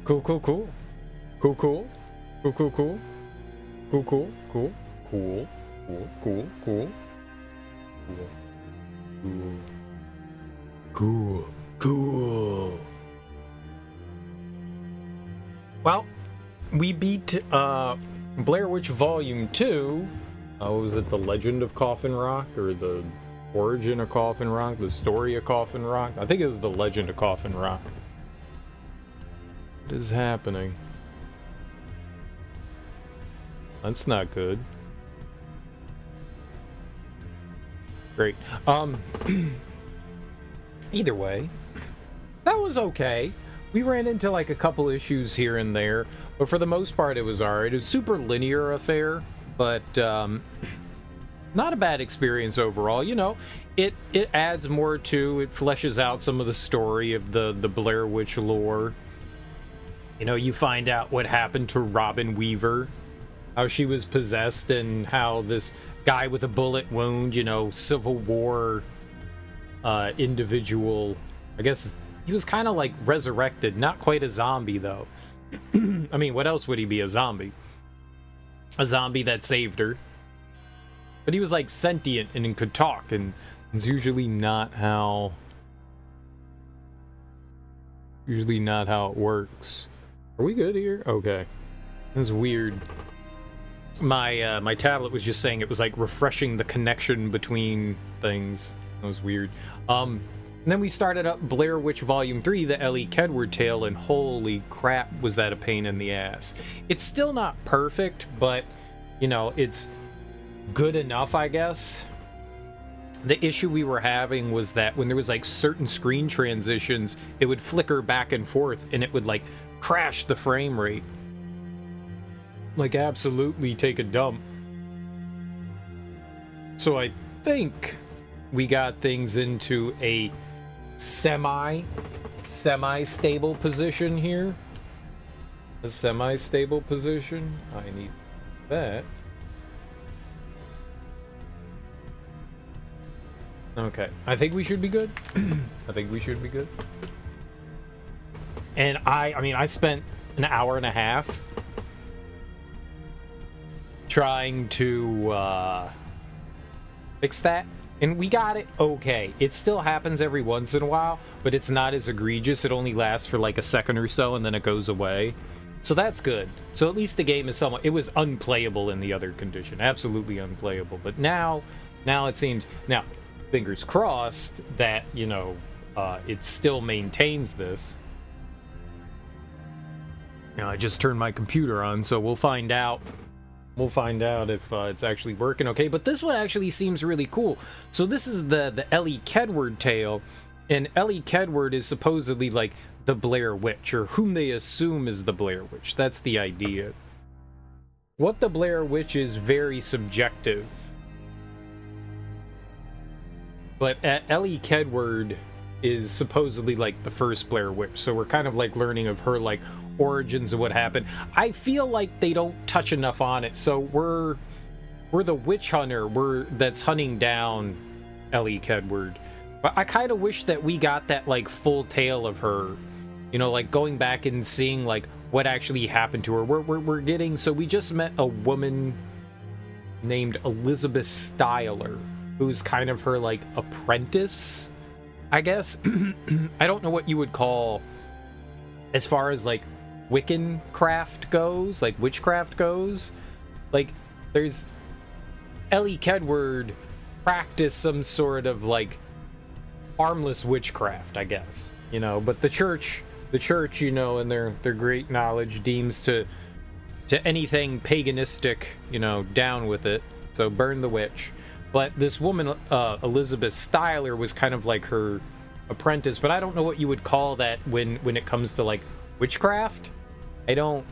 Cool, cool, cool. Cool, cool. Cool, cool, cool. Cool, cool, cool. Cool. Cool, cool, cool. Cool. Cool. Cool. Well, we beat Blair Witch Volume 2. What was it? The Legend of Coffin Rock? Or the Origin of Coffin Rock? The Story of Coffin Rock? I think it was the Legend of Coffin Rock. What is happening? That's not good. Great. Either way, that was okay. We ran into like a couple issues here and there, but for the most part it was alright. It was a super linear affair, but not a bad experience overall. You know, it adds more to, it fleshes out some of the story of the Blair Witch lore. You know, you find out what happened to Robin Weaver, how she was possessed, and how this guy with a bullet wound, you know, Civil War individual, I guess he was kind of like resurrected, not quite a zombie though. I mean, what else would he be? A zombie that saved her, but he was like sentient and could talk, and it's usually not how it works. Are we good here? Okay. This is weird. My tablet was just saying it was like refreshing the connection between things. That was weird. And then we started up Blair Witch Volume 3, the Elly Kedward tale, and holy crap, was that a pain in the ass. It's still not perfect, but, you know, it's good enough, I guess. The issue we were having was that when there was like certain screen transitions, it would flicker back and forth, and it would like crash the frame rate. Like absolutely take a dump. So I think we got things into a semi-stable position here. A semi-stable position. I need that. Okay, I think we should be good. I think we should be good. And I mean, I spent an hour and a half trying to fix that, and we got it okay. It still happens every once in a while, but it's not as egregious. It only lasts for like a second or so, and then it goes away. So that's good. So at least the game is somewhat... It was unplayable in the other condition. Absolutely unplayable. But now it seems... Now, fingers crossed that, you know, it still maintains this. Now, I just turned my computer on, so we'll find out. We'll find out if it's actually working okay. But this one actually seems really cool. So this is the Elly Kedward tale, and Elly Kedward is supposedly like the Blair Witch, or whom they assume is the Blair Witch. That's the idea. What the Blair Witch is very subjective. But Elly Kedward is supposedly like the first Blair Witch, so we're kind of like learning of her like origins of what happened. I feel like they don't touch enough on it, so we're the witch hunter that's hunting down Elly Kedward. But I kind of wish that we got that like full tale of her, you know, like going back and seeing like what actually happened to her. We're getting, so we just met a woman named Elizabeth Styler, who's kind of her like apprentice, I guess. I don't know what you would call, as far as like Wiccan craft goes, like witchcraft goes. Like there's Elly Kedward practiced some sort of like harmless witchcraft, I guess, you know. But the church, you know, and their great knowledge deems to anything paganistic, you know, down with it. So burn the witch. But this woman, Elizabeth Styler, was kind of like her apprentice, but I don't know what you would call that when it comes to like witchcraft. I don't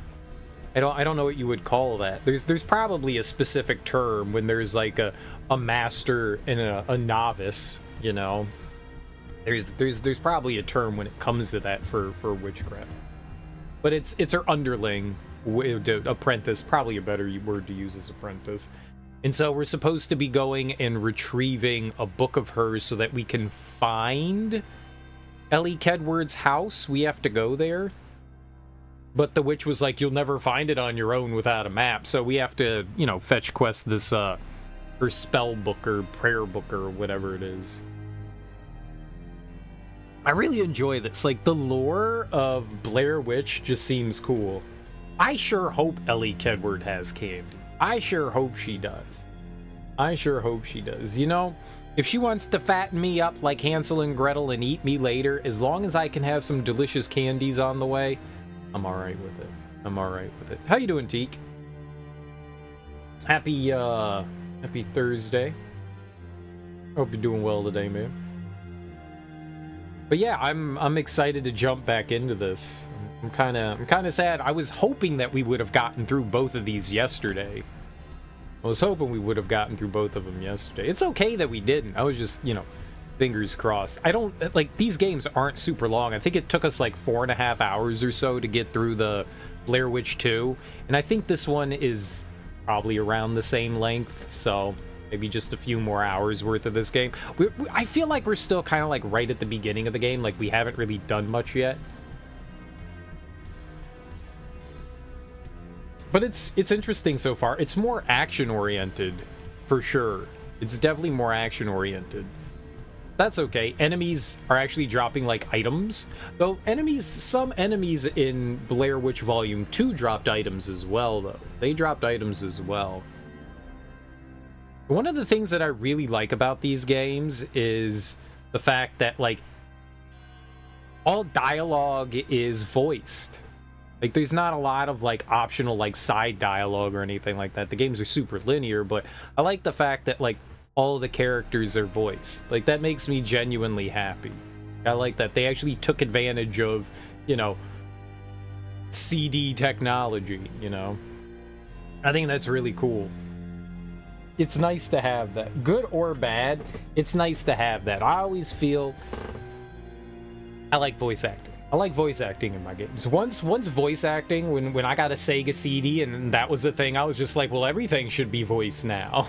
know what you would call that. There's probably a specific term when there's like a master and a novice, you know. There's probably a term when it comes to that for witchcraft. But it's her underling, apprentice, probably a better word to use is apprentice. And so we're supposed to be going and retrieving a book of hers so that we can find Elly Kedward's house. We have to go there. But the witch was like, you'll never find it on your own without a map. So we have to, you know, fetch quest this, her spell book or prayer book or whatever it is. I really enjoy this. Like, the lore of Blair Witch just seems cool. I sure hope Elly Kedward has candy. I sure hope she does. I sure hope she does. You know, if she wants to fatten me up like Hansel and Gretel and eat me later, as long as I can have some delicious candies on the way, I'm alright with it. I'm alright with it. How you doing, Teak? Happy Thursday. Hope you're doing well today, man. But yeah, I'm excited to jump back into this. I'm kind of sad. I was hoping that we would have gotten through both of these yesterday. I was hoping we would have gotten through both of them yesterday. It's okay that we didn't. I was just, you know, fingers crossed. I don't, like, these games aren't super long. I think it took us like 4.5 hours or so to get through the Blair Witch 2. And I think this one is probably around the same length, so maybe just a few more hours worth of this game. I feel like we're still kind of like right at the beginning of the game, like we haven't really done much yet. But it's interesting so far. It's more action-oriented, for sure. It's definitely more action-oriented. That's okay. Enemies are actually dropping, like, items. Though some enemies in Blair Witch Volume 2 dropped items as well, though. They dropped items as well. One of the things that I really like about these games is the fact that, like, all dialogue is voiced. Like, there's not a lot of, like, optional, like, side dialogue or anything like that. The games are super linear, but I like the fact that, like, all of the characters are voiced. Like, that makes me genuinely happy. I like that. They actually took advantage of, you know, CD technology, you know? I think that's really cool. It's nice to have that. Good or bad, it's nice to have that. I always feel... I like voice acting. I like voice acting in my games. Once voice acting, when I got a Sega CD and that was the thing, I was just like, well, everything should be voiced now.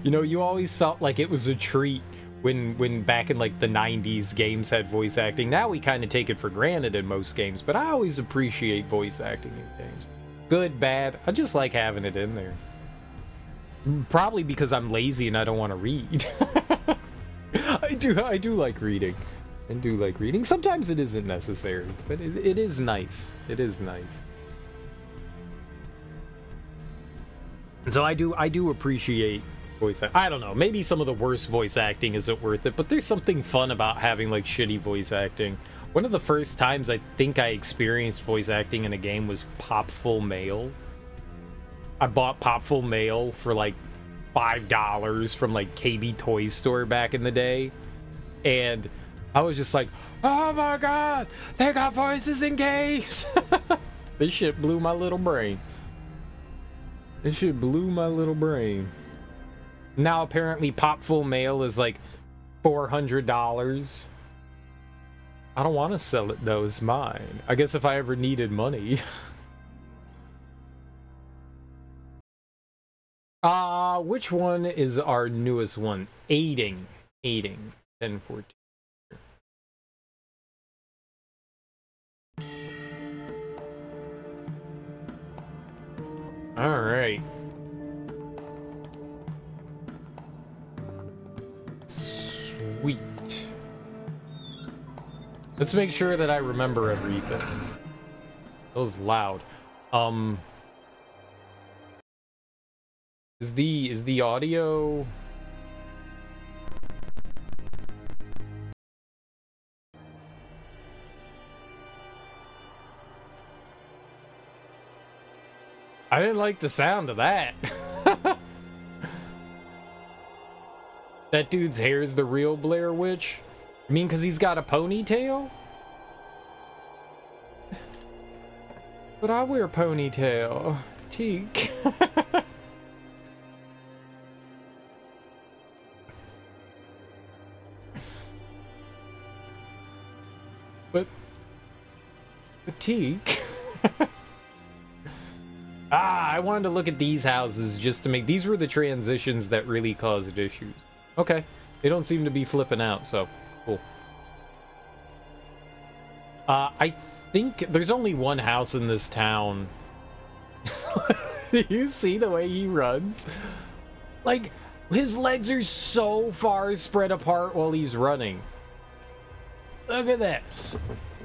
You know, you always felt like it was a treat when back in, like, the 90s, games had voice acting. Now we kind of take it for granted in most games, but I always appreciate voice acting in games. Good, bad, I just like having it in there. Probably because I'm lazy and I don't want to read. I do like reading. I do like reading. Sometimes it isn't necessary, but it is nice. It is nice. And so I do appreciate voice acting. I don't know, maybe some of the worst voice acting isn't worth it, but there's something fun about having, like, shitty voice acting. One of the first times I think I experienced voice acting in a game was Pop Full Mail. I bought Pop Full Mail for, like, $5 from, like, KB Toy Store back in the day, and I was just like, oh my god, they got voices in games! This shit blew my little brain. This shit blew my little brain. Now apparently Pop Full Mail is like $400. I don't want to sell it though, it's mine. I guess if I ever needed money. Which one is our newest one? Aiding. 1014. All right. Sweet. Let's make sure that I remember everything. That was loud. Is the audio... I didn't like the sound of that. That dude's hair is the real Blair Witch? I mean, because he's got a ponytail? But I wear a ponytail. Teak. But Teak. I wanted to look at these houses just to make... These were the transitions that really caused issues. Okay. They don't seem to be flipping out, so... Cool. I think there's only one house in this town. Do you see the way he runs? Like, his legs are so far spread apart while he's running. Look at that.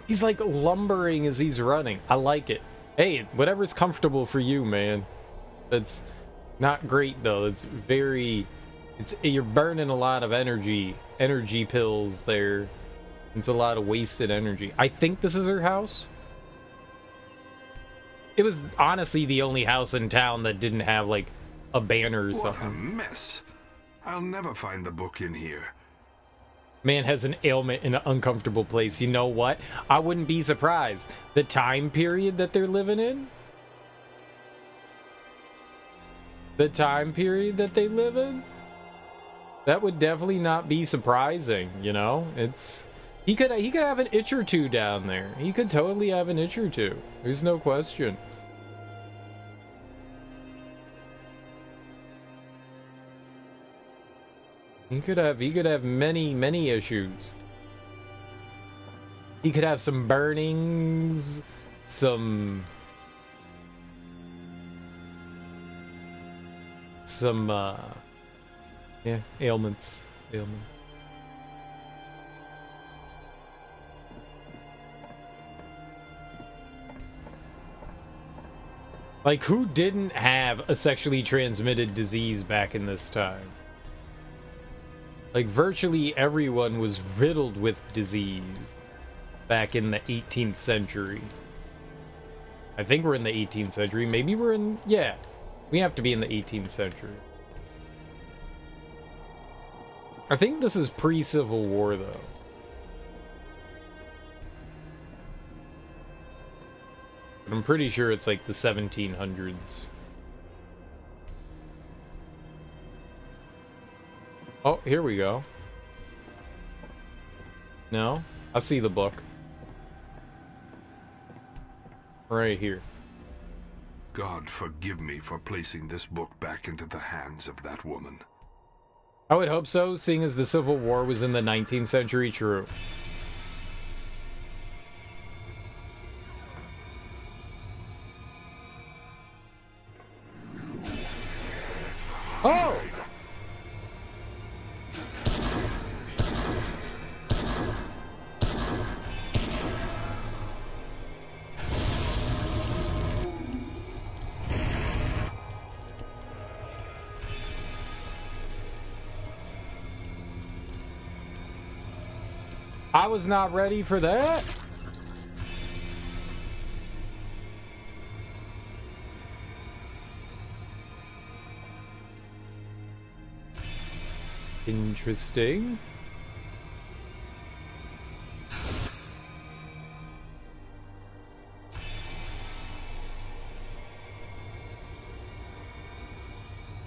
He's like lumbering as he's running. I like it. Hey, whatever's comfortable for you, man. That's not great though. It's very... you're burning a lot of energy pills there. It's a lot of wasted energy. I think this is her house. It was honestly the only house in town that didn't have like a banner or something. What a mess. I'll never find the book in here. Man has an ailment in an uncomfortable place. You know what? I wouldn't be surprised. The time period that they're living in. The time period that they live in. That would definitely not be surprising, you know? It's... He could have an itch or two down there. He could totally have an itch or two. There's no question. He could have many issues. He could have some burnings, some yeah, ailments. Like, who didn't have a sexually transmitted disease back in this time? Like, virtually everyone was riddled with disease back in the 18th century. I think we're in the 18th century. Maybe we're in... Yeah, we have to be in the 18th century. I think this is pre-Civil War, though. But I'm pretty sure it's like the 1700s. Oh, here we go. No? I see the book. Right here. God forgive me for placing this book back into the hands of that woman. I would hope so, seeing as the Civil War was in the 19th century. True. Oh! I was not ready for that. Interesting.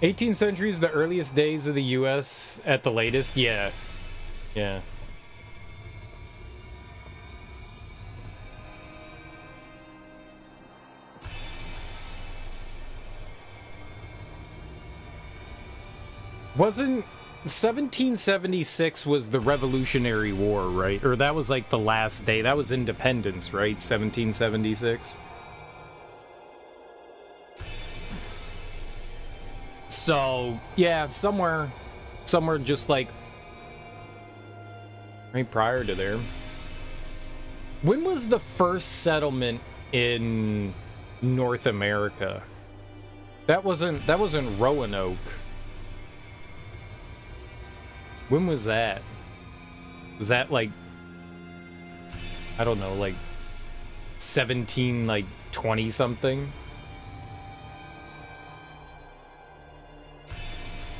'18th century is the earliest days of the U.S. at the latest. Yeah. Yeah. Wasn't 1776 was the Revolutionary War, right? Or that was like the last day. That was independence, right? 1776. So, yeah, somewhere just like right prior to there. When was the first settlement in North America? That wasn't Roanoke. When was that? Was that like, I don't know, like 20 something?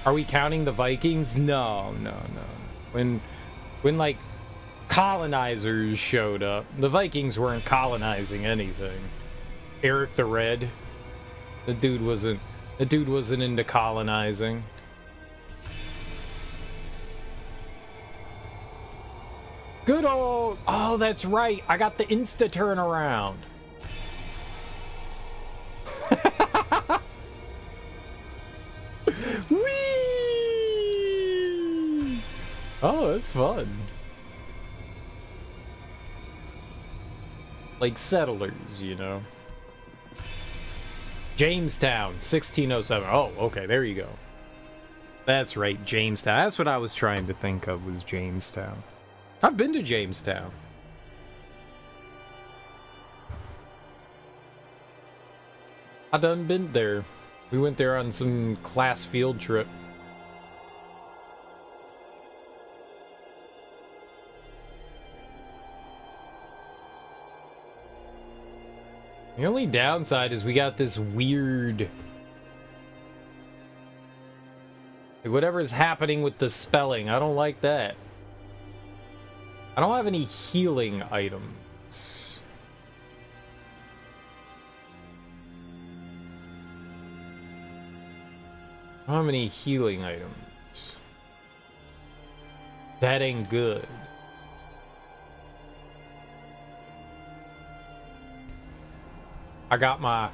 Are we counting the Vikings? No. When like colonizers showed up, the Vikings weren't colonizing anything. Eric the Red, the dude wasn't into colonizing. Good old... Oh, that's right. I got the insta turnaround. Whee! Oh, that's fun. like settlers, you know. Jamestown, 1607. Oh, okay, there you go. That's right, Jamestown. That's what I was trying to think of, was Jamestown. I've been to Jamestown. I done been there. We went there on some class field trip. The only downside is we got this weird... like, whatever's happening with the spelling, I don't like that. I don't have any healing items. I don't have any healing items. That ain't good. I got my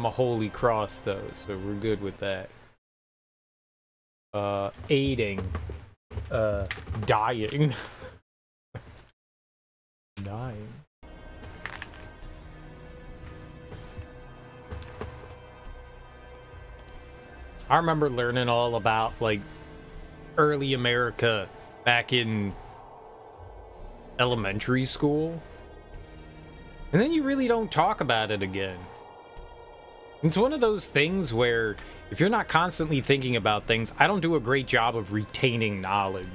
holy cross though, so we're good with that. Aiding. Dying. Dying. I remember learning all about, like, early America back in elementary school. And then you really don't talk about it again. It's one of those things where if you're not constantly thinking about things, I don't do a great job of retaining knowledge.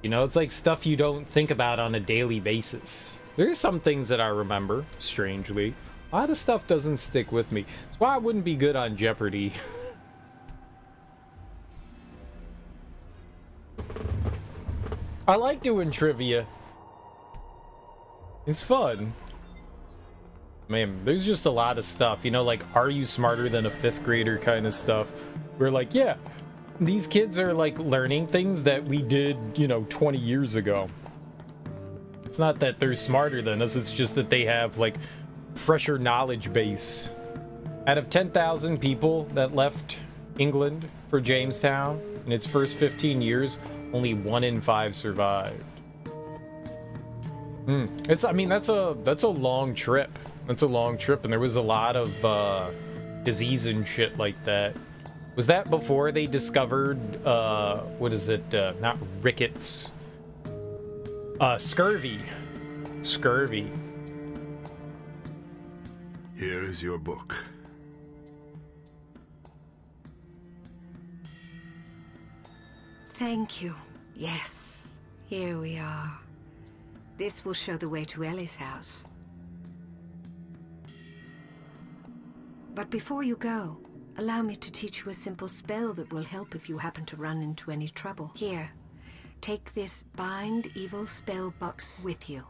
You know, it's like stuff you don't think about on a daily basis. There's some things that I remember, strangely. A lot of stuff doesn't stick with me. That's why I wouldn't be good on Jeopardy. I like doing trivia. It's fun. Man, there's just a lot of stuff, you know, like, are you smarter than a 5th grader kind of stuff. We're like, yeah, these kids are, like, learning things that we did, you know, 20 years ago. It's not that they're smarter than us, it's just that they have, like, fresher knowledge base. Out of 10,000 people that left England for Jamestown in its first 15 years, only 1 in 5 survived. I mean, that's a long trip. That's a long trip, and there was a lot of disease and shit like that. Was that before they discovered what is it? Not rickets. Scurvy. Scurvy. Here is your book. Thank you. Yes, here we are. This will show the way to Elly's house. But before you go, allow me to teach you a simple spell that will help if you happen to run into any trouble. Here, take this Bind Evil spell box with you.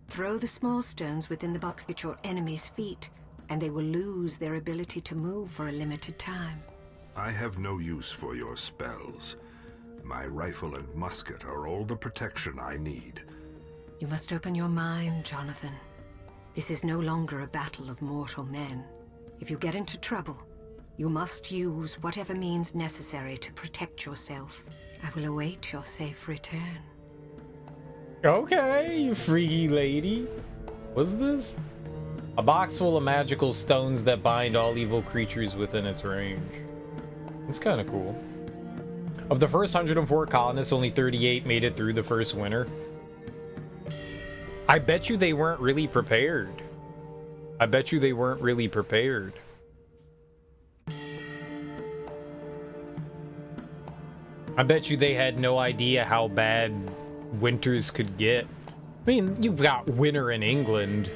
Throw the small stones within the box at your enemy's feet, and they will lose their ability to move for a limited time. I have no use for your spells. My rifle and musket are all the protection I need. You must open your mind, Jonathan. This is no longer a battle of mortal men. If you get into trouble, you must use whatever means necessary to protect yourself. I will await your safe return. Okay, you freaky lady. What's this? A box full of magical stones that bind all evil creatures within its range. It's kind of cool. Of the first 104 colonists, only 38 made it through the first winter. I bet you they weren't really prepared. I bet you they weren't really prepared. I bet you they had no idea how bad winters could get. I mean, you've got winter in England,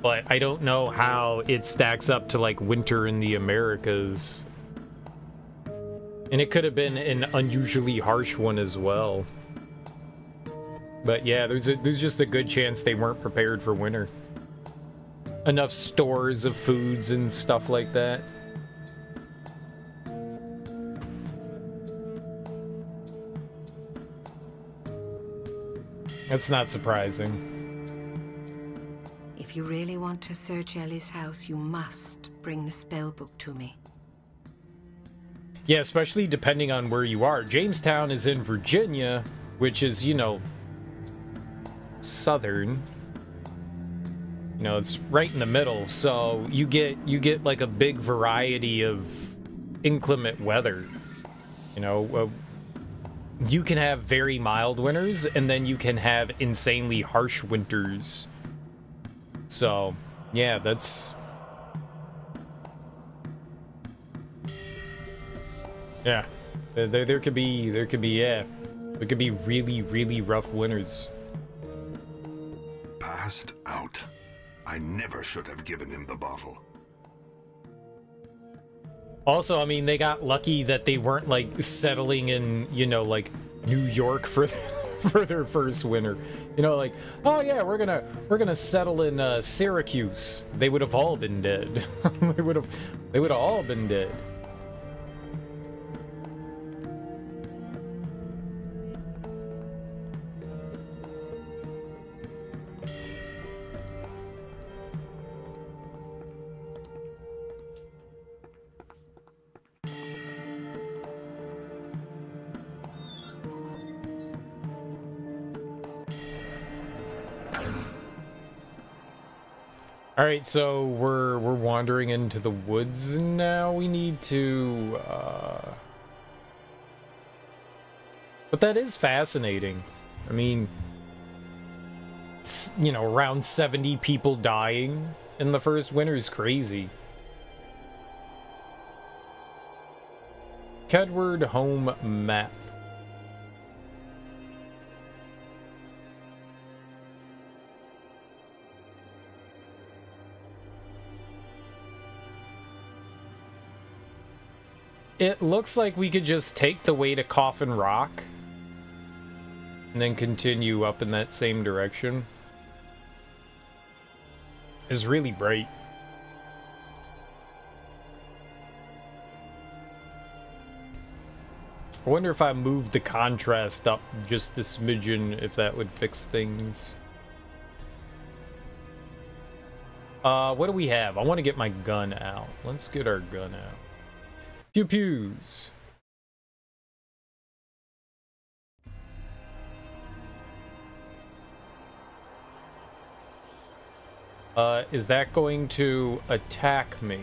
but I don't know how it stacks up to, like, winter in the Americas. And it could have been an unusually harsh one as well. But yeah, there's just a good chance they weren't prepared for winter. Enough stores of foods and stuff like that. That's not surprising. If you really want to search Elly's house, you must bring the spell book to me. Yeah, especially depending on where you are. Jamestown is in Virginia, which is, you know, southern. You know, it's right in the middle, so you get like a big variety of inclement weather. You know, you can have very mild winters, and then you can have insanely harsh winters. So, yeah, that's... Yeah, there could be really, really rough winters. Passed out. I never should have given him the bottle. Also, I mean, they got lucky that they weren't, like, settling in, you know, like, New York for for their first winter. You know, like, oh yeah, we're gonna settle in Syracuse. They would have all been dead. they would have all been dead. All right, so we're wandering into the woods now. We need to but that is fascinating. I mean, you know, around 70 people dying in the first winter is crazy. Kedward home map. It looks like we could just take the way to Coffin Rock and then continue up in that same direction. It's really bright. I wonder if I moved the contrast up just a smidgen, if that would fix things. What do we have? I want to get my gun out. Let's get our gun out. Pew pews. Is that going to attack me?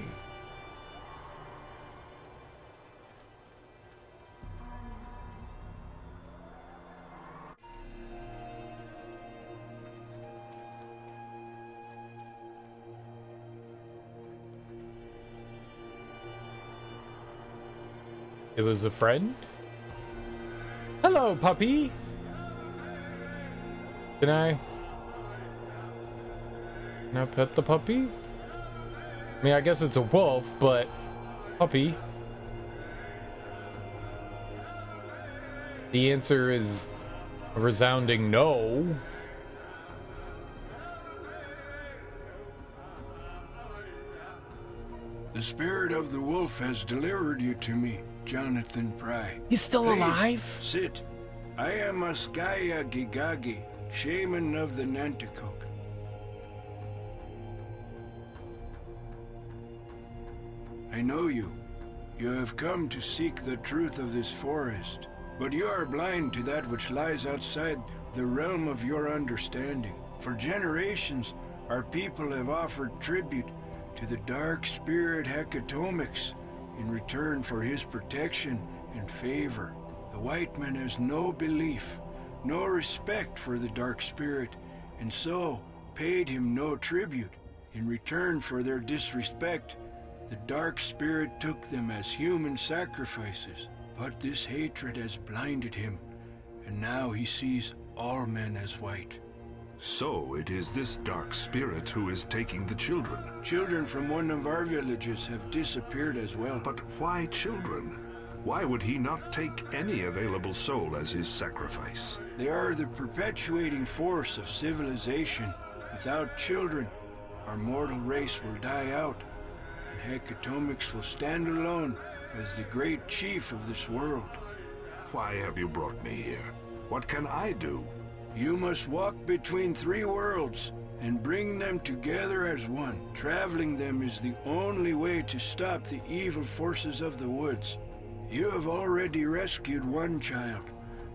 It was a friend? Hello, puppy! Can I pet the puppy? I mean, I guess it's a wolf, but... Puppy. The answer is a resounding no. The spirit of the wolf has delivered you to me, Jonathan Pry. He's still Please, alive? Sit. I am Askaya Gigagi, shaman of the Nanticoke. I know you. You have come to seek the truth of this forest, but you are blind to that which lies outside the realm of your understanding. For generations, our people have offered tribute to the dark spirit Hecatomix in return for his protection and favor. The white man has no belief, no respect for the dark spirit, and so paid him no tribute. In return for their disrespect, the dark spirit took them as human sacrifices. But this hatred has blinded him, and now he sees all men as white. So it is this dark spirit who is taking the children. Children from one of our villages have disappeared as well. But why children? Why would he not take any available soul as his sacrifice? They are the perpetuating force of civilization. Without children, our mortal race will die out, and Hecatomix will stand alone as the great chief of this world. Why have you brought me here? What can I do? You must walk between three worlds and bring them together as one. Traveling them is the only way to stop the evil forces of the woods. You have already rescued one child.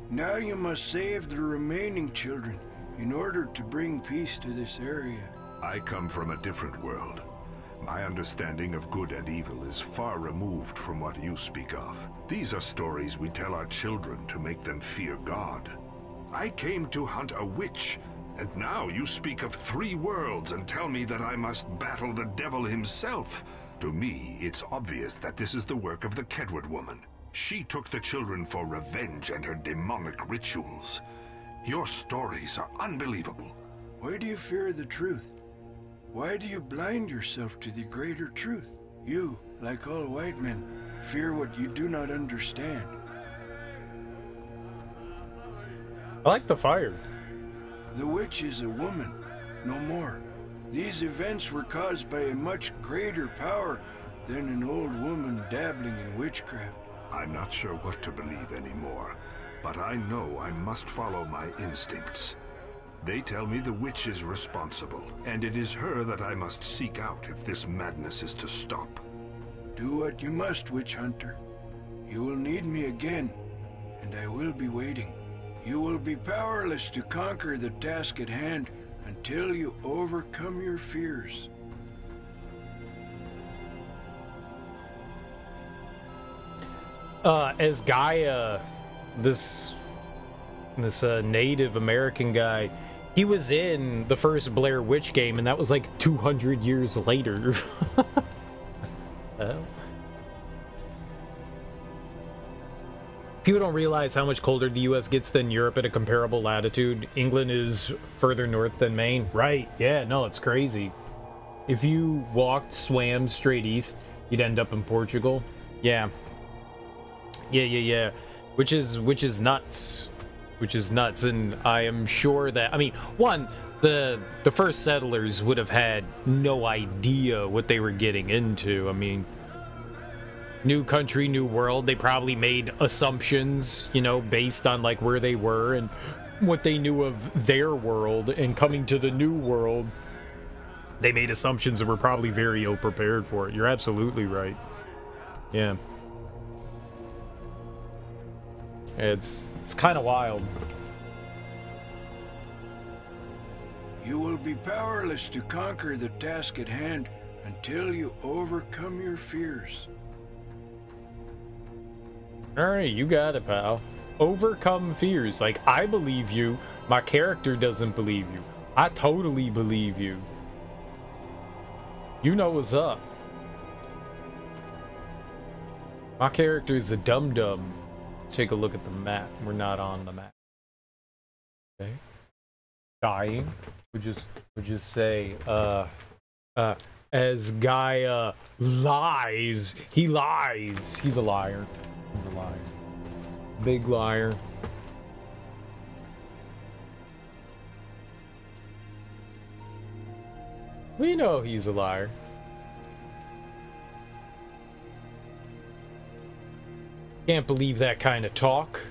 Now you must save the remaining children in order to bring peace to this area. I come from a different world. My understanding of good and evil is far removed from what you speak of. These are stories we tell our children to make them fear God. I came to hunt a witch, and now you speak of 3 worlds and tell me that I must battle the devil himself. To me, it's obvious that this is the work of the Kedward woman. She took the children for revenge and her demonic rituals. Your stories are unbelievable. Why do you fear the truth? Why do you blind yourself to the greater truth? You, like all white men, fear what you do not understand. I like the fire. The witch is a woman, no more. These events were caused by a much greater power than an old woman dabbling in witchcraft. I'm not sure what to believe anymore, but I know I must follow my instincts. They tell me the witch is responsible, and it is her that I must seek out if this madness is to stop. Do what you must, witch hunter. You will need me again, and I will be waiting. You will be powerless to conquer the task at hand until you overcome your fears. As Gaia, this Native American guy, he was in the first Blair Witch game, and that was like 200 years later. People don't realize how much colder the US gets than Europe at a comparable latitude. England is further north than Maine. Right, yeah, no, it's crazy. If you swam straight east, you'd end up in Portugal. Yeah. Yeah. Which is nuts. And I am sure that, I mean, one, the first settlers would have had no idea what they were getting into. I mean, new country, new world. They probably made assumptions, you know, based on like where they were and what they knew of their world, and coming to the new world, they made assumptions that were probably very ill prepared for it. You're absolutely right. Yeah. It's kind of wild. You will be powerless to conquer the task at hand until you overcome your fears. Alright, you got it, pal. Overcome fears. Like, I believe you. My character doesn't believe you. I totally believe you. You know what's up. My character is a dum-dum. Take a look at the map. We're not on the map. Okay. Dying. We'll just say, as Gaia lies. He lies. He's a liar. He's a liar. Big liar. We know he's a liar. Can't believe that kind of talk.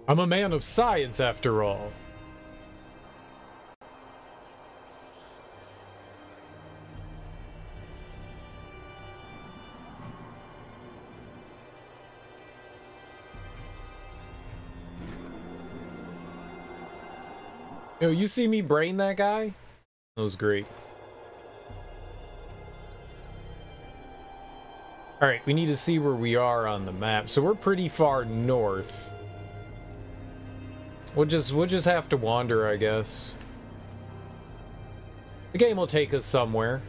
I'm a man of science, after all. Yo, you see me brain that guy? That was great. Alright, we need to see where we are on the map. So we're pretty far north. We'll just have to wander, I guess. The game will take us somewhere.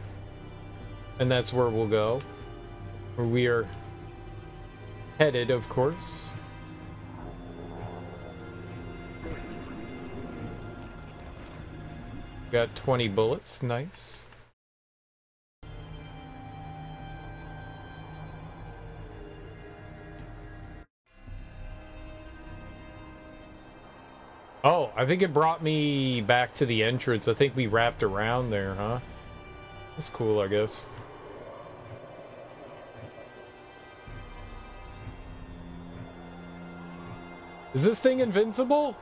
And that's where we'll go. Where we are headed, of course. Got 20 bullets, nice. Oh, I think it brought me back to the entrance. I think we wrapped around there, huh? That's cool, I guess. Is this thing invincible?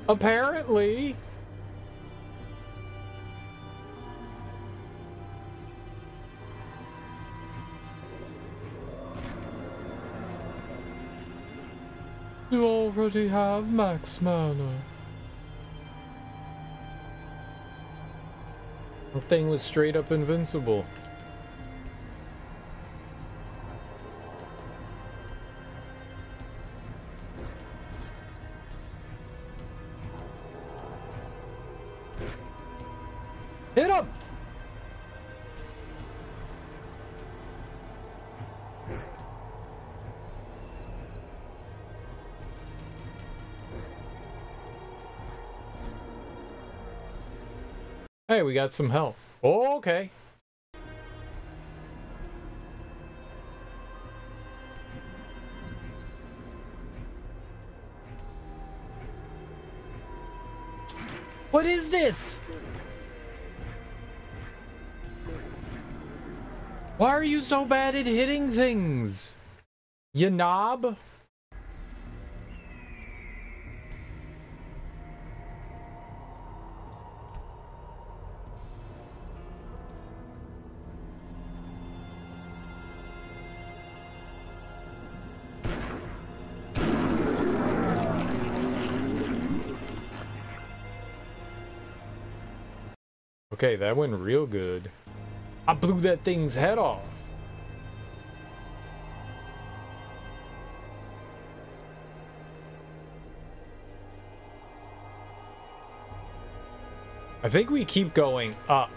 Apparently. You already have max mana. The thing was straight up invincible. Hit him! Hey, we got some health. Oh, okay. What is this? Why are you so bad at hitting things? You knob? Okay, that went real good. I blew that thing's head off. I think we keep going up.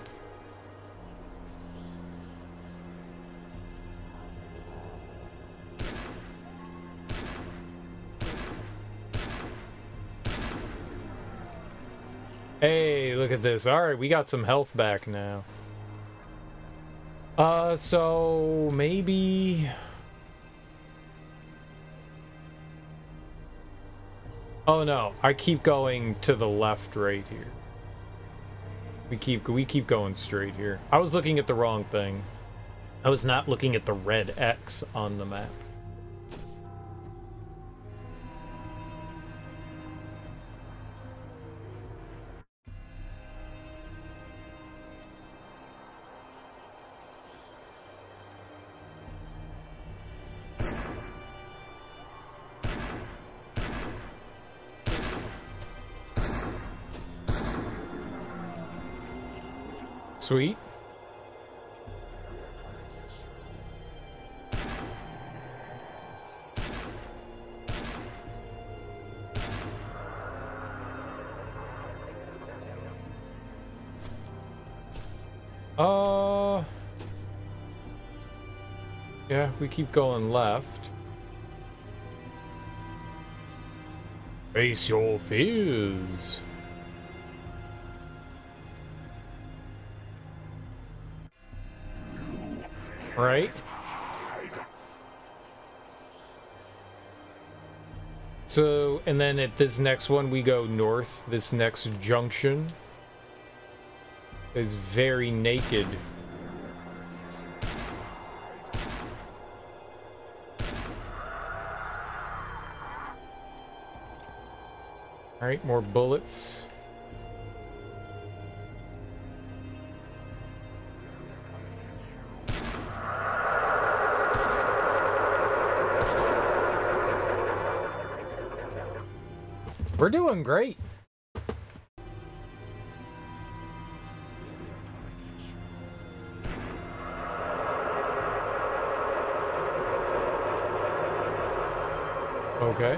Hey, look at this. All right, we got some health back now. So maybe... Oh no, I keep going to the left right here. We keep going straight here. I was looking at the wrong thing. I was not looking at the red X on the map. Sweet. Yeah, we keep going left. Face your fears. Right? So, and then at this next one, we go north. This next junction is very naked. All right, more bullets. We're doing great. Okay.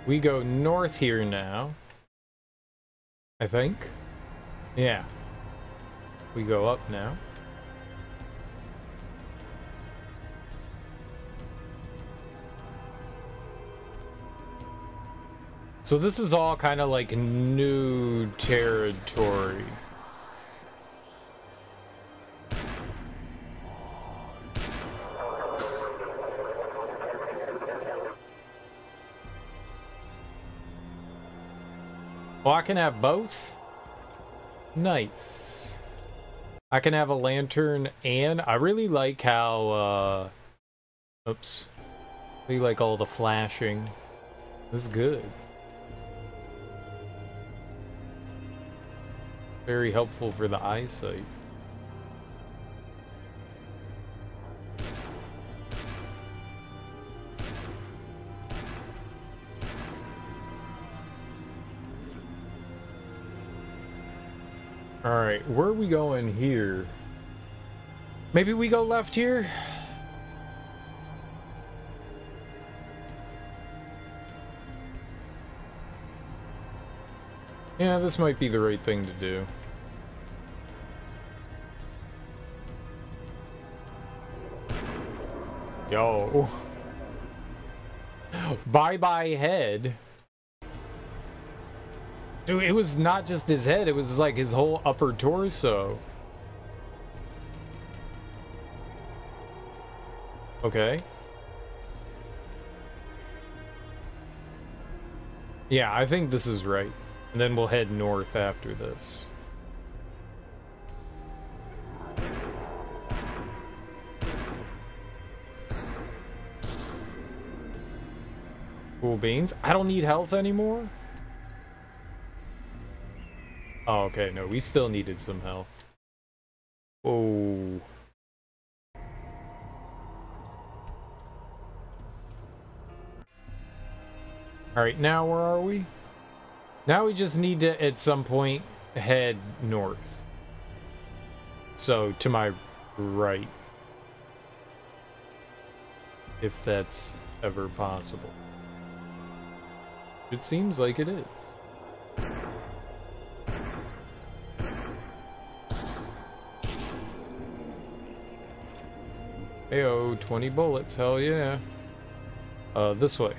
We go north here now. I think. Yeah. We go up now. So this is all kind of like new territory. Oh, I can have both? Nice. I can have a lantern, and I really like how, oops. I really like all the flashing. This is good. Very helpful for the eyesight. Alright, where are we going here? Maybe we go left here? Yeah, this might be the right thing to do. Yo. Bye-bye head. Dude, it was not just his head, it was like his whole upper torso. Okay. Yeah, I think this is right. And then we'll head north after this. Cool beans. I don't need health anymore? Oh, okay. No, we still needed some health. Oh. Alright, now where are we? Now we just need to, at some point, head north. So, to my right. If that's ever possible. It seems like it is. Heyo, 20 bullets, hell yeah. This way.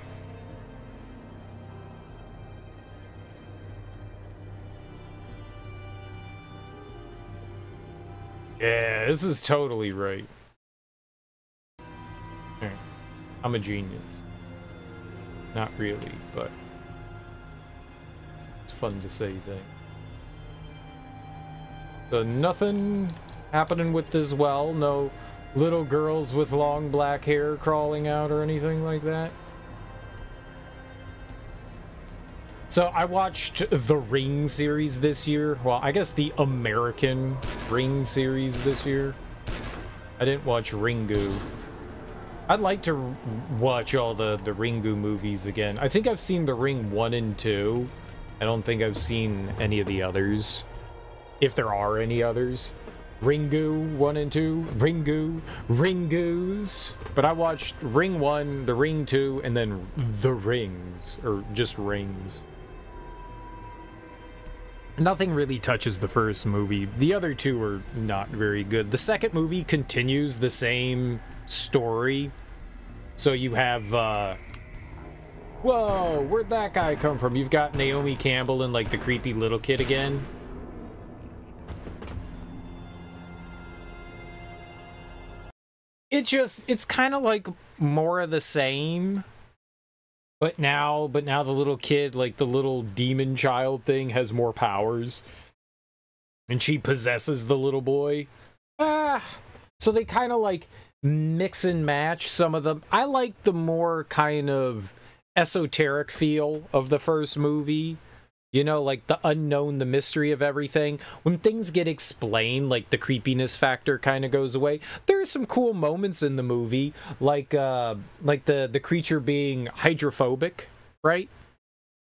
Yeah, this is totally right. I'm a genius. Not really, but it's fun to say things. So nothing happening with this well? No little girls with long black hair crawling out or anything like that? So I watched the Ring series this year. Well, I guess the American Ring series this year. I didn't watch Ringu. I'd like to watch all the Ringu movies again. I think I've seen The Ring 1 and 2. I don't think I've seen any of the others. If there are any others. Ringu 1 and 2. Ringus. But I watched Ring 1, The Ring 2, and then The Rings. Or just Rings. Nothing really touches the first movie. The other two are not very good. The second movie continues the same story. So you have, whoa, where'd that guy come from? You've got Naomi Campbell and, like, the creepy little kid again. It's kind of like more of the same. But now the little kid, like the little demon child thing, has more powers. And she possesses the little boy. So they kind of like mix and match some of them. I like the more kind of esoteric feel of the first movie. You know, like the unknown, the mystery of everything. When things get explained, like the creepiness factor kind of goes away. There are some cool moments in the movie, like the creature being hydrophobic, right?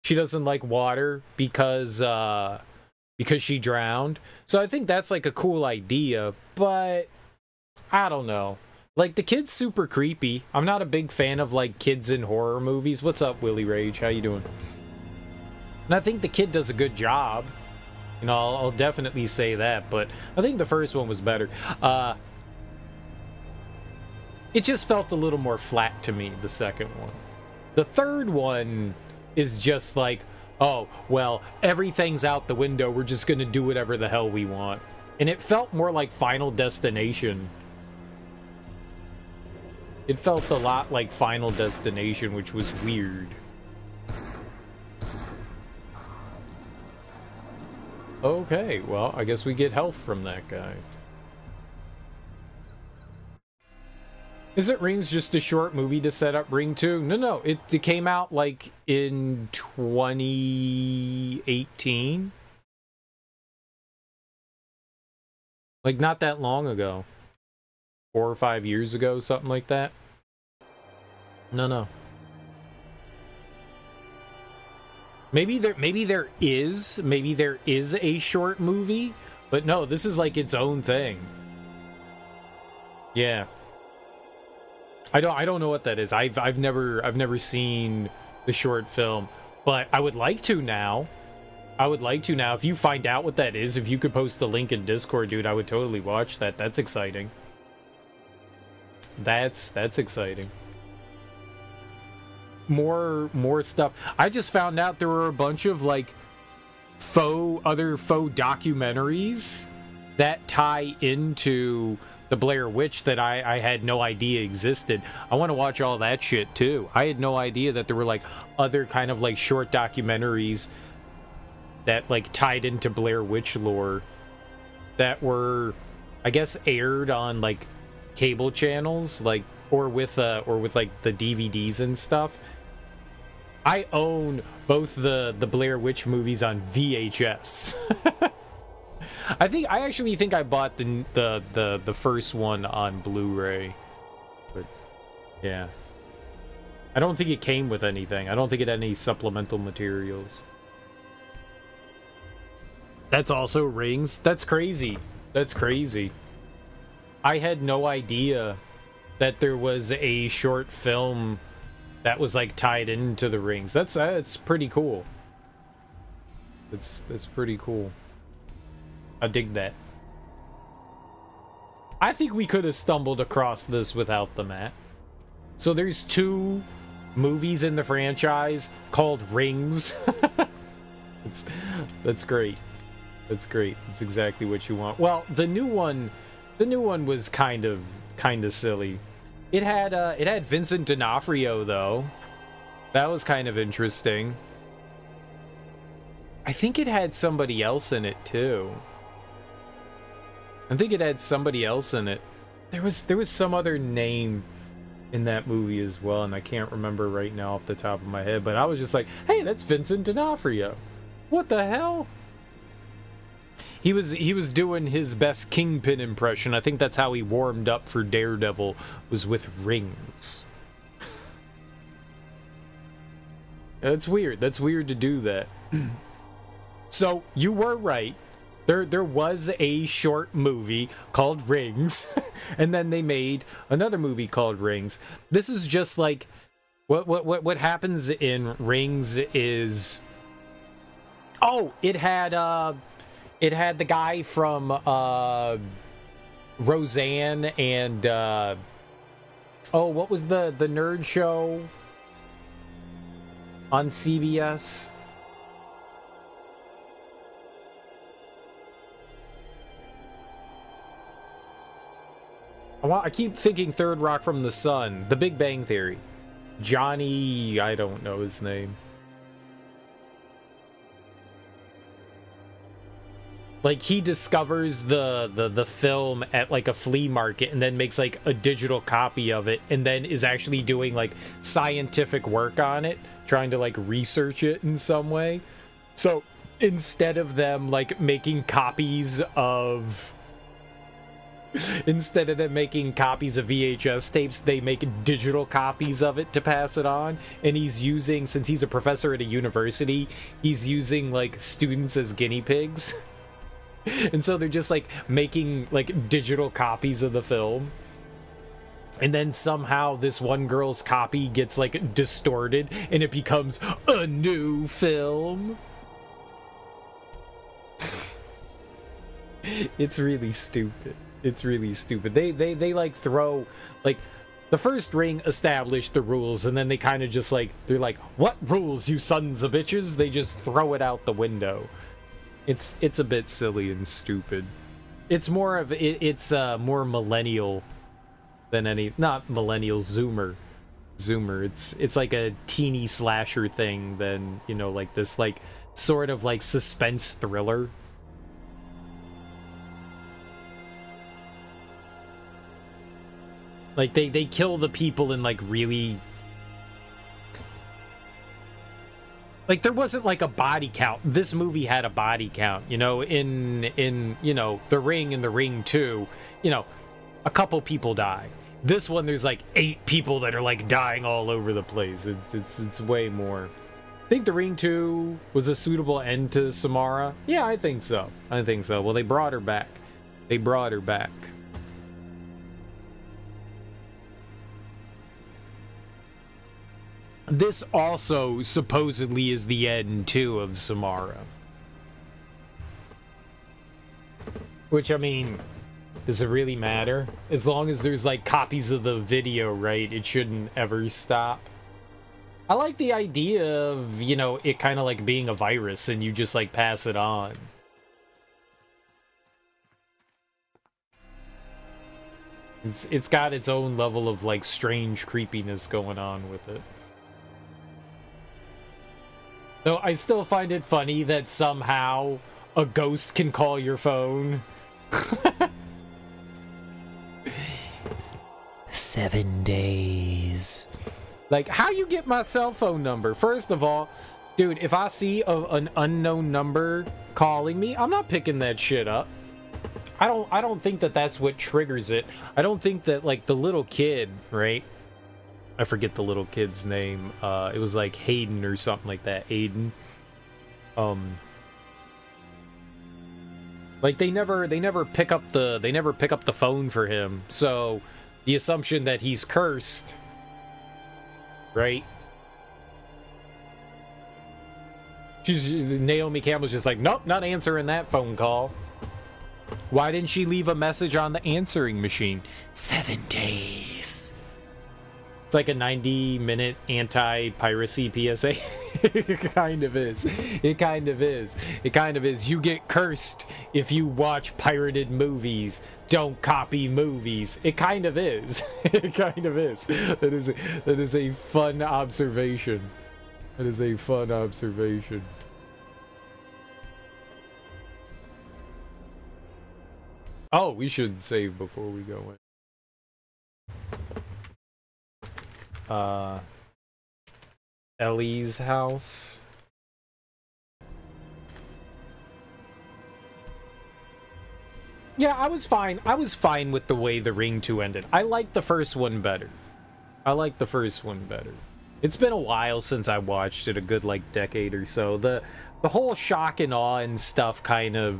She doesn't like water because she drowned. So I think that's like a cool idea, but I don't know. Like the kid's super creepy. I'm not a big fan of like kids in horror movies. What's up, Willie Rage? How you doing? And I think the kid does a good job. You know, I'll definitely say that, but I think the first one was better. It just felt a little more flat to me, the second one. The third one is just like, oh, well, everything's out the window. We're just going to do whatever the hell we want. And it felt more like Final Destination. It felt a lot like Final Destination, which was weird. Okay, well, I guess we get health from that guy. Is it Rings just a short movie to set up Ring 2? No. It came out like in 2018. Like not that long ago. 4 or 5 years ago, something like that. No. Maybe there is a short movie, but no, this is like its own thing. Yeah. I don't know what that is. I've never seen the short film, but I would like to now. If you find out what that is, if you could post the link in Discord, dude, I would totally watch that. That's exciting. That's exciting. More stuff. I just found out there were a bunch of like other faux documentaries that tie into the Blair Witch that I had no idea existed. I want to watch all that shit too. I had no idea that there were like other kind of like short documentaries that like tied into Blair Witch lore that were, I guess, aired on like cable channels, like or with like the DVDs and stuff. I own both the Blair Witch movies on VHS. I actually think I bought the first one on Blu-ray, but yeah, I don't think it came with anything. I don't think it had any supplemental materials. That's also Rings. That's crazy. That's crazy. I had no idea that there was a short film that was like tied into the Rings. That's pretty cool. That's pretty cool. I dig that. I think we could have stumbled across this without the Matt. So there's 2 movies in the franchise called Rings. That's great. That's great. It's exactly what you want. Well, the new one was kind of silly. It had Vincent D'Onofrio though. That was kind of interesting. I think it had somebody else in it too. There was some other name in that movie as well, and I can't remember right now off the top of my head, but I was just like, hey, that's Vincent D'Onofrio. What the hell? He was doing his best Kingpin impression. I think that's how he warmed up for Daredevil, was with Rings. That's weird. That's weird to do that. So, you were right. There was a short movie called Rings, and then they made another movie called Rings. This is just like what happens in Rings is, oh, it had the guy from Roseanne and oh, what was the nerd show on CBS? I keep thinking Third Rock from the Sun. The Big Bang Theory. Johnny, I don't know his name. Like, he discovers the film at, like, a flea market and then makes, like, a digital copy of it and then is actually doing, like, scientific work on it, trying to, like, research it in some way. So, instead of them, like, making copies of... Instead of them making copies of VHS tapes, they make digital copies of it to pass it on. And he's using, since he's a professor at a university, he's using, like, students as guinea pigs. And so they're just, like, making, like, digital copies of the film. And then somehow this one girl's copy gets, like, distorted, and it becomes a new film. It's really stupid. It's really stupid. They like throw, like, the first Ring established the rules, and then they kind of just like, they're like, what rules, you sons of bitches? They just throw it out the window. It's a bit silly and stupid. It's more of it's more millennial than any, not millennial, Zoomer. It's like a teeny slasher thing than, you know, like this like sort of like suspense thriller. Like, they kill the people in, like, really... Like, there wasn't, like, a body count. This movie had a body count, you know, in you know, The Ring and The Ring 2, you know, a couple people die. This one, there's, like, 8 people that are, like, dying all over the place. It's way more. I think The Ring 2 was a suitable end to Samara. Yeah, I think so. I think so. Well, they brought her back. They brought her back. This also supposedly is the end, too, of Samara. Which, I mean, does it really matter? As long as there's, like, copies of the video, right? It shouldn't ever stop. I like the idea of, you know, it kind of like being a virus and you just, like, pass it on. It's got its own level of, like, strange creepiness going on with it. Though I still find it funny that somehow a ghost can call your phone. 7 days. Like, how you get my cell phone number? First of all, dude, if I see an unknown number calling me, I'm not picking that shit up. I don't think that that's what triggers it. I don't think that, like, the little kid, right? I forget the little kid's name. It was like Hayden or something like that. Aiden. Like they never pick up the phone for him. So the assumption that he's cursed, right? Naomi Campbell's just like, nope, not answering that phone call. Why didn't she leave a message on the answering machine? 7 days. It's like a 90-minute anti-piracy PSA. It kind of is. It kind of is. It kind of is. You get cursed if you watch pirated movies. Don't copy movies. It kind of is. It kind of is. That is a fun observation. That is a fun observation. Oh, we should save before we go in. Elly's house. Yeah, I was fine. I was fine with the way The Ring 2 ended. I liked the first one better. I liked the first one better. It's been a while since I watched it, a good, like, decade or so. The whole shock and awe and stuff kind of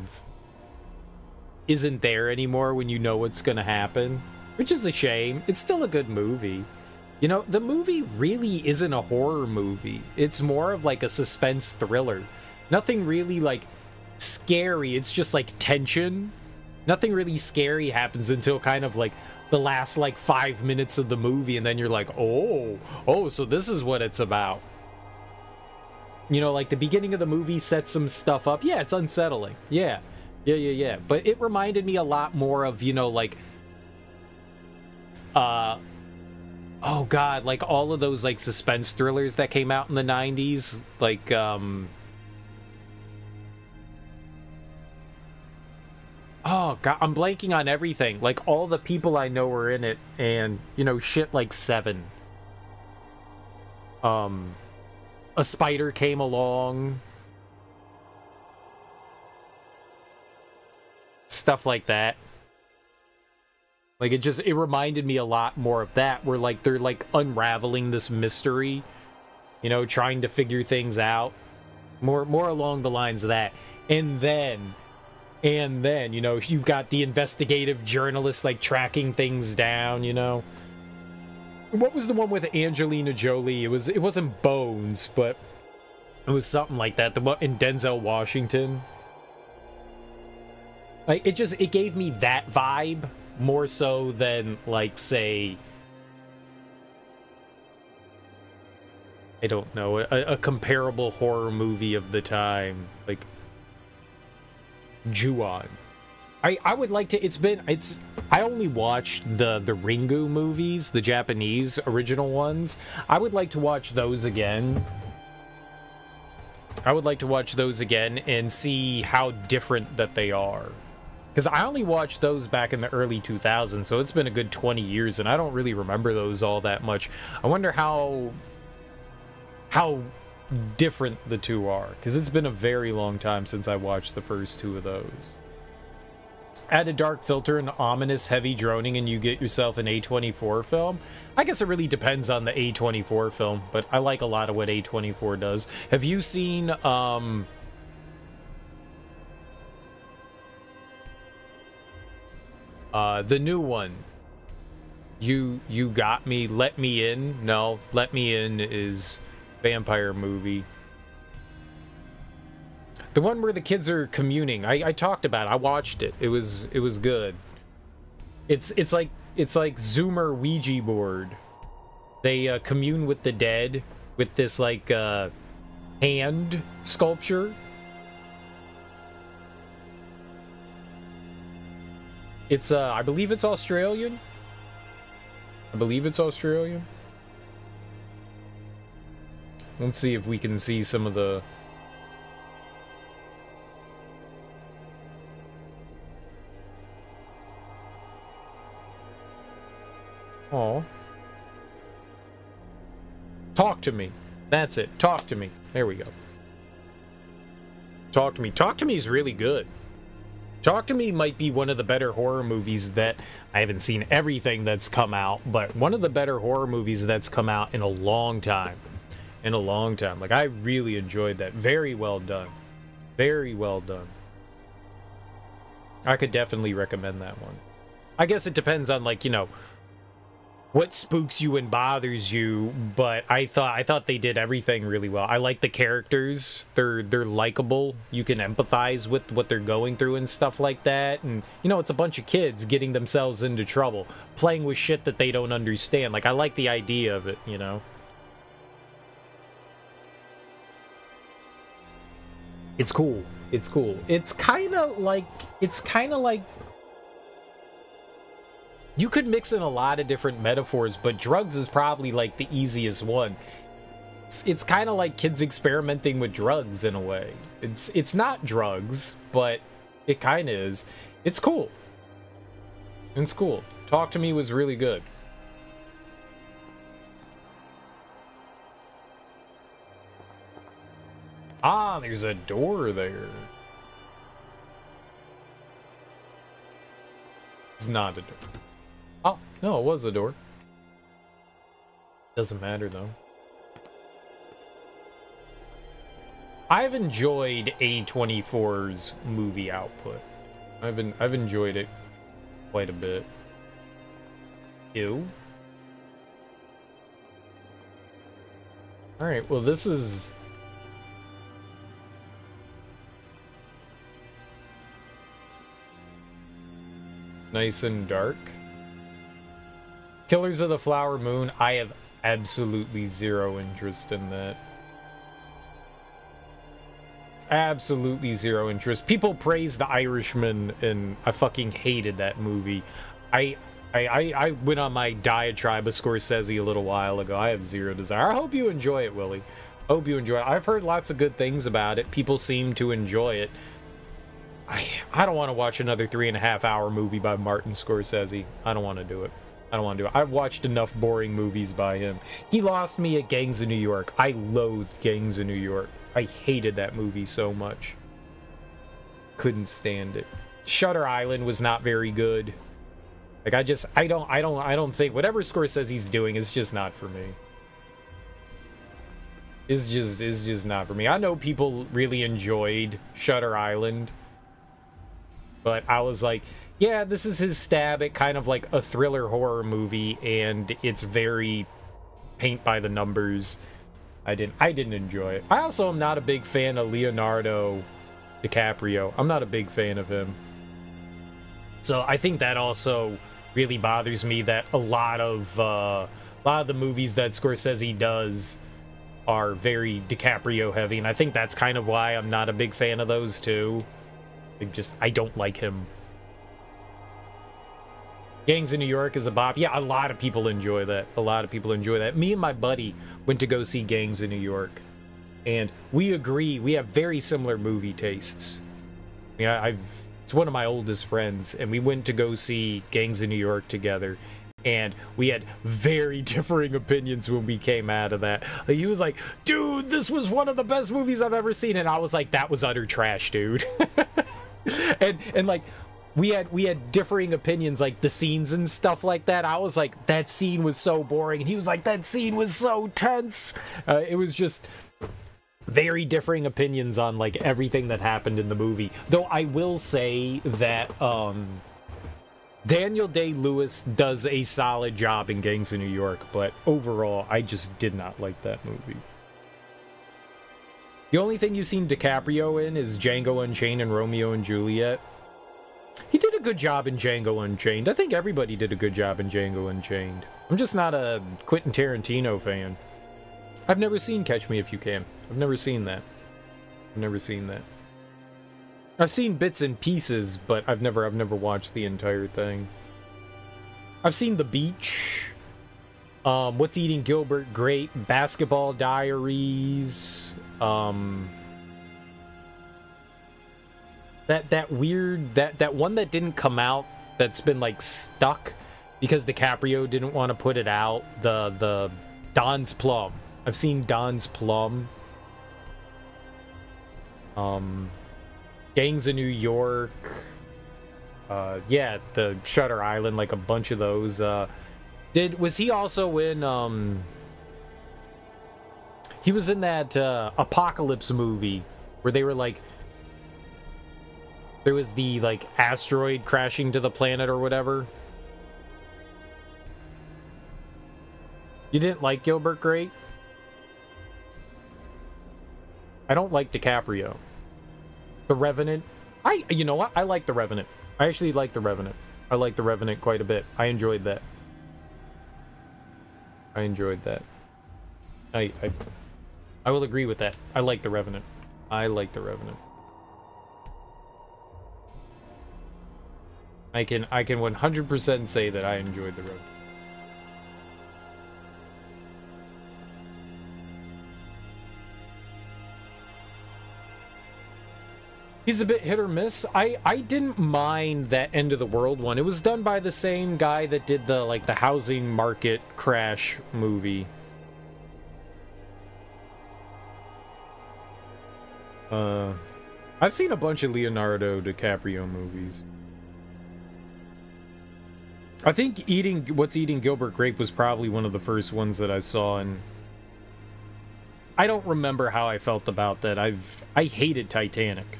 isn't there anymore when you know what's gonna happen, which is a shame. It's still a good movie. You know, the movie really isn't a horror movie. It's more of like a suspense thriller. Nothing really like scary. It's just like tension. Nothing really scary happens until kind of like the last like 5 minutes of the movie, and then you're like, oh, so this is what it's about. You know, like the beginning of the movie sets some stuff up. Yeah, it's unsettling. Yeah. But it reminded me a lot more of, you know, like oh god, like all of those like suspense thrillers that came out in the 90s, like oh god, I'm blanking on everything. Like all the people I know were in it, and you know, shit like Seven. A spider came along. Stuff like that. Like it reminded me a lot more of that, where like they're like unraveling this mystery, you know, trying to figure things out. More along the lines of that. And then, you know, you've got the investigative journalist like tracking things down, you know. What was the one with Angelina Jolie? It wasn't Bones, but it was something like that. The one in Denzel Washington. Like it gave me that vibe more so than like, say, I don't know, a comparable horror movie of the time, like Ju-on. I would like to, I only watched the Ringu movies, the Japanese original ones. I would like to watch those again. I would like to watch those again and see how different that they are. Because I only watched those back in the early 2000s, so it's been a good 20 years, and I don't really remember those all that much. I wonder how different the two are, because it's been a very long time since I watched the first two of those. Add a dark filter and ominous heavy droning and you get yourself an A24 film. I guess it really depends on the A24 film, but I like a lot of what A24 does. Have you seen the new one? You Got Me, Let Me In? No, Let Me In is vampire movie. The one where the kids are communing. I talked about it. I watched it. It was good. It's like Zoomer Ouija board. They commune with the dead with this like hand sculpture. It's I believe it's Australian. Let's see if we can see some of the... Oh. Talk to me. That's it. Talk to me. There we go. Talk to me. Talk to me is really good. Talk to Me might be one of the better horror movies that... I haven't seen everything that's come out, but one of the better horror movies that's come out in a long time. Like, I really enjoyed that. Very well done. Very well done. I could definitely recommend that one. I guess it depends on, like, you know, what spooks you and bothers you, but I thought they did everything really well. I like the characters. They're likable. You can empathize with what they're going through and stuff like that. And, you know, it's a bunch of kids getting themselves into trouble, playing with shit that they don't understand. Like, I like the idea of it, you know? It's cool. It's cool. It's kind of like you could mix in a lot of different metaphors, but drugs is probably like the easiest one. It's kind of like kids experimenting with drugs in a way. It's not drugs, but it kind of is. It's cool. It's cool. Talk to Me was really good. Ah, there's a door there. It's not a door. Oh, no, it was a door. Doesn't matter, though. I've enjoyed A24's movie output. I've enjoyed it quite a bit. Ew. Alright, well, this is... nice and dark. Killers of the Flower Moon, I have absolutely zero interest in that. Absolutely zero interest. People praise The Irishman, and I fucking hated that movie. I went on my diatribe of Scorsese a little while ago. I have zero desire. I hope you enjoy it, Willie. I hope you enjoy it. I've heard lots of good things about it. People seem to enjoy it. I don't want to watch another 3.5-hour movie by Martin Scorsese. I don't want to do it. I don't want to do it. I've watched enough boring movies by him. He lost me at Gangs of New York. I loathed Gangs of New York. I hated that movie so much. Couldn't stand it. Shutter Island was not very good. Like, I don't think whatever Scorsese's doing is just not for me. Is just not for me. I know people really enjoyed Shutter Island, but I was like, yeah, this is his stab at kind of like a thriller horror movie, and it's very paint by the numbers. I didn't enjoy it. I also am not a big fan of Leonardo DiCaprio. I'm not a big fan of him. So I think that also really bothers me, that a lot of the movies that Scorsese does are very DiCaprio heavy, and I think that's kind of why I'm not a big fan of those too. I don't like him. Gangs of New York is a bop. Yeah, a lot of people enjoy that. A lot of people enjoy that. Me and my buddy went to go see Gangs of New York, and we agree. We have very similar movie tastes. Yeah, It's one of my oldest friends, and we went to go see Gangs of New York together. And we had very differing opinions when we came out of that. Like, he was like, dude, this was one of the best movies I've ever seen. And I was like, that was utter trash, dude. and like, we had differing opinions, like the scenes and stuff like that. I was like, that scene was so boring. And he was like, that scene was so tense. It was just very differing opinions on like everything that happened in the movie. Though I will say that Daniel Day-Lewis does a solid job in Gangs of New York, but overall, I just did not like that movie. The only thing you've seen DiCaprio in is Django Unchained and Romeo and Juliet. He did a good job in Django Unchained. I think everybody did a good job in Django Unchained. I'm just not a Quentin Tarantino fan. I've never seen Catch Me If You Can. I've never seen that. I've never seen that. I've seen bits and pieces, but I've never watched the entire thing. I've seen The Beach, What's Eating Gilbert Grape, Basketball Diaries, that weird that one that didn't come out, that's been like stuck because DiCaprio didn't want to put it out. The Don's Plum. I've seen Don's Plum. Gangs of New York, yeah, the Shutter Island, like a bunch of those. Was he also in, he was in that, Apocalypse movie, where they were like, there was the, like, asteroid crashing to the planet or whatever. You didn't like Gilbert Grape? I don't like DiCaprio. The Revenant. You know what? I like The Revenant. I actually like The Revenant. I like The Revenant quite a bit. I enjoyed that. I enjoyed that. I will agree with that. I like The Revenant. I like The Revenant. I can 100% say that I enjoyed The Revenant. He's a bit hit or miss. I didn't mind that End of the World one. It was done by the same guy that did the housing market crash movie. I've seen a bunch of Leonardo DiCaprio movies. I think What's Eating Gilbert Grape was probably one of the first ones that I saw, and I don't remember how I felt about that. I hated Titanic.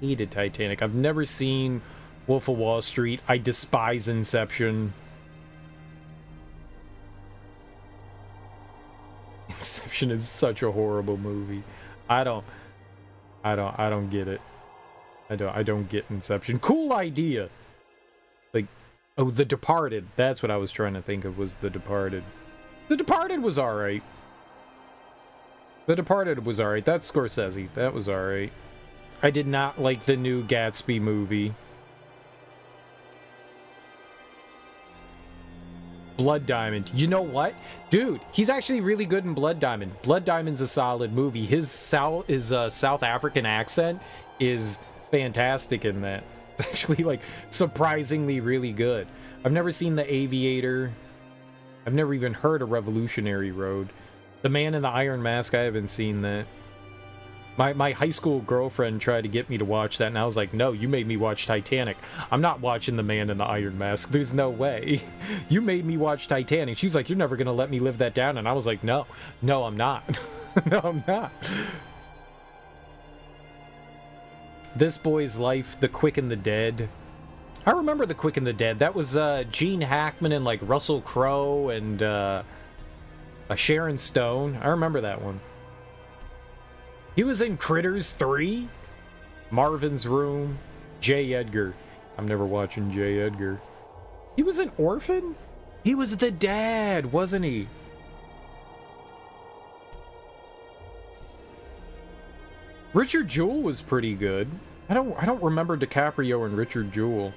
Hated Titanic. I've never seen Wolf of Wall Street. I despise Inception. Inception is such a horrible movie. I don't get it. I don't get Inception. Cool idea. Like, oh, The Departed. That's what I was trying to think of, was The Departed. The Departed was alright. The Departed was alright. That's Scorsese. That was alright. I did not like the new Gatsby movie. Blood Diamond. You know what? Dude, he's actually really good in Blood Diamond. Blood Diamond's a solid movie. His South African accent is fantastic in that. It's actually, like, surprisingly really good. I've never seen The Aviator. I've never even heard of Revolutionary Road. The Man in the Iron Mask, I haven't seen that. My high school girlfriend tried to get me to watch that, and I was like, no, you made me watch Titanic. I'm not watching The Man in the Iron Mask. There's no way. You made me watch Titanic. She's like, you're never going to let me live that down. And I was like, no, I'm not. No, I'm not. This Boy's Life, The Quick and the Dead. I remember The Quick and the Dead. That was Gene Hackman and like Russell Crowe and Sharon Stone. I remember that one. He was in Critters 3, Marvin's Room, J. Edgar. I'm never watching J. Edgar. He was an orphan? He was the dad, wasn't he? Richard Jewell was pretty good. I don't remember DiCaprio and Richard Jewell.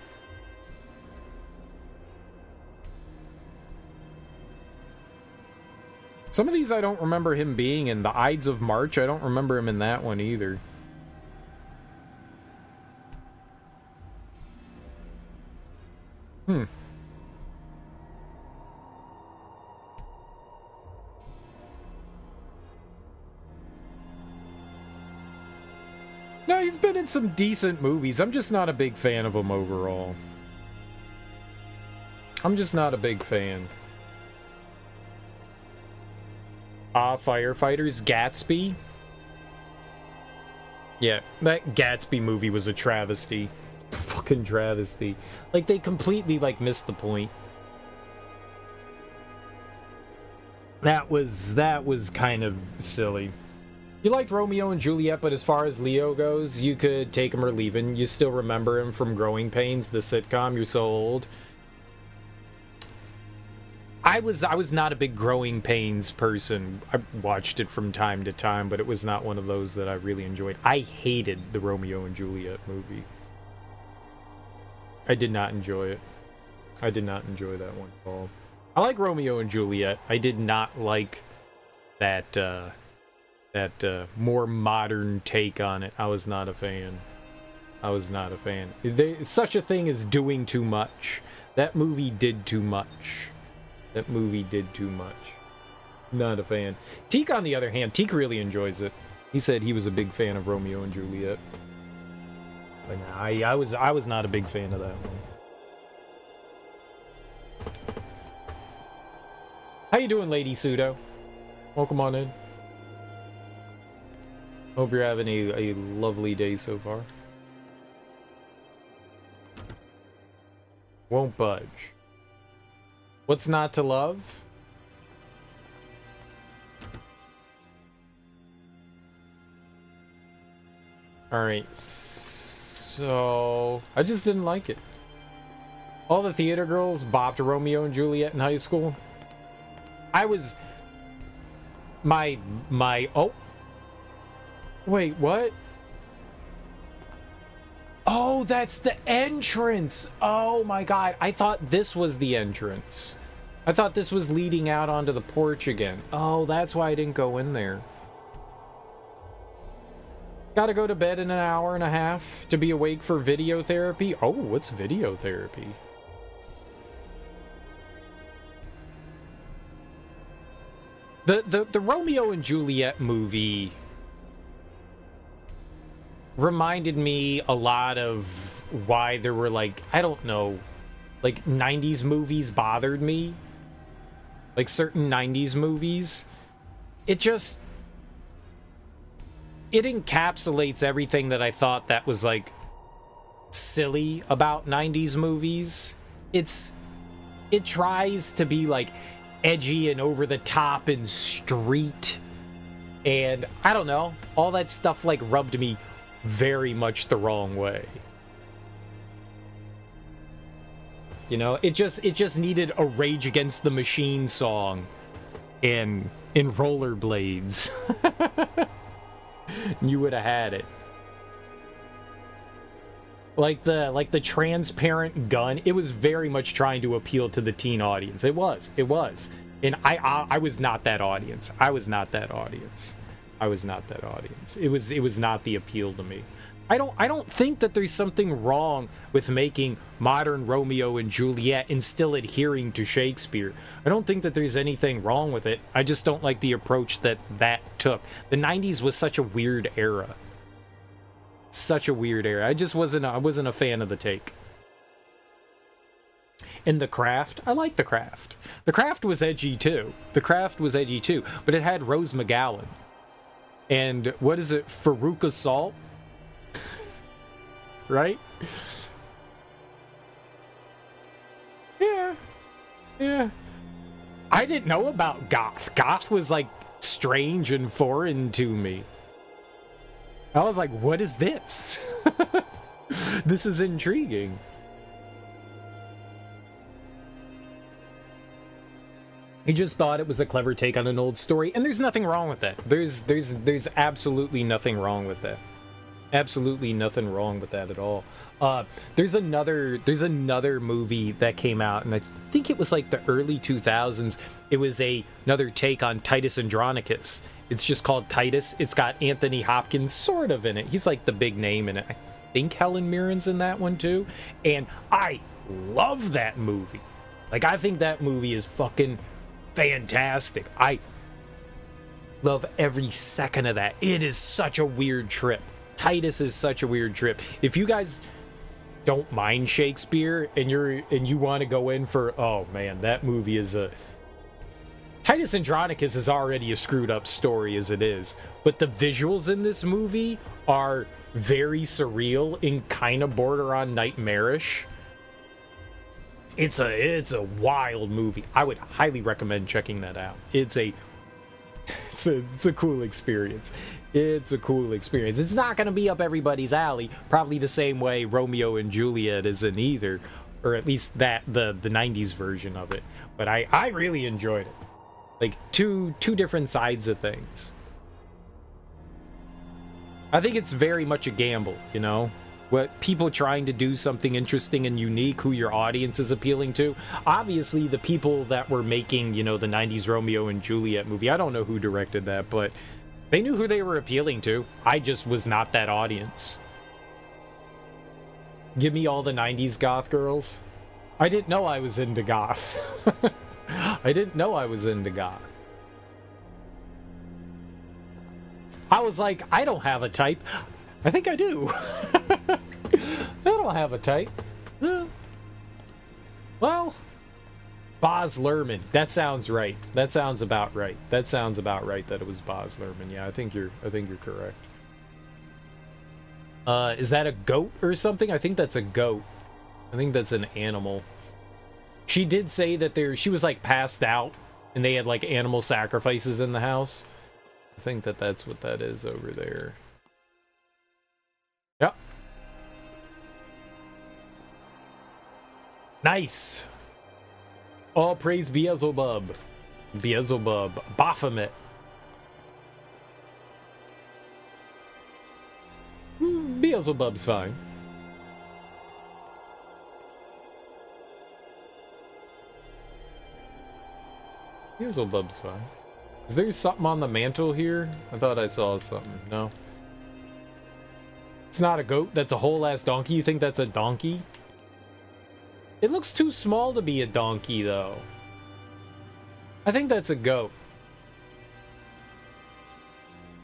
Some of these I don't remember him being in. The Ides of March, I don't remember him in that one either. Hmm. No, he's been in some decent movies. I'm just not a big fan of him overall. I'm just not a big fan. Firefighters, Gatsby. Yeah, that Gatsby movie was a travesty. Fucking travesty. Like, they completely, like, missed the point. That was kind of silly. You liked Romeo and Juliet, but as far as Leo goes, you could take him or leave him. You still remember him from Growing Pains, the sitcom. You're so old. I was not a big Growing Pains person. I watched it from time to time, but it was not one of those that I really enjoyed. I hated the Romeo and Juliet movie. I did not enjoy it. I did not enjoy that one at all. I like Romeo and Juliet. I did not like that more modern take on it. I was not a fan. I was not a fan. Such a thing as doing too much. That movie did too much. That movie did too much. Not a fan. Teak, on the other hand, Teak really enjoys it. He said he was a big fan of Romeo and Juliet. But nah, I was not a big fan of that one. How you doing, Lady Pseudo? Welcome on in. Hope you're having a lovely day so far. Won't budge. What's not to love? Alright, so... I just didn't like it. All the theater girls bopped Romeo and Juliet in high school. I was... Oh! Wait, what? Oh, that's the entrance! Oh my god, I thought this was the entrance. I thought this was leading out onto the porch again. Oh, that's why I didn't go in there. Gotta go to bed in an hour and a half to be awake for video therapy. Oh, what's video therapy? The Romeo and Juliet movie reminded me a lot of why there were, like, I don't know, like 90s movies bothered me. Like certain 90s movies. It encapsulates everything that I thought that was, like, silly about 90s movies. It tries to be, like, edgy and over the top and street. And I don't know, all that stuff, like, rubbed me very much the wrong way. You know, it just needed a Rage Against the Machine song in rollerblades. You would have had it. Like the transparent gun, it was very much trying to appeal to the teen audience. It was. And I was not that audience. I was not that audience. It was not the appeal to me. I don't think that there's something wrong with making modern Romeo and Juliet and still adhering to Shakespeare. I don't think that there's anything wrong with it. I just don't like the approach that took. The 90s was such a weird era. Such a weird era. I wasn't a fan of the take. And The Craft, I like The Craft. The Craft was edgy too. But it had Rose McGowan. And what is it? Farouk Assault? Right? Yeah. I didn't know about goth. Goth was, like, strange and foreign to me. I was like, what is this? This is intriguing. He just thought it was a clever take on an old story, and there's nothing wrong with that. There's absolutely nothing wrong with that. Absolutely nothing wrong with that at all. There's another movie that came out, and I think it was like the early 2000s. It was another take on Titus Andronicus. It's just called Titus. It's got Anthony Hopkins sort of in it. He's like the big name in it. I think Helen Mirren's in that one too. And I love that movie. Like, I think that movie is fucking fantastic. I love every second of that. It is such a weird trip. Titus is such a weird trip. If you guys don't mind Shakespeare and you want to go in for, oh man, that movie is a... Titus Andronicus is already a screwed up story as it is, but the visuals in this movie are very surreal and kind of border on nightmarish. It's a wild movie. I would highly recommend checking that out. It's a cool experience. It's a cool experience. It's not going to be up everybody's alley, probably the same way Romeo and Juliet isn't either, or at least that the 90s version of it. But I really enjoyed it. Like, two different sides of things. I think it's very much a gamble, you know? What people trying to do something interesting and unique, who your audience is appealing to. Obviously, the people that were making, you know, the 90s Romeo and Juliet movie, I don't know who directed that, but they knew who they were appealing to. I just was not that audience. Give me all the 90s goth girls. I didn't know I was into goth. I didn't know I was into goth. I was like, I don't have a type. I think I do. I don't have a type. Well, Baz Luhrmann. That sounds right. That sounds about right. That sounds about right that it was Baz Luhrmann. Yeah, I think you're correct. Is that a goat or something? I think that's a goat. I think that's an animal. She did say that she was like passed out and they had like animal sacrifices in the house. I think that's what that is over there. Yep. Nice. All praise Beelzebub. Beelzebub. Baphomet. Beelzebub's fine. Beelzebub's fine. Is there something on the mantle here? I thought I saw something. No. It's not a goat. That's a whole ass donkey. You think that's a donkey? It looks too small to be a donkey, though. I think that's a goat.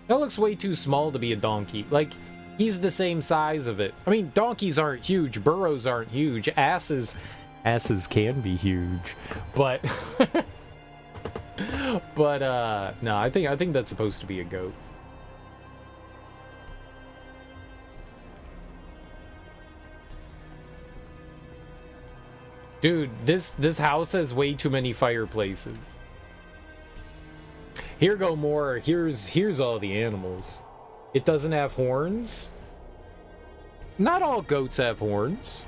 That looks way too small to be a donkey. Like, he's the same size of it. I mean, donkeys aren't huge. Burros aren't huge. Asses can be huge. But... but, no, I think that's supposed to be a goat. Dude, this house has way too many fireplaces. Here go more. Here's all the animals. It doesn't have horns. Not all goats have horns.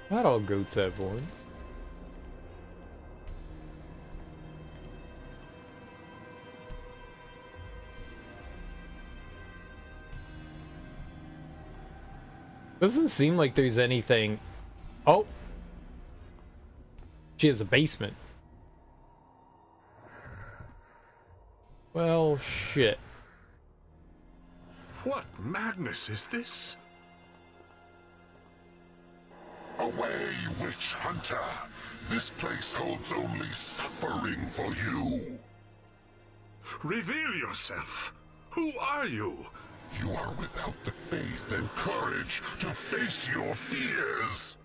Not all goats have horns. Doesn't seem like there's anything. Oh. She has a basement. Well, shit. What madness is this? Away, witch hunter! This place holds only suffering for you. Reveal yourself. Who are you? You are without the faith and courage to face your fears.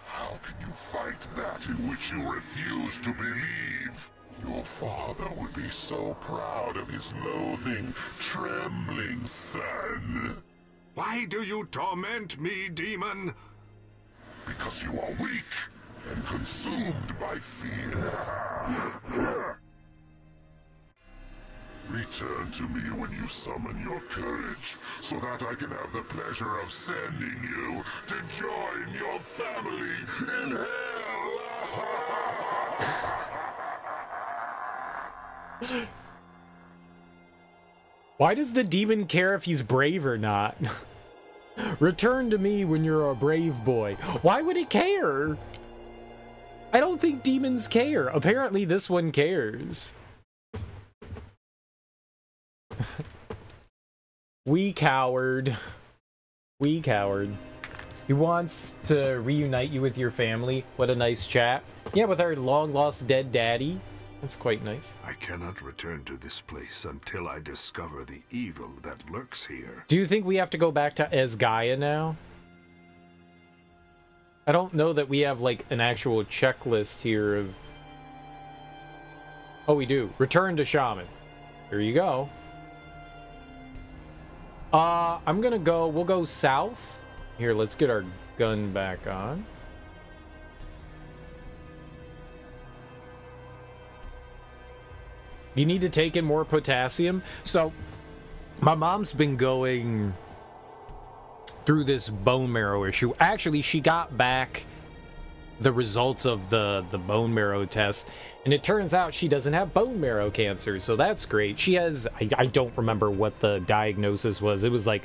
How can you fight that in which you refuse to believe? Your father would be so proud of his loathing, trembling son. Why do you torment me, demon? Because you are weak and consumed by fear. Return to me when you summon your courage, so that I can have the pleasure of sending you to join your family in hell. Why does the demon care if he's brave or not? Return to me when you're a brave boy. Why would it care? I don't think demons care. Apparently this one cares. We coward. We coward. He wants to reunite you with your family. What a nice chat. Yeah, with our long-lost dead daddy. That's quite nice. I cannot return to this place until I discover the evil that lurks here. Do you think we have to go back to Esgaia now? I don't know that we have, like, an actual checklist here of... Oh, we do. Return to Shaman. Here you go. I'm gonna go... We'll go south. Here, let's get our gun back on. You need to take in more potassium. So, my mom's been going through this bone marrow issue. Actually, she got back the results of the bone marrow test, and it turns out she doesn't have bone marrow cancer, so that's great. She has, I don't remember what the diagnosis was. It was like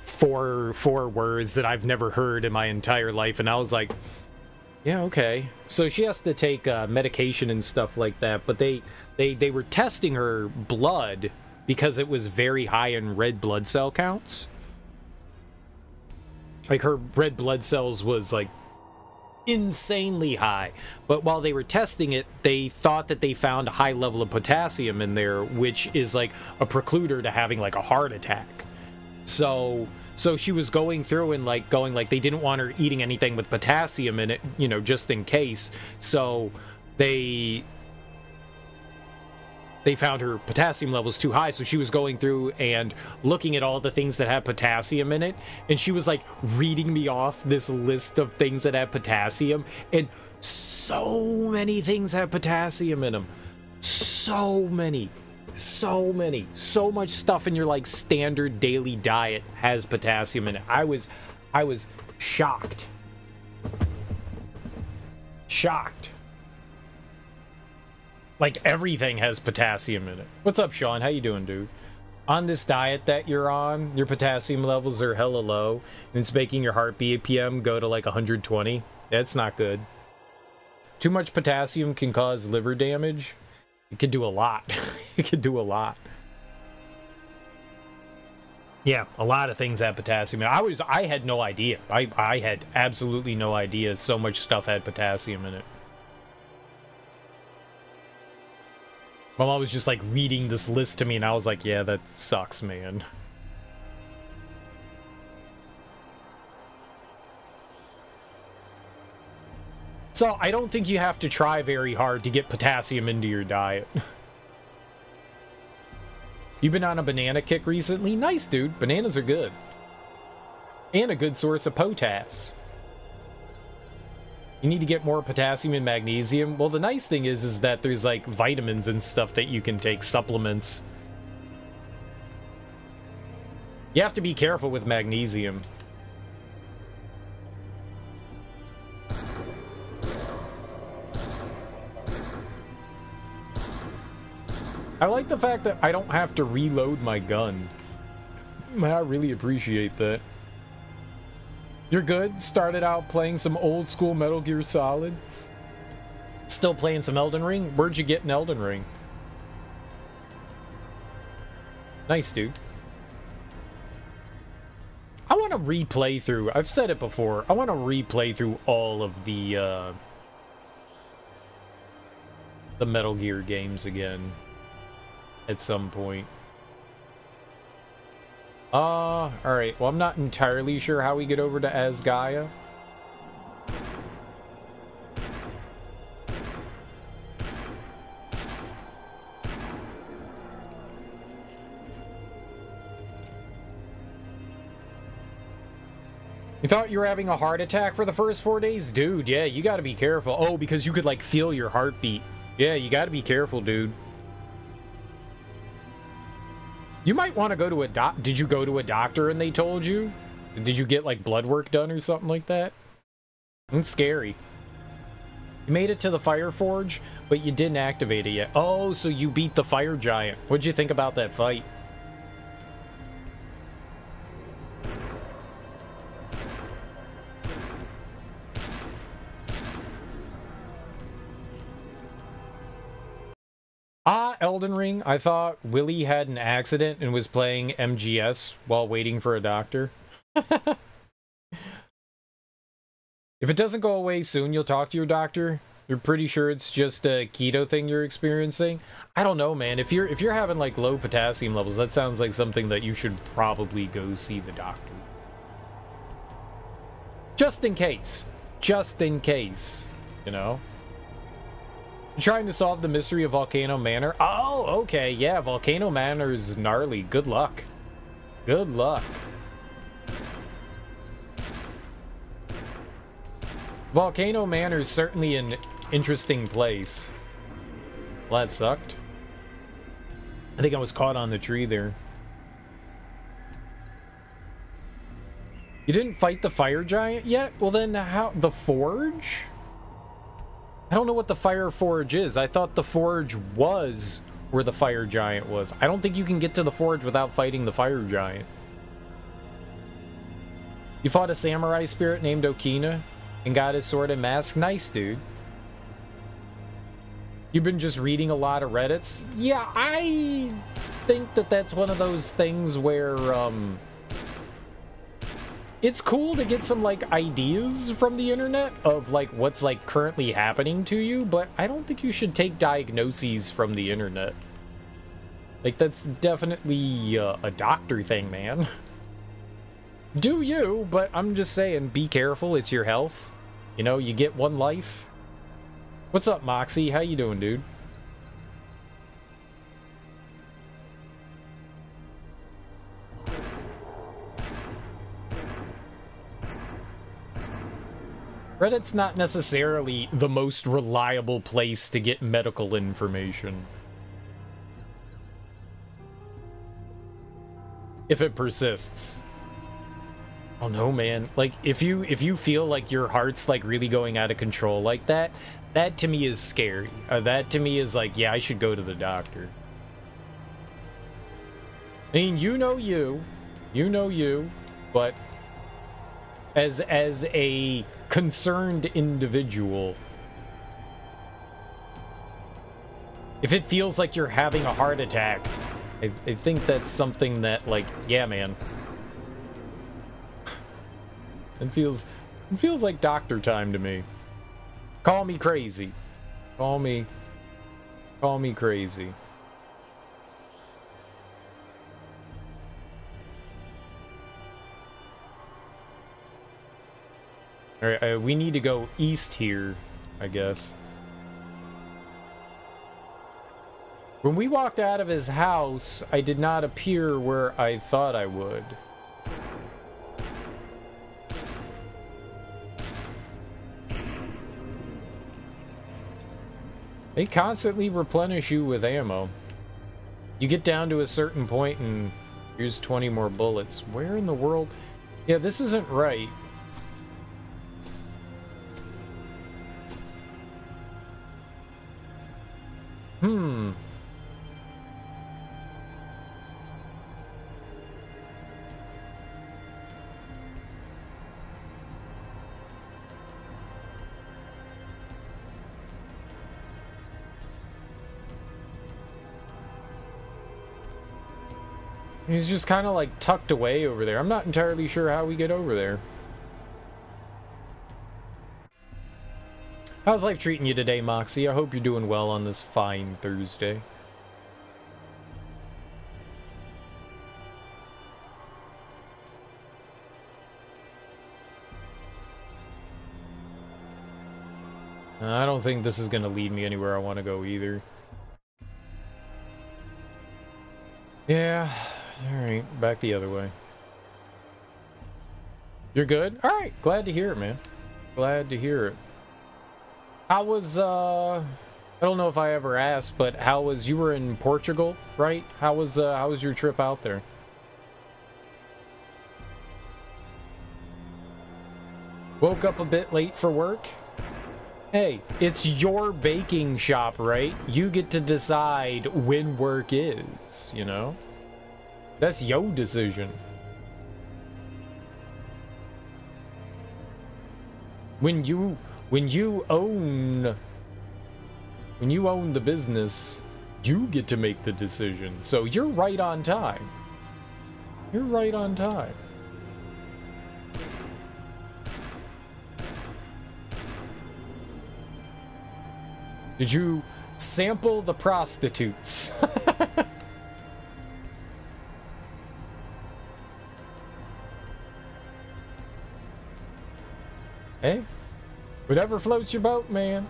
four words that I've never heard in my entire life, and I was like, yeah, okay. So she has to take medication and stuff like that, but they were testing her blood because it was very high in red blood cell counts. Like, her red blood cells was, like, insanely high. But while they were testing it, they thought that they found a high level of potassium in there, which is, like, a precluder to having, like, a heart attack. So she was going through and, like, going, like, they didn't want her eating anything with potassium in it, you know, just in case. So they found her potassium levels too high, so she was going through and looking at all the things that had potassium in it, and she was, like, reading me off this list of things that have potassium, and so many things have potassium in them. So many. So many. So much stuff in your, like, standard daily diet has potassium in it. I was shocked. Shocked. Like, everything has potassium in it. What's up, Sean? How you doing, dude? On this diet that you're on, your potassium levels are hella low, and it's making your heart BPM go to, like, 120. That's not good. Too much potassium can cause liver damage. It can do a lot. It can do a lot. Yeah, a lot of things have potassium. I had no idea. I had absolutely no idea so much stuff had potassium in it. My mom was just, like, reading this list to me, and I was like, yeah, that sucks, man. So, I don't think you have to try very hard to get potassium into your diet. You've been on a banana kick recently? Nice, dude. Bananas are good. And a good source of potass. You need to get more potassium and magnesium. Well, the nice thing is that there's, like, vitamins and stuff that you can take, supplements. You have to be careful with magnesium. I like the fact that I don't have to reload my gun. I really appreciate that. You're good? Started out playing some old school Metal Gear Solid? Still playing some Elden Ring? Where'd you get an Elden Ring? Nice, dude. I want to replay through, I've said it before, I want to replay through all of the Metal Gear games again at some point. Alright, well, I'm not entirely sure how we get over to Esgaia. You thought you were having a heart attack for the first 4 days? Dude, yeah, you gotta be careful. Oh, because you could, like, feel your heartbeat. Yeah, you gotta be careful, dude. You might want to go to a Did you go to a doctor and they told you? Did you get, like, blood work done or something like that? It's scary. You made it to the Fire Forge, but you didn't activate it yet. Oh, so you beat the Fire Giant. What'd you think about that fight? Elden Ring, I thought Willy had an accident and was playing MGS while waiting for a doctor. If it doesn't go away soon, you'll talk to your doctor. You're pretty sure it's just a keto thing you're experiencing. I don't know, man. If you're having like low potassium levels, that sounds like something that you should probably go see the doctor. Just in case. Just in case, you know? You're trying to solve the mystery of Volcano Manor? Oh, okay. Yeah, Volcano Manor is gnarly. Good luck. Good luck. Volcano Manor is certainly an interesting place. Well, that sucked. I think I was caught on the tree there. You didn't fight the fire giant yet? Well then, how? The forge? I don't know what the fire forge is. I thought the forge was where the fire giant was. I don't think you can get to the forge without fighting the fire giant. You fought a samurai spirit named Okina and got his sword and mask? Nice, dude. You've been just reading a lot of Reddits? Yeah, I think that that's one of those things where, it's cool to get some, like, ideas from the internet of, like, what's, like, currently happening to you, but I don't think you should take diagnoses from the internet. Like, that's definitely a doctor thing, man. Do you, but I'm just saying, be careful, it's your health. You know, you get one life. What's up, Moxie? How you doing, dude? Reddit's not necessarily the most reliable place to get medical information. If it persists. Oh no, man. Like, if you feel like your heart's like really going out of control like that, that to me is scary. That to me is like, yeah, I should go to the doctor. I mean, you know you, but as a concerned individual, if it feels like you're having a heart attack, I think that's something that, like, yeah, man. It feels like doctor time to me. Call me crazy. Call me crazy. All right, we need to go east here, I guess. When we walked out of his house, I did not appear where I thought I would. They constantly replenish you with ammo. You get down to a certain point and here's 20 more bullets. Where in the world? Yeah, this isn't right. He's just kind of like tucked away over there. I'm not entirely sure how we get over there. How's life treating you today, Moxie? I hope you're doing well on this fine Thursday. I don't think this is going to lead me anywhere I want to go either. Yeah. Alright, back the other way. You're good? Alright, glad to hear it, man. Glad to hear it. How was, I don't know if I ever asked, but how was, you were in Portugal, right? How was your trip out there? Woke up a bit late for work? Hey, it's your baking shop, right? You get to decide when work is, you know? That's your decision. When you own the business, You get to make the decision. So you're right on time. You're right on time. Did you sample the prostitutes? Hey, whatever floats your boat, man.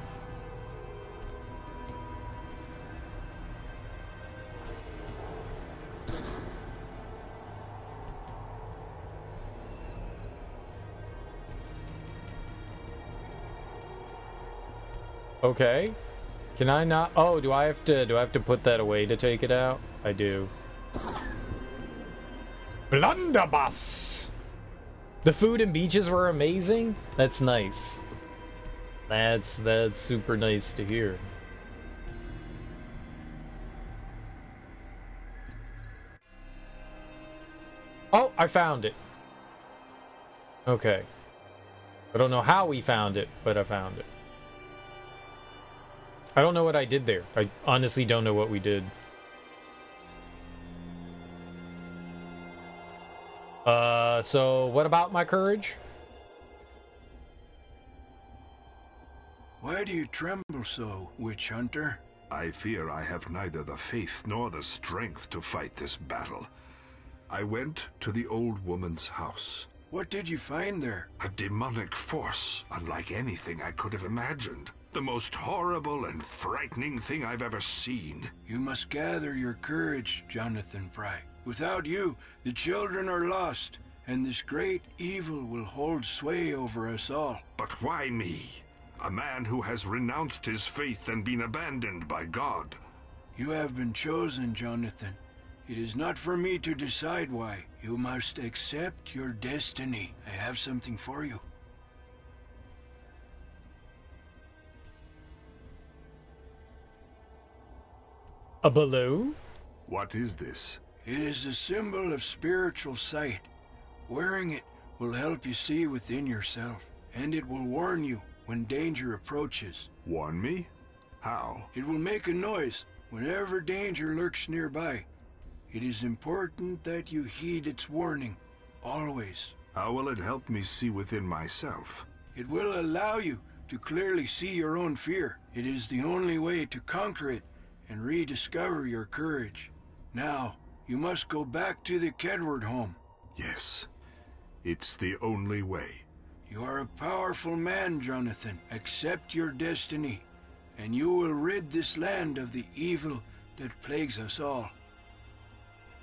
Okay. Can I not? Oh, do I have to put that away to take it out? I do. Blunderbuss. The food and beaches were amazing. That's nice. That's super nice to hear. Oh, I found it. Okay. I don't know how we found it, but I found it. I don't know what I did there. I honestly don't know what we did. So what about my courage? Why do you tremble so, witch hunter? I fear I have neither the faith nor the strength to fight this battle. I went to the old woman's house. What did you find there? A demonic force, unlike anything I could have imagined. The most horrible and frightening thing I've ever seen. You must gather your courage, Jonathan Pry. Without you, the children are lost, and this great evil will hold sway over us all. But why me? A man who has renounced his faith and been abandoned by God. You have been chosen, Jonathan. It is not for me to decide why. You must accept your destiny. I have something for you. A balloon? What is this? It is a symbol of spiritual sight. Wearing it will help you see within yourself, and it will warn you when danger approaches. Warn me? How? It will make a noise whenever danger lurks nearby. It is important that you heed its warning, always. How will it help me see within myself? It will allow you to clearly see your own fear. It is the only way to conquer it and rediscover your courage. Now, you must go back to the Kedward home. Yes, it's the only way. You are a powerful man, Jonathan. Accept your destiny, and you will rid this land of the evil that plagues us all.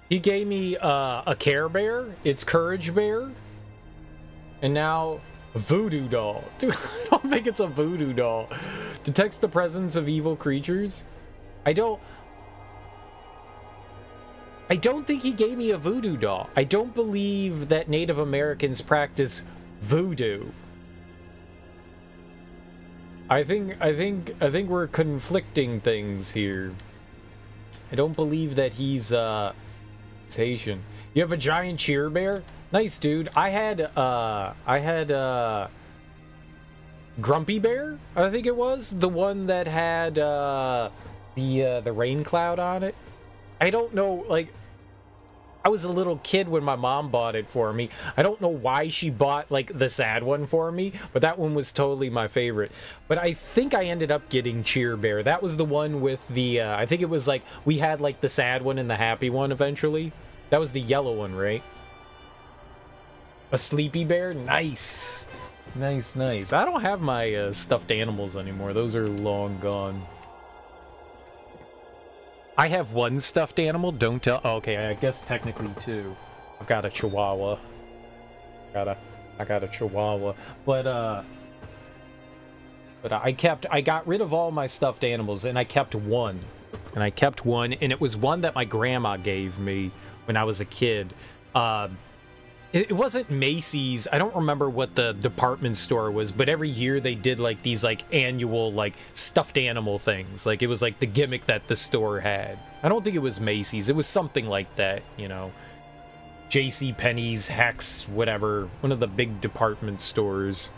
He gave me a Care Bear. It's Courage Bear. And now a voodoo doll. Dude, I don't think it's a voodoo doll. Detects the presence of evil creatures. I don't think he gave me a voodoo doll. I don't believe that Native Americans practice voodoo. I think we're conflicting things here. I don't believe that he's Haitian. You have a giant cheer bear? Nice, dude. I had Grumpy Bear, I think it was, the one that had the rain cloud on it. I don't know, like, I was a little kid when my mom bought it for me. I don't know why she bought, like, the sad one for me, but that one was totally my favorite. But I think I ended up getting Cheer Bear. That was the one with the, I think it was, like, we had, like, the sad one and the happy one eventually. That was the yellow one, right? A Sleepy Bear? Nice. Nice, nice. I don't have my stuffed animals anymore. Those are long gone. I have one stuffed animal. Don't tell. Oh, okay, I guess technically two. I've got a Chihuahua. I got a Chihuahua. But I got rid of all my stuffed animals, and I kept one. And it was one that my grandma gave me when I was a kid. It wasn't Macy's. I don't remember what the department store was, but every year they did like these like annual like stuffed animal things. Like it was like the gimmick that the store had. I don't think it was Macy's. It was something like that, you know. J.C. Penney's, Hex, whatever, one of the big department stores.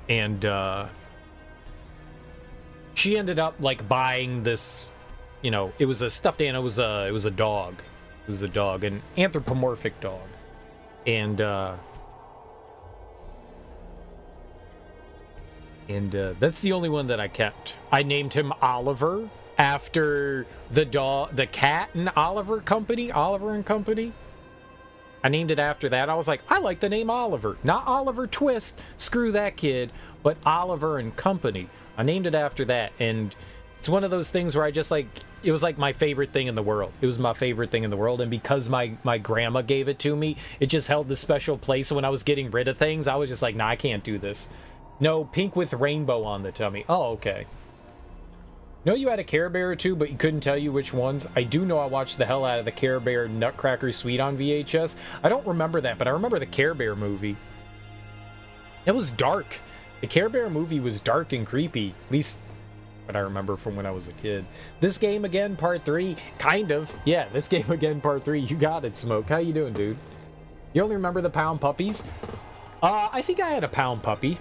And she ended up like buying this, you know, it was a stuffed animal. It was a dog. It was a dog, an anthropomorphic dog, and that's the only one that I kept. I named him Oliver after the cat and Oliver Company, Oliver and Company. I named it after that. I was like, I like the name Oliver, not Oliver Twist. Screw that kid, but Oliver and Company. I named it after that, and it's one of those things where I just like, it was like my favorite thing in the world. It was my favorite thing in the world, and because my grandma gave it to me, it just held this special place. So when I was getting rid of things, I was just like, nah, I can't do this. No, pink with rainbow on the tummy. Oh, okay. No, you had a Care Bear or two, but you couldn't tell you which ones. I do know I watched the hell out of the Care Bear Nutcracker Suite on VHS. I don't remember that, but I remember the Care Bear movie. It was dark. The Care Bear movie was dark and creepy. At least what I remember from when I was a kid. This Game Again Part 3? Kind of. Yeah, This Game Again Part 3. You got it, Smoke. How you doing, dude? You only remember the Pound Puppies? I think I had a Pound Puppy.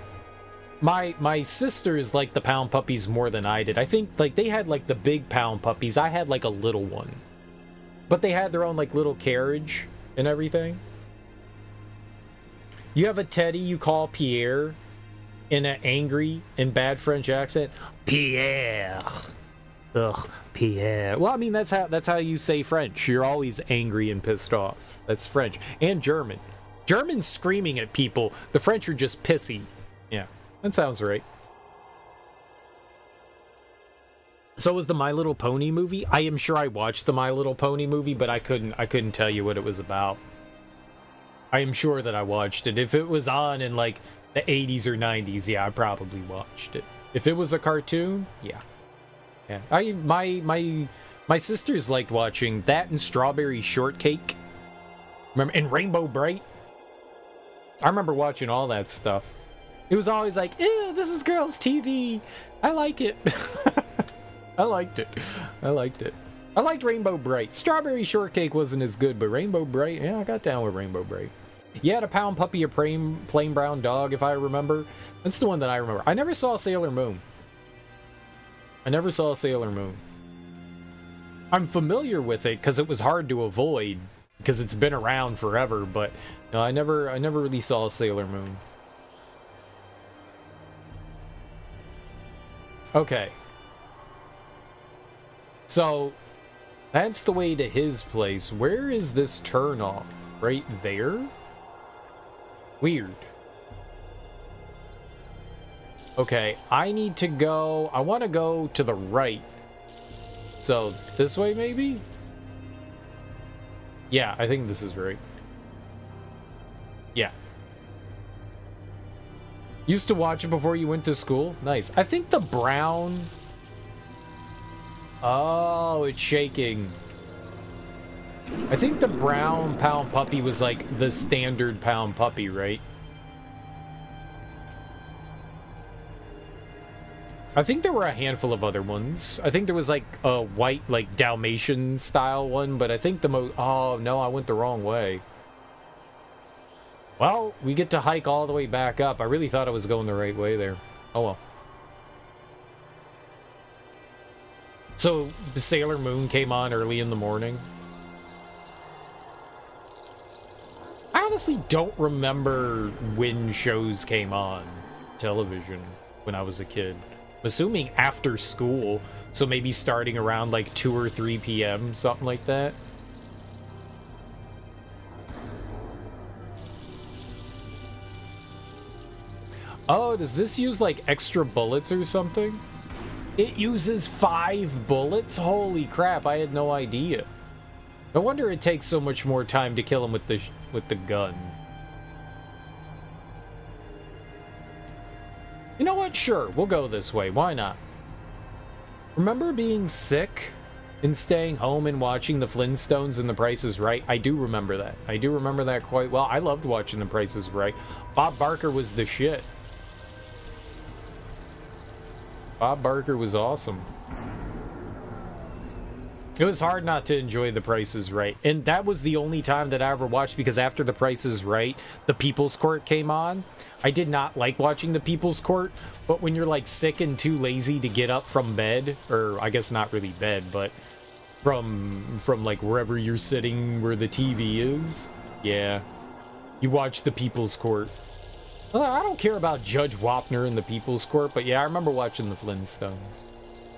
My sisters liked the Pound Puppies more than I did. I think like they had like the big Pound Puppies. I had like a little one. But they had their own like little carriage and everything. You have a teddy you call Pierre in an angry and bad French accent. Pierre. Ugh, Pierre. Well, I mean that's how you say French. You're always angry and pissed off. That's French. And German. German's screaming at people. The French are just pissy. Yeah. That sounds right. So was the My Little Pony movie? I am sure I watched the My Little Pony movie, but I couldn't tell you what it was about. I am sure that I watched it. If it was on in like the 80s or 90s, yeah, I probably watched it. If it was a cartoon, yeah. Yeah. My sisters liked watching that and Strawberry Shortcake. Remember, and Rainbow Bright. I remember watching all that stuff. It was always like, ew, this is girls' TV. I like it. I liked it. I liked it. I liked Rainbow Bright. Strawberry Shortcake wasn't as good, but Rainbow Bright, yeah, I got down with Rainbow Bright. You had a Pound Puppy, a plain brown dog, if I remember. That's the one that I remember. I never saw Sailor Moon. I never saw Sailor Moon. I'm familiar with it because it was hard to avoid because it's been around forever, but no, I never really saw Sailor Moon. Okay. So, that's the way to his place. Where is this turnoff? Right there? Weird. Okay, I need to go... I want to go to the right. So, this way maybe? Yeah, I think this is right. Yeah. Used to watch it before you went to school? Nice. I think the brown... Oh, it's shaking. I think the brown Pound Puppy was like the standard Pound Puppy, right? I think there were a handful of other ones. I think there was like a white, like Dalmatian style one, but I think the most... Oh, no, I went the wrong way. Well, we get to hike all the way back up. I really thought I was going the right way there. Oh, well. So, Sailor Moon came on early in the morning. I honestly don't remember when shows came on television when I was a kid. I'm assuming after school, so maybe starting around like 2 or 3 p.m., something like that. Oh, does this use like extra bullets or something? It uses 5 bullets? Holy crap, I had no idea. No wonder it takes so much more time to kill him with the gun. You know what? Sure, we'll go this way. Why not? Remember being sick and staying home and watching the Flintstones and The Price is Right? I do remember that. I do remember that quite well. I loved watching The Price is Right. Bob Barker was the shit. Bob Barker was awesome. It was hard not to enjoy The Price is Right. And that was the only time that I ever watched, because after The Price is Right, The People's Court came on. I did not like watching The People's Court, but when you're like sick and too lazy to get up from bed, or I guess not really bed, but from like wherever you're sitting where the TV is, yeah, you watch The People's Court. Well, I don't care about Judge Wapner in The People's Court, but yeah, I remember watching the Flintstones,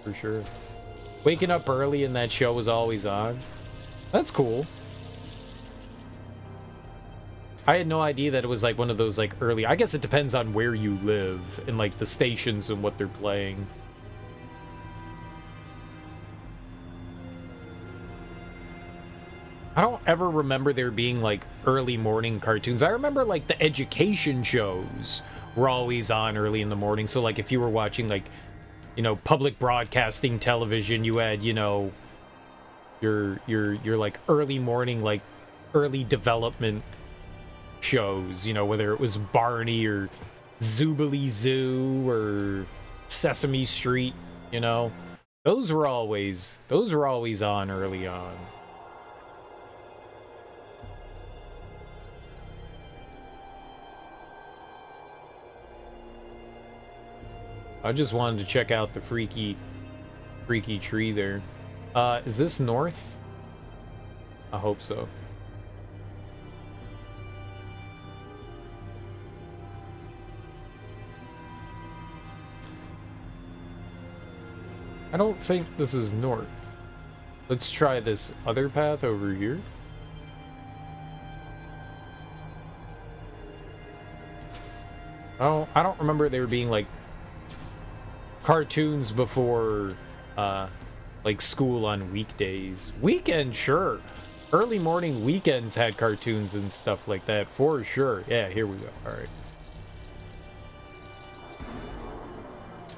for sure. Waking up early and that show was always on. That's cool. I had no idea that it was like one of those like early... I guess it depends on where you live and like the stations and what they're playing. I don't ever remember there being like early morning cartoons. I remember like the education shows were always on early in the morning. So like if you were watching like, you know, public broadcasting television, you had, you know, your like early morning, like early development shows, you know, whether it was Barney or Zoobilee Zoo or Sesame Street, you know, those were always on early on. I just wanted to check out the freaky tree there. Is this north? I hope so. I don't think this is north. Let's try this other path over here. I don't remember there being like cartoons before like school on weekdays. Weekend, sure. Early morning weekends had cartoons and stuff like that for sure. Yeah, here we go. All right.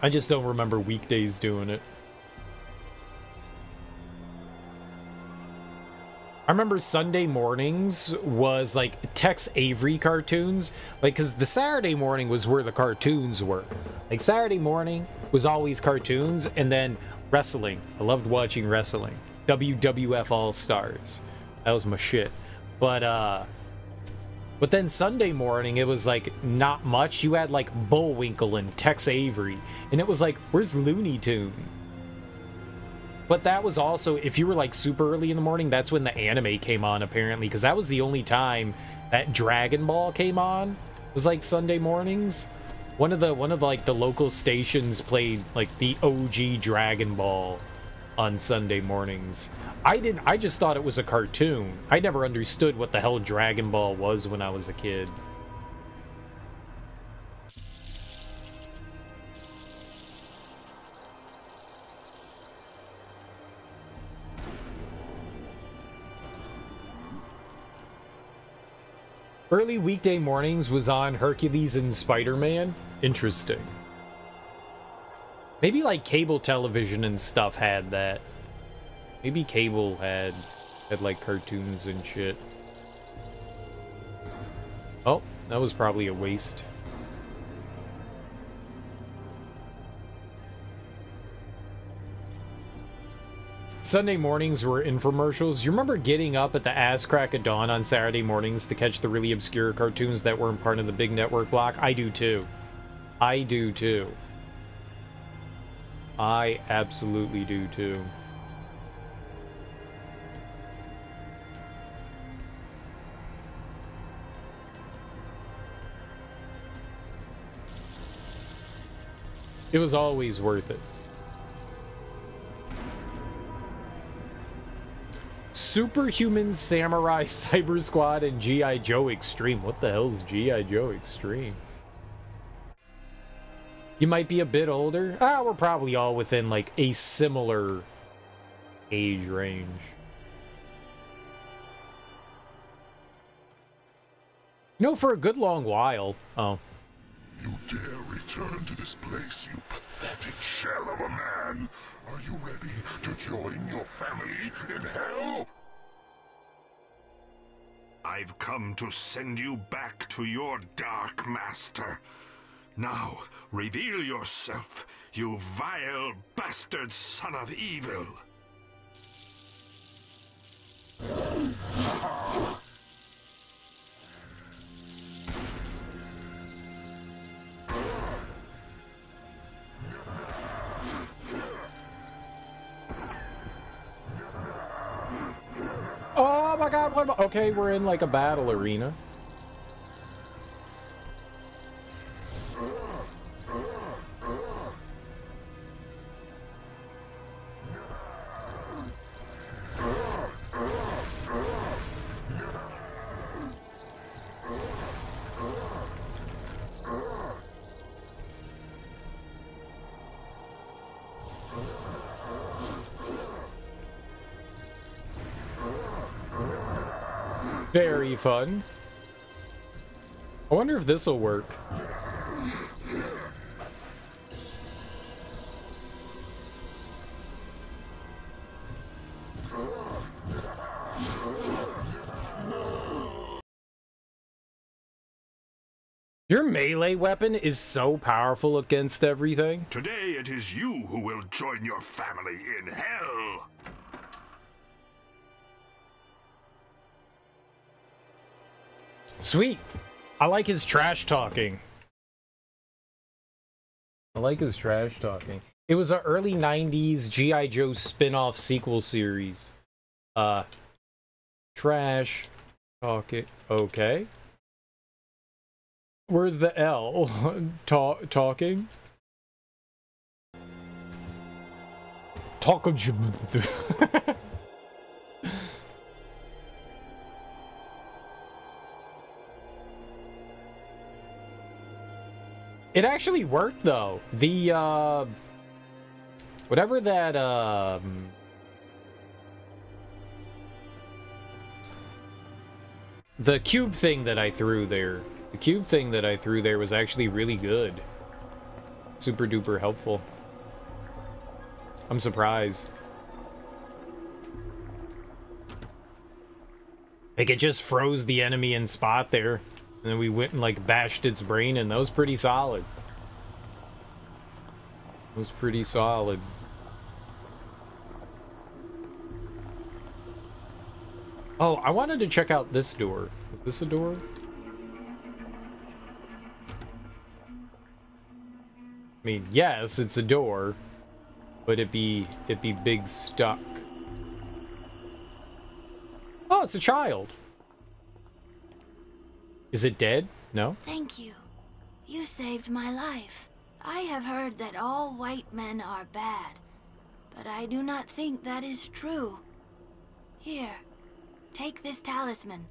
I just don't remember weekdays doing it. I remember Sunday mornings was like Tex Avery cartoons, like, because the Saturday morning was where the cartoons were. Like Saturday morning was always cartoons, and then wrestling. I loved watching wrestling. WWF All Stars. That was my shit. But then Sunday morning it was like not much. You had like Bullwinkle and Tex Avery, and it was like, where's Looney Tunes? But that was also, if you were like super early in the morning, that's when the anime came on apparently, because that was the only time that Dragon Ball came on. It was like Sunday mornings. One of like the local stations played like the OG Dragon Ball on Sunday mornings. I just thought it was a cartoon. I never understood what the hell Dragon Ball was when I was a kid. Early weekday mornings was on Hercules and Spider-Man. Interesting. Maybe like cable television and stuff had that. Maybe cable had like cartoons and shit. Oh, that was probably a waste. Sunday mornings were infomercials. You remember getting up at the ass crack of dawn on Saturday mornings to catch the really obscure cartoons that weren't part of the big network block? I do too. I do too. I absolutely do too. It was always worth it. Superhuman Samurai Cyber Squad and G.I. Joe Extreme. What the hell's G.I. Joe Extreme? You might be a bit older. Ah, we're probably all within like a similar age range. You know, for a good long while. Oh. You dare return to this place, you pathetic shell of a man? Are you ready to join your family in hell? I've come to send you back to your dark master. Now, reveal yourself, you vile bastard son of evil. Oh my god, what about... Okay, we're in like a battle arena. Very fun. I wonder if this will work. Your melee weapon is so powerful against everything. Today it is you who will join your family in hell. Sweet. I like his trash talking. I like his trash talking. It was an early 90s G.I. Joe spin-off sequel series. Trash talking. Okay. Where's the L? Talking? Talking. It actually worked though. The whatever that the cube thing that I threw there. The cube thing that I threw there was actually really good. Super duper helpful. I'm surprised. Like, it just froze the enemy in spot there. And then we went and, like, bashed its brain, and that was pretty solid. It was pretty solid. Oh, I wanted to check out this door. Is this a door? I mean, yes, it's a door, but it'd be big stuck. Oh, it's a child. Is it dead? No? Thank you. You saved my life. I have heard that all white men are bad, but I do not think that is true. Here, take this talisman.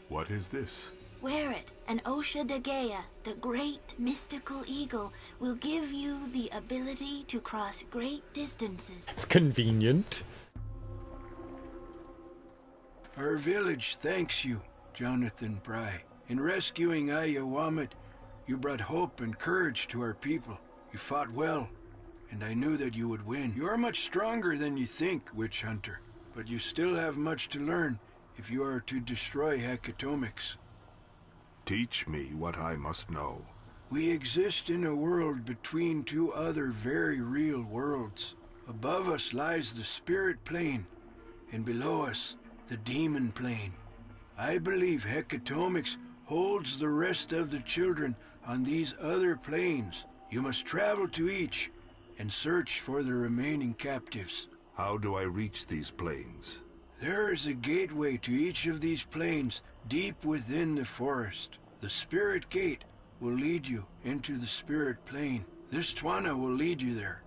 What is this? Wear it, and Osha Dagea, the great mystical eagle, will give you the ability to cross great distances. It's convenient. Our village thanks you, Jonathan Pry. In rescuing Ayawamut, you brought hope and courage to our people. You fought well, and I knew that you would win. You are much stronger than you think, Witch Hunter, but you still have much to learn if you are to destroy Hecatomics. Teach me what I must know. We exist in a world between two other very real worlds. Above us lies the spirit plane, and below us, the demon plane. I believe Hecatomics holds the rest of the children on these other planes. You must travel to each and search for the remaining captives. How do I reach these planes? There is a gateway to each of these planes deep within the forest. The spirit gate will lead you into the spirit plane. This Twana will lead you there.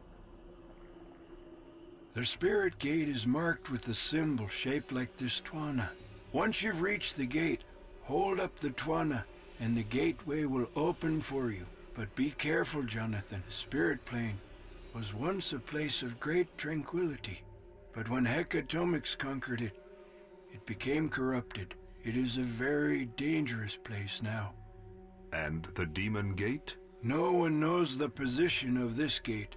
The spirit gate is marked with a symbol shaped like this Twana. Once you've reached the gate, hold up the Twana and the gateway will open for you. But be careful, Jonathan. The spirit plane was once a place of great tranquility. But when Hecatomics conquered it, it became corrupted. It is a very dangerous place now. And the demon gate? No one knows the position of this gate.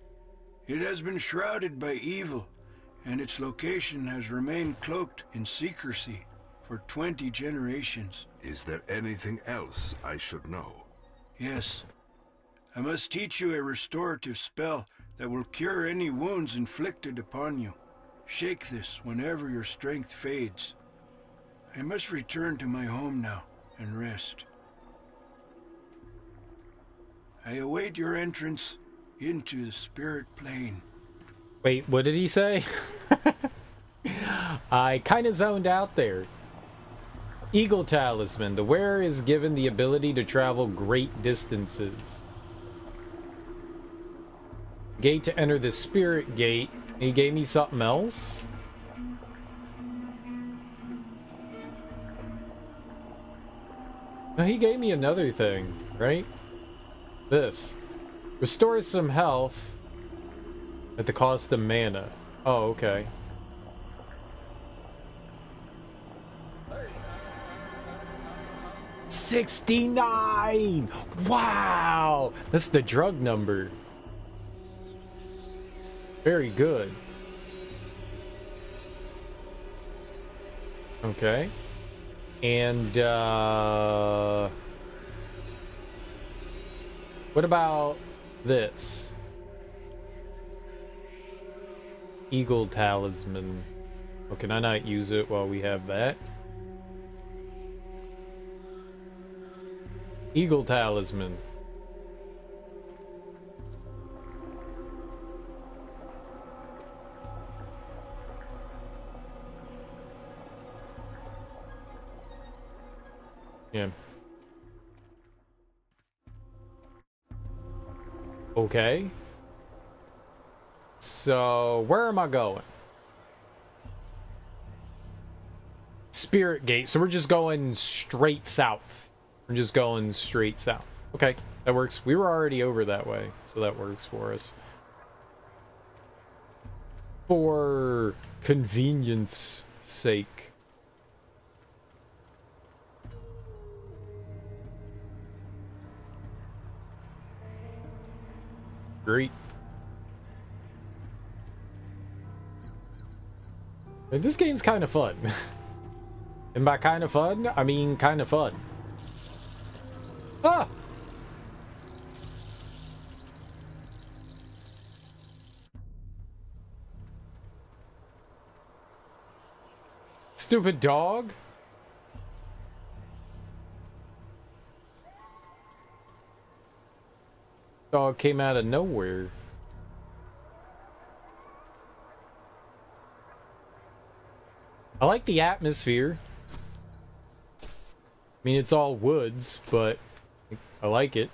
It has been shrouded by evil, and its location has remained cloaked in secrecy for 20 generations. Is there anything else I should know? Yes. I must teach you a restorative spell that will cure any wounds inflicted upon you. Shake this whenever your strength fades. I must return to my home now and rest. I await your entrance into the spirit plane. Wait, what did he say? I kind of zoned out there. Eagle Talisman. The wearer is given the ability to travel great distances. Gate to enter the spirit gate. He gave me something else? No, he gave me another thing, right? This. Restores some health at the cost of mana. Oh, okay. $69! Wow! That's the drug number. Very good. Okay. And, what about this? Eagle Talisman. Oh, can I not use it while we have that? Eagle Talisman. Yeah. Okay. So, where am I going? Spirit Gate. So we're just going straight south. We're just going straight south. Okay, that works. We were already over that way, so that works for us. For convenience sake. Great. And this game's kind of fun. And by kind of fun, I mean kind of fun. Ah! Stupid dog. Dog came out of nowhere. I like the atmosphere. I mean, it's all woods, but I like it.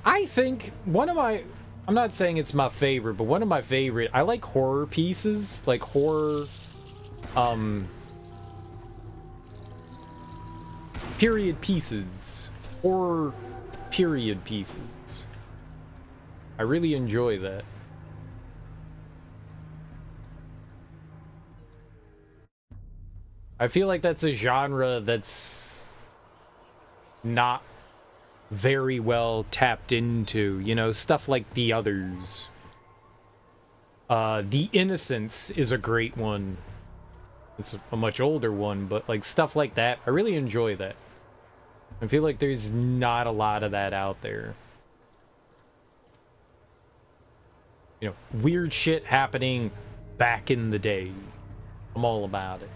I think one of my... I'm not saying it's my favorite, but one of my favorite... I like horror pieces. Like horror... period pieces. Horror period pieces. I really enjoy that. I feel like that's a genre that's not very well tapped into, you know, stuff like The Others. The Innocents is a great one. It's a much older one, but like stuff like that, I really enjoy that. I feel like there's not a lot of that out there. You know, weird shit happening back in the day. I'm all about it.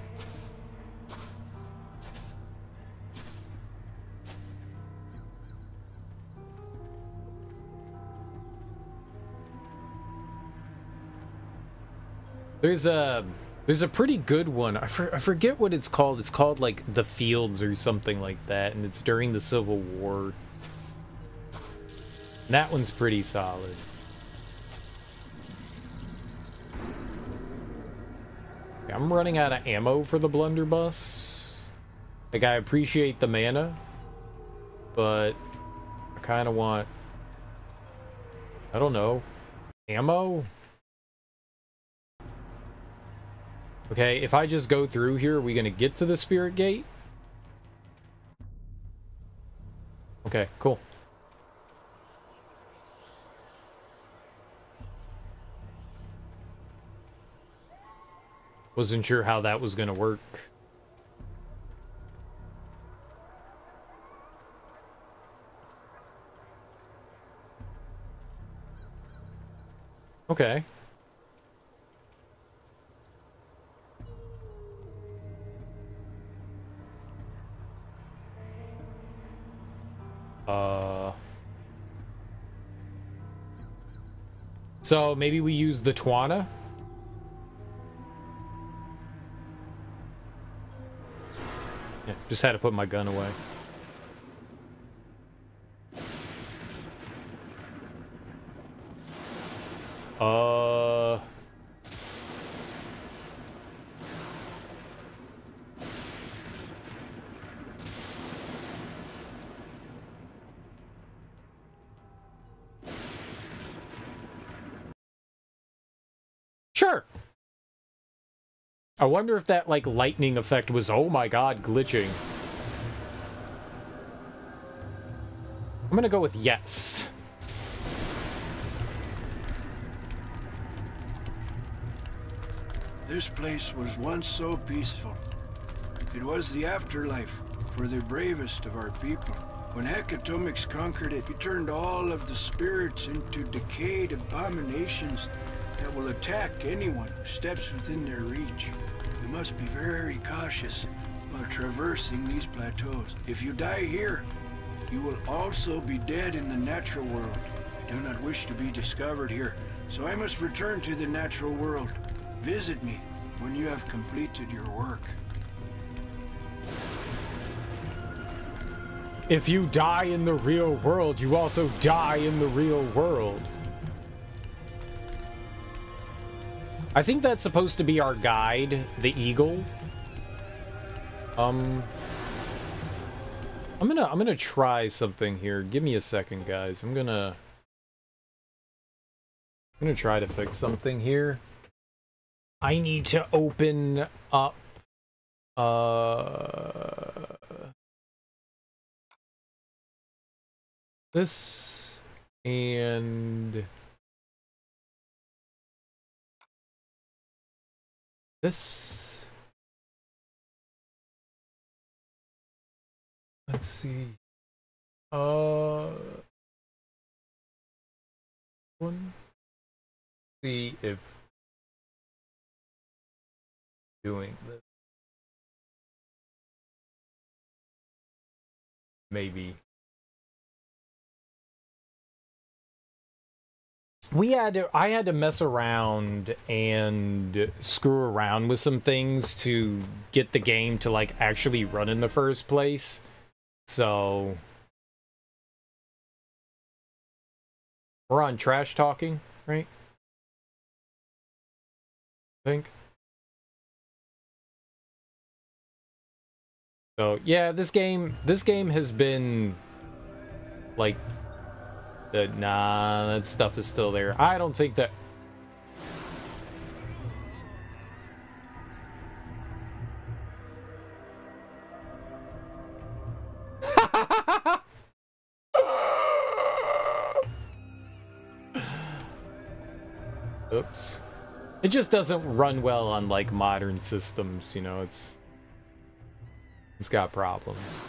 There's a pretty good one. I forget what it's called. It's called like The Fields or something like that, and it's during the Civil War. And that one's pretty solid. I'm running out of ammo for the blunderbuss. Like, I appreciate the mana, but I kind of want, I don't know, ammo? Okay, if I just go through here, are we gonna get to the spirit gate? Okay, cool. Wasn't sure how that was gonna work. Okay. So maybe we use the Twana? Yeah, just had to put my gun away. Sure. I wonder if that, like, lightning effect was, oh my god, glitching. I'm gonna go with yes. This place was once so peaceful. It was the afterlife for the bravest of our people. When Hecatomix conquered it, he turned all of the spirits into decayed abominations that will attack anyone who steps within their reach. You must be very cautious while traversing these plateaus. If you die here, you will also be dead in the natural world. I do not wish to be discovered here, so I must return to the natural world. Visit me when you have completed your work. If you die in the real world, you also die in the real world. I think that's supposed to be our guide, the eagle. I'm gonna try something here. Give me a second, guys. I'm gonna try to fix something here. I need to open up this and this. Let's see. One. See if doing this. Maybe. I had to mess around and screw around with some things to get the game to, like, actually run in the first place. So we're on trash talking, right? I think. So yeah, this game has been like nah, that stuff is still there. I don't think that. Oops. It just doesn't run well on, like, modern systems, you know, it's got problems.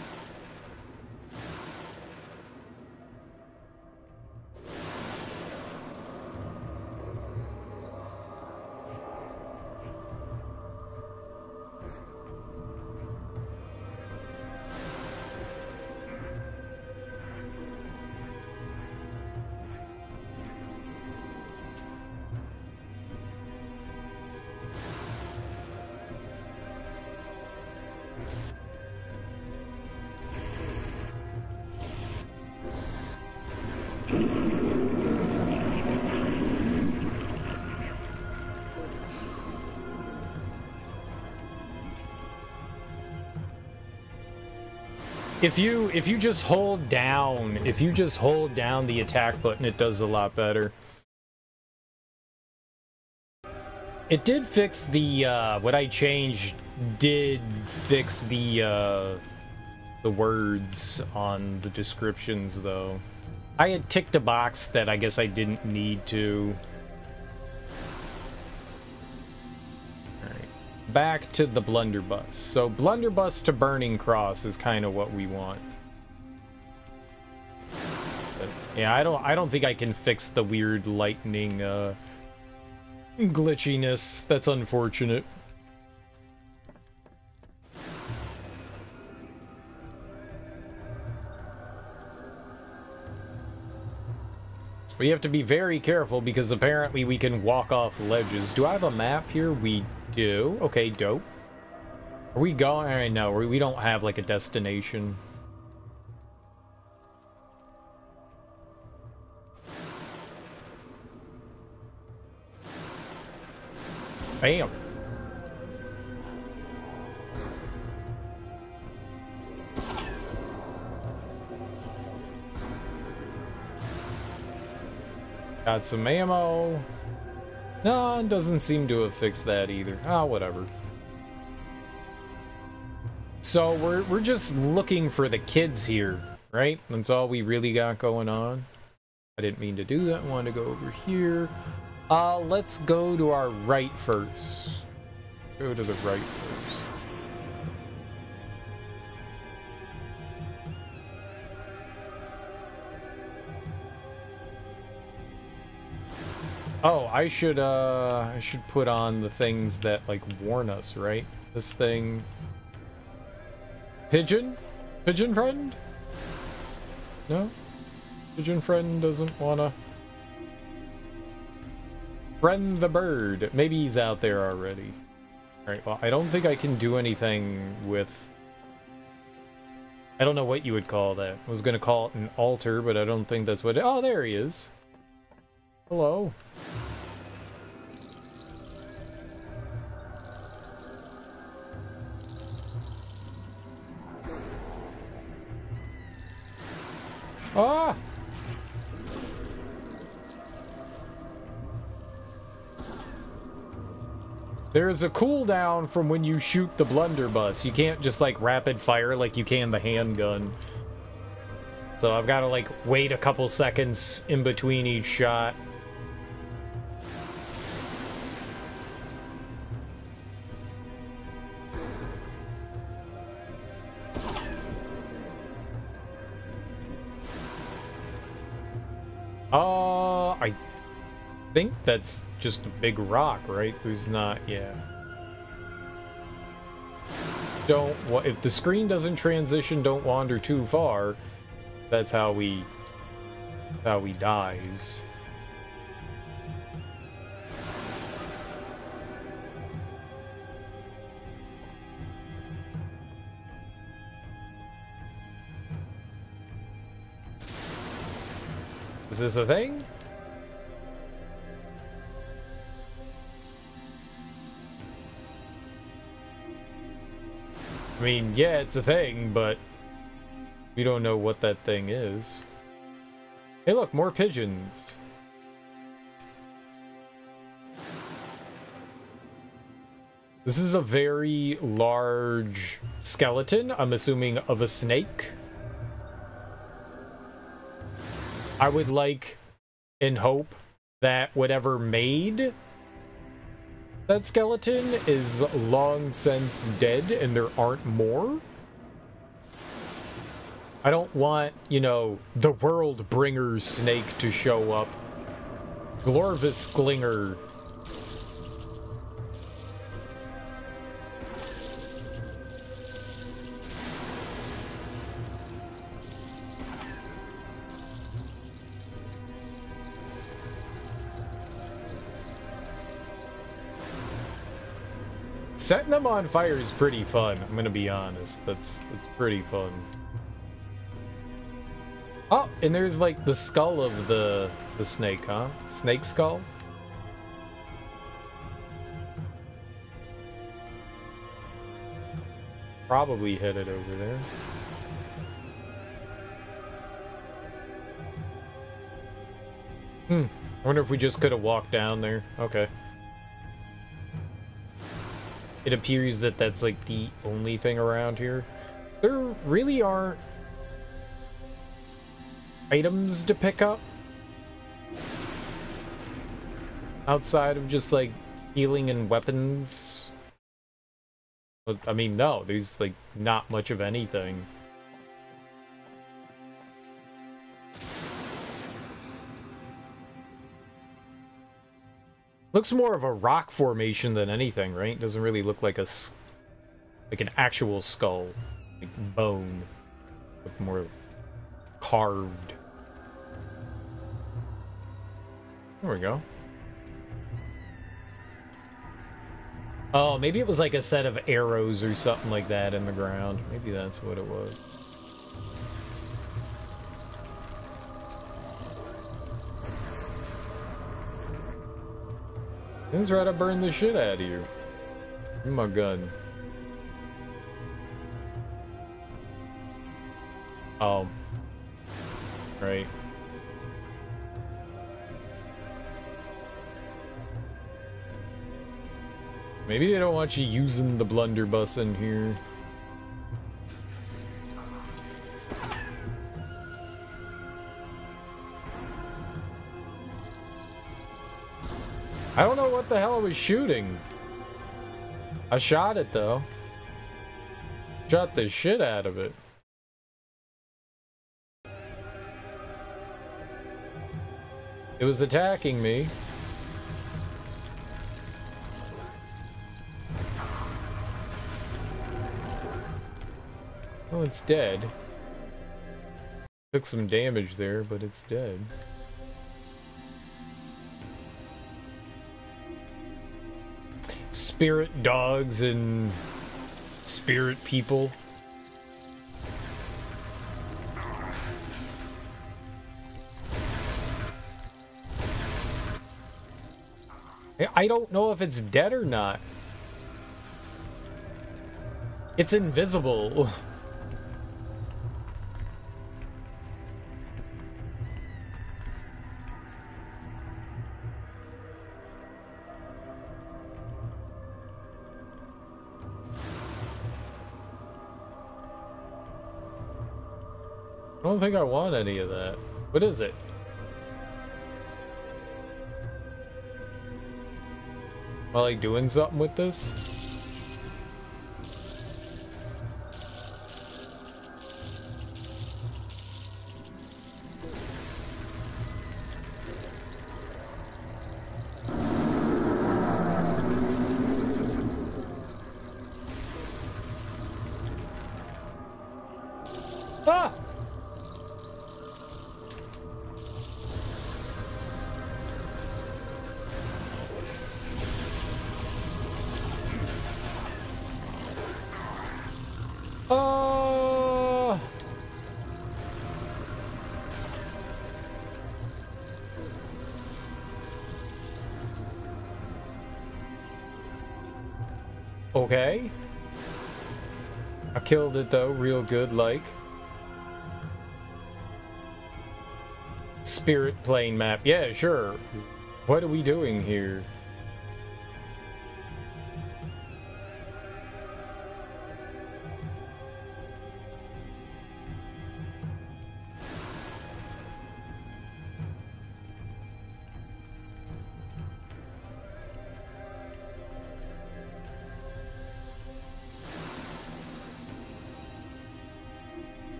If you just hold down the attack button, it does a lot better. It did fix the what I changed did fix the words on the descriptions, though. I had ticked a box that I guess I didn't need to. Back to the blunderbuss. So blunderbuss to burning cross is kind of what we want. But, yeah, I don't think I can fix the weird lightning glitchiness. That's unfortunate. We have to be very careful because apparently we can walk off ledges. Do I have a map here? We do. Okay, dope. Are we going? All right, no, we don't have like a destination. Bam. Got some ammo. No, it doesn't seem to have fixed that either. Ah, whatever. So we're just looking for the kids here, right? That's all we really got going on. I didn't mean to do that. I wanted to go over here. Let's go to our right first. Go to the right first. Oh, I should put on the things that like warn us, right? This thing. Pigeon? Pigeon friend? No? Pigeon friend doesn't wanna friend the bird. Maybe he's out there already. Alright, well, I don't think I can do anything with... I don't know what you would call that. I was gonna call it an altar, but I don't think that's what... Oh, there he is. Hello. Ah! There's a cooldown from when you shoot the blunderbuss. You can't just like rapid fire like you can the handgun. So I've got to like wait a couple seconds in between each shot. I think that's just a big rock, right? There's not, yeah. Don't, if the screen doesn't transition, don't wander too far. That's how he dies. Is this a thing? I mean, yeah, it's a thing, but we don't know what that thing is. Hey, look, more pigeons. This is a very large skeleton, I'm assuming of a snake. I would like and hope that whatever made that skeleton is long since dead and there aren't more. I don't want, you know, the world bringer snake to show up. Glorvis Klinger. Setting them on fire is pretty fun, I'm gonna be honest. That's pretty fun. Oh, and there's like the skull of the snake, huh? Snake skull? Probably headed over there. I wonder if we just could have walked down there. Okay. It appears that that's like the only thing around here. There really aren't items to pick up outside of just like healing and weapons. But I mean, no, there's like not much of anything. Looks more of a rock formation than anything, right? Doesn't really look like like an actual skull, like bone. Look more carved. There we go. Oh, maybe it was like a set of arrows or something like that in the ground. Maybe that's what it was. Let's try to burn the shit out of you. Give me my gun. Oh. Right. Maybe they don't want you using the blunderbuss in here. I don't know what the hell I was shooting. I shot it though. Shot the shit out of it. It was attacking me. Oh, it's dead. Took some damage there, but it's dead. Spirit dogs and spirit people. I don't know if it's dead or not. It's invisible. I don't think I want any of that. What is it? Am I like doing something with this? Ah! Okay. I killed it though, real good, like. Spirit plane map. Yeah, sure. What are we doing here?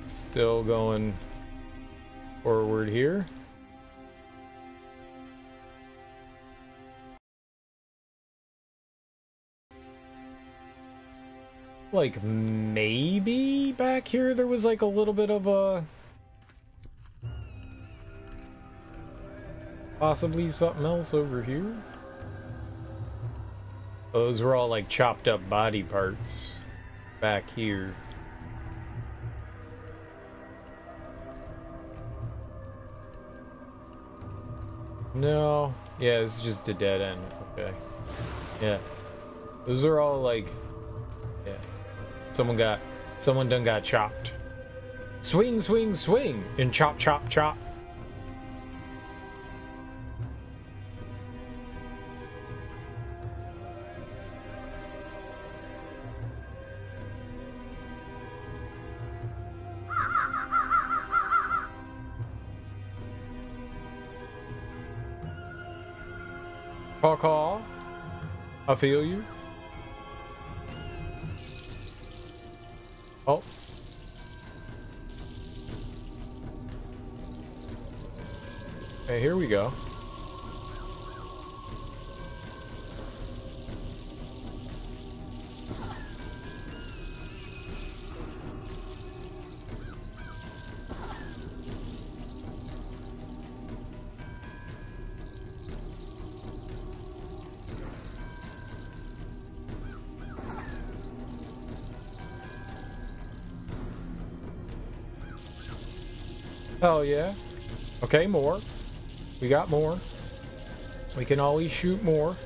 Still going forward here. Like maybe back here there was like a little bit of a possibly something else over here. Those were all like chopped up body parts back here. No. Yeah, it's just a dead end. Okay. Yeah. Those are all like... Yeah. Someone done got chopped. Swing, swing, swing! And chop, chop, chop. Caw-caw. I feel you. Oh. Okay, here we go. Oh, yeah. Okay, more. We got more. We can always shoot more.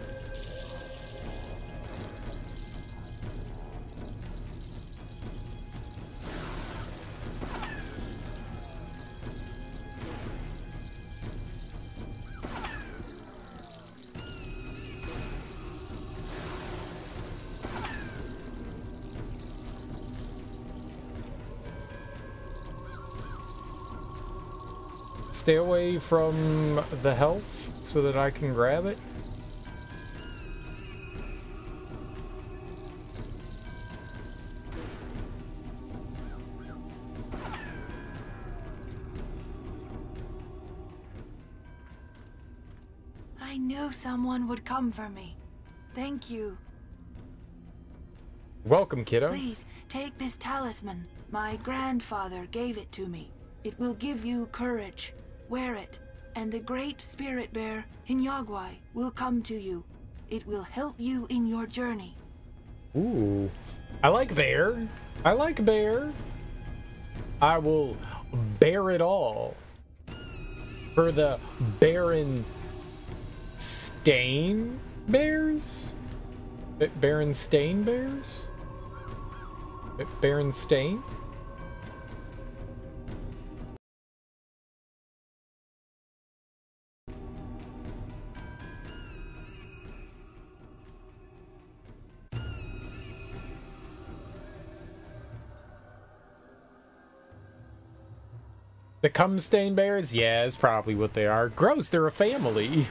Stay away from the health so that I can grab it. I knew someone would come for me. Thank you. Welcome, kiddo. Please, take this talisman. My grandfather gave it to me. It will give you courage. Wear it, and the great spirit bear, Hinyagwai, will come to you. It will help you in your journey. Ooh. I like bear. I like bear. I will bear it all. For the Baron Stain Bears? Baron Stain Bears? Baron Stain? The cum stain bears? Yeah, it's probably what they are. Gross, they're a family.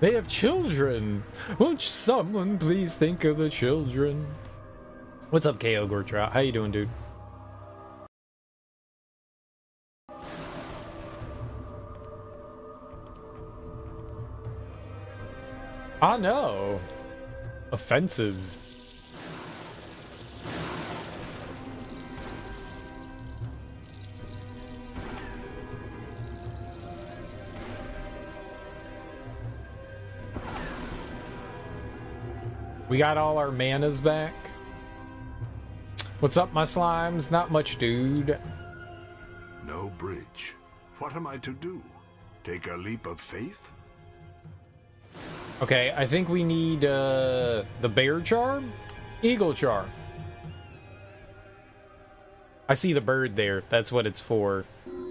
They have children. Won't someone please think of the children? What's up, KO Gortrout? How you doing, dude? I know. Offensive. We got all our manas back. What's up, my slimes? Not much, dude. No bridge. What am I to do? Take a leap of faith? Okay, I think we need the bear charm? Eagle charm. I see the bird there. That's what it's for.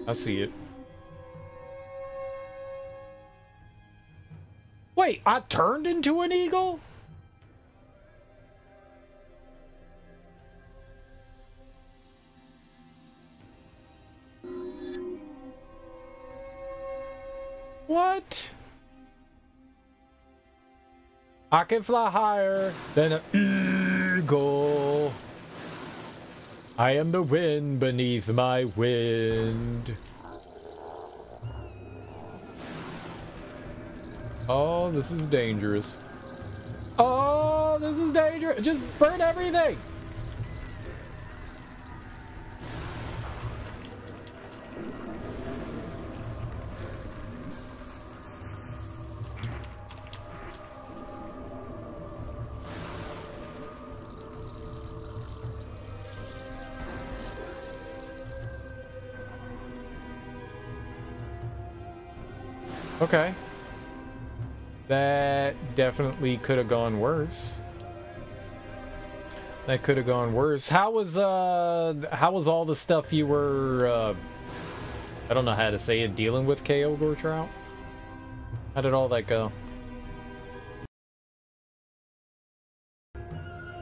I see it. Wait, I turned into an eagle? What? I can fly higher than an eagle. I am the wind beneath my wind. Oh, this is dangerous. Oh, this is dangerous. Just burn everything. Okay. That definitely could have gone worse. That could have gone worse. How was all the stuff you were I don't know how to say it, dealing with KO Gortrout? How did all that go?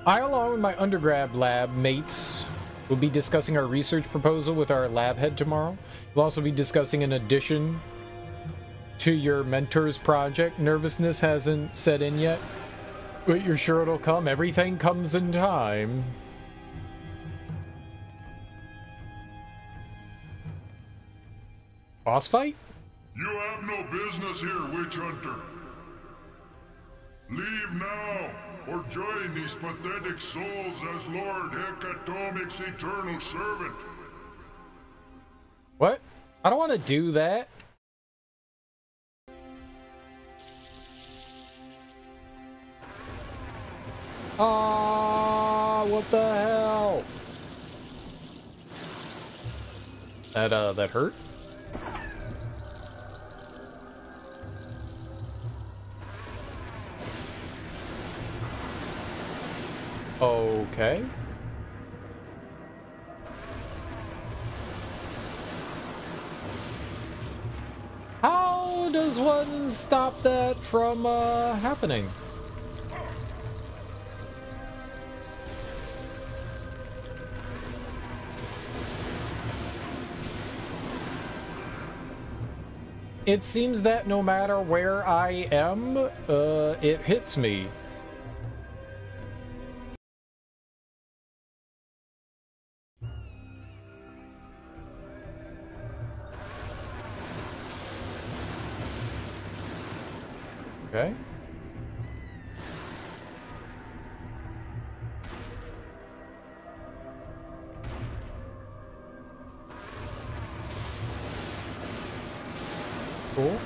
I, along with my undergrad lab mates, will be discussing our research proposal with our lab head tomorrow. We'll also be discussing an addition to your mentor's project. Nervousness hasn't set in yet, but you're sure it'll come. Everything comes in time. Boss fight? You have no business here, witch hunter. Leave now, or join these pathetic souls as Lord Hecatomic's eternal servant. What? I don't want to do that. Ah, what the hell? That hurt? Okay. How does one stop that from happening? It seems that no matter where I am, it hits me. Okay. Cool.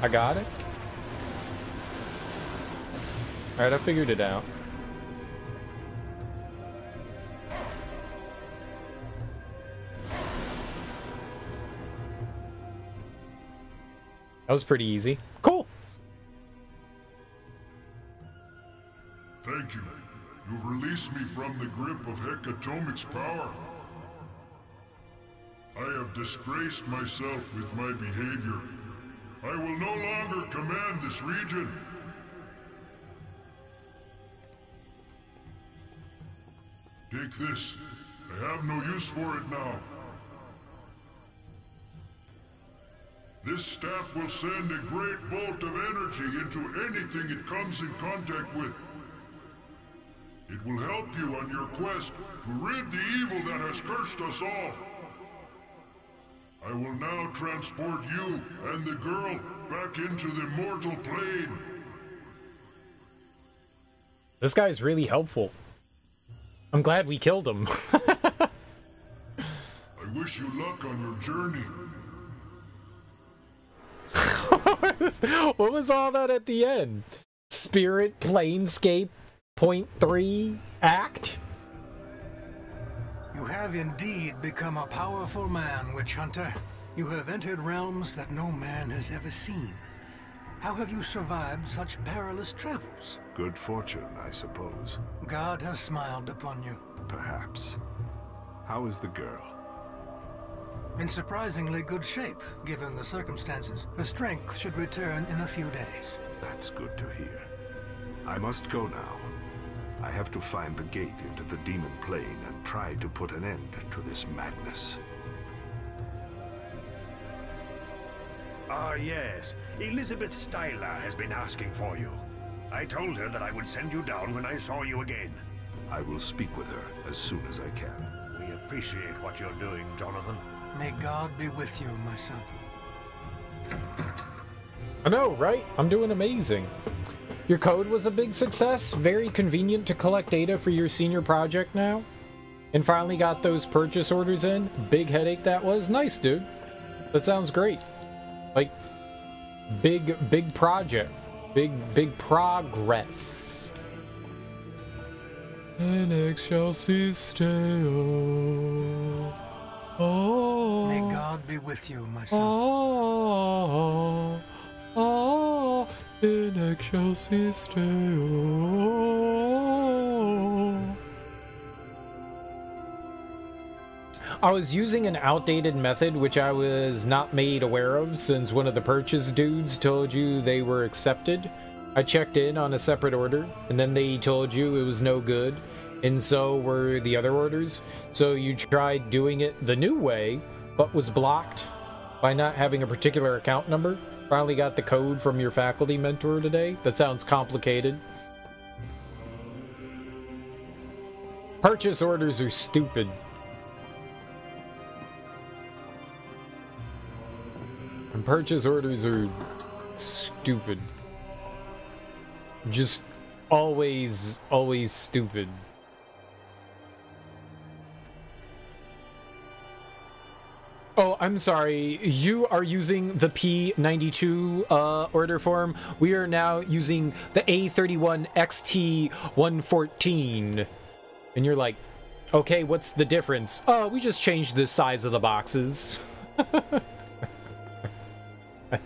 I got it. Alright, I figured it out. That was pretty easy. Cool. Thank you. You've released me from the grip of Hecatomic's power. I have disgraced myself with my behavior. I will no longer command this region. Take this. I have no use for it now. This staff will send a great bolt of energy into anything it comes in contact with. It will help you on your quest to rid the evil that has cursed us all. I will now transport you and the girl back into the mortal plane. This guy's really helpful. I'm glad we killed him. I wish you luck on your journey. What was all that at the end? Spirit Planescape .3 Act? You have indeed become a powerful man, Witch Hunter. You have entered realms that no man has ever seen. How have you survived such perilous travels? Good fortune, I suppose. God has smiled upon you. Perhaps. How is the girl? In surprisingly good shape, given the circumstances. Her strength should return in a few days. That's good to hear. I must go now. I have to find the gate into the demon plane and try to put an end to this madness. Ah, yes. Elizabeth Styler has been asking for you. I told her that I would send you down when I saw you again. I will speak with her as soon as I can. We appreciate what you're doing, Jonathan. May God be with you, my son. I know, right? I'm doing amazing. Your code was a big success. Very convenient to collect data for your senior project now. And finally got those purchase orders in. Big headache that was. Nice, dude. That sounds great. Like, big project. Big progress. In excelsis Deo. Oh. May God be with you, my son. In excelsis Deo. I was using an outdated method which I was not made aware of since one of the purchase dudes told you they were accepted. I checked in on a separate order and then they told you it was no good, and so were the other orders. So you tried doing it the new way but was blocked by not having a particular account number. Finally got the code from your faculty mentor today. That sounds complicated. Purchase orders are stupid. And purchase orders are stupid. Just always stupid. Oh, I'm sorry. You are using the P92 order form. We are now using the A31XT114. And you're like, okay, what's the difference? Oh, we just changed the size of the boxes. Okay.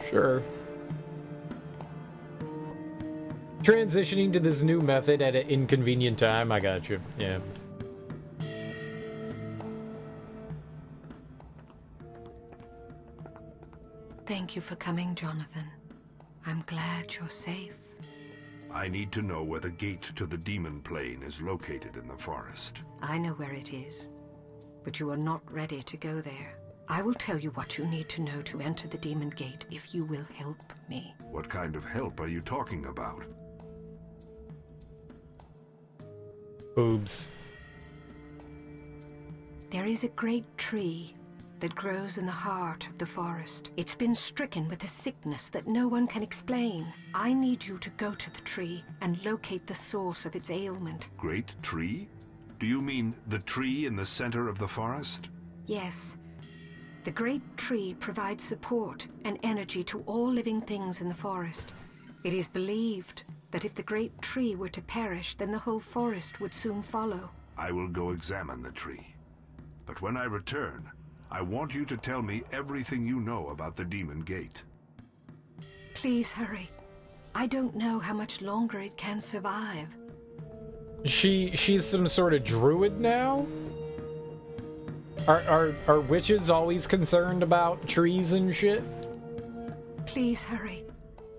Sure. Transitioning to this new method at an inconvenient time. I got you. Yeah. Thank you for coming, Jonathan. I'm glad you're safe. I need to know where the gate to the demon plane is located in the forest. I know where it is, but you are not ready to go there. I will tell you what you need to know to enter the demon gate if you will help me. What kind of help are you talking about? Boobs. There is a great tree that grows in the heart of the forest. It's been stricken with a sickness that no one can explain. I need you to go to the tree and locate the source of its ailment. Great tree? Do you mean the tree in the center of the forest? Yes. The great tree provides support and energy to all living things in the forest. It is believed that if the great tree were to perish, then the whole forest would soon follow. I will go examine the tree. But when I return, I want you to tell me everything you know about the demon gate. Please hurry. I don't know how much longer it can survive. She's some sort of druid now? Are witches always concerned about trees and shit? Please hurry.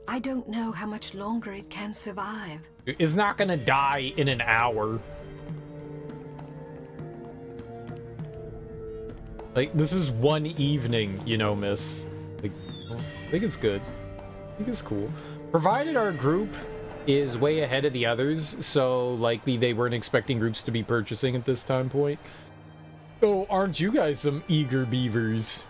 I don't know how much longer it can survive. It's not gonna die in an hour. Like, this is one evening, you know, miss. Like, I think it's good. I think it's cool. Provided our group is way ahead of the others, so likely they weren't expecting groups to be purchasing at this time point. Oh, aren't you guys some eager beavers?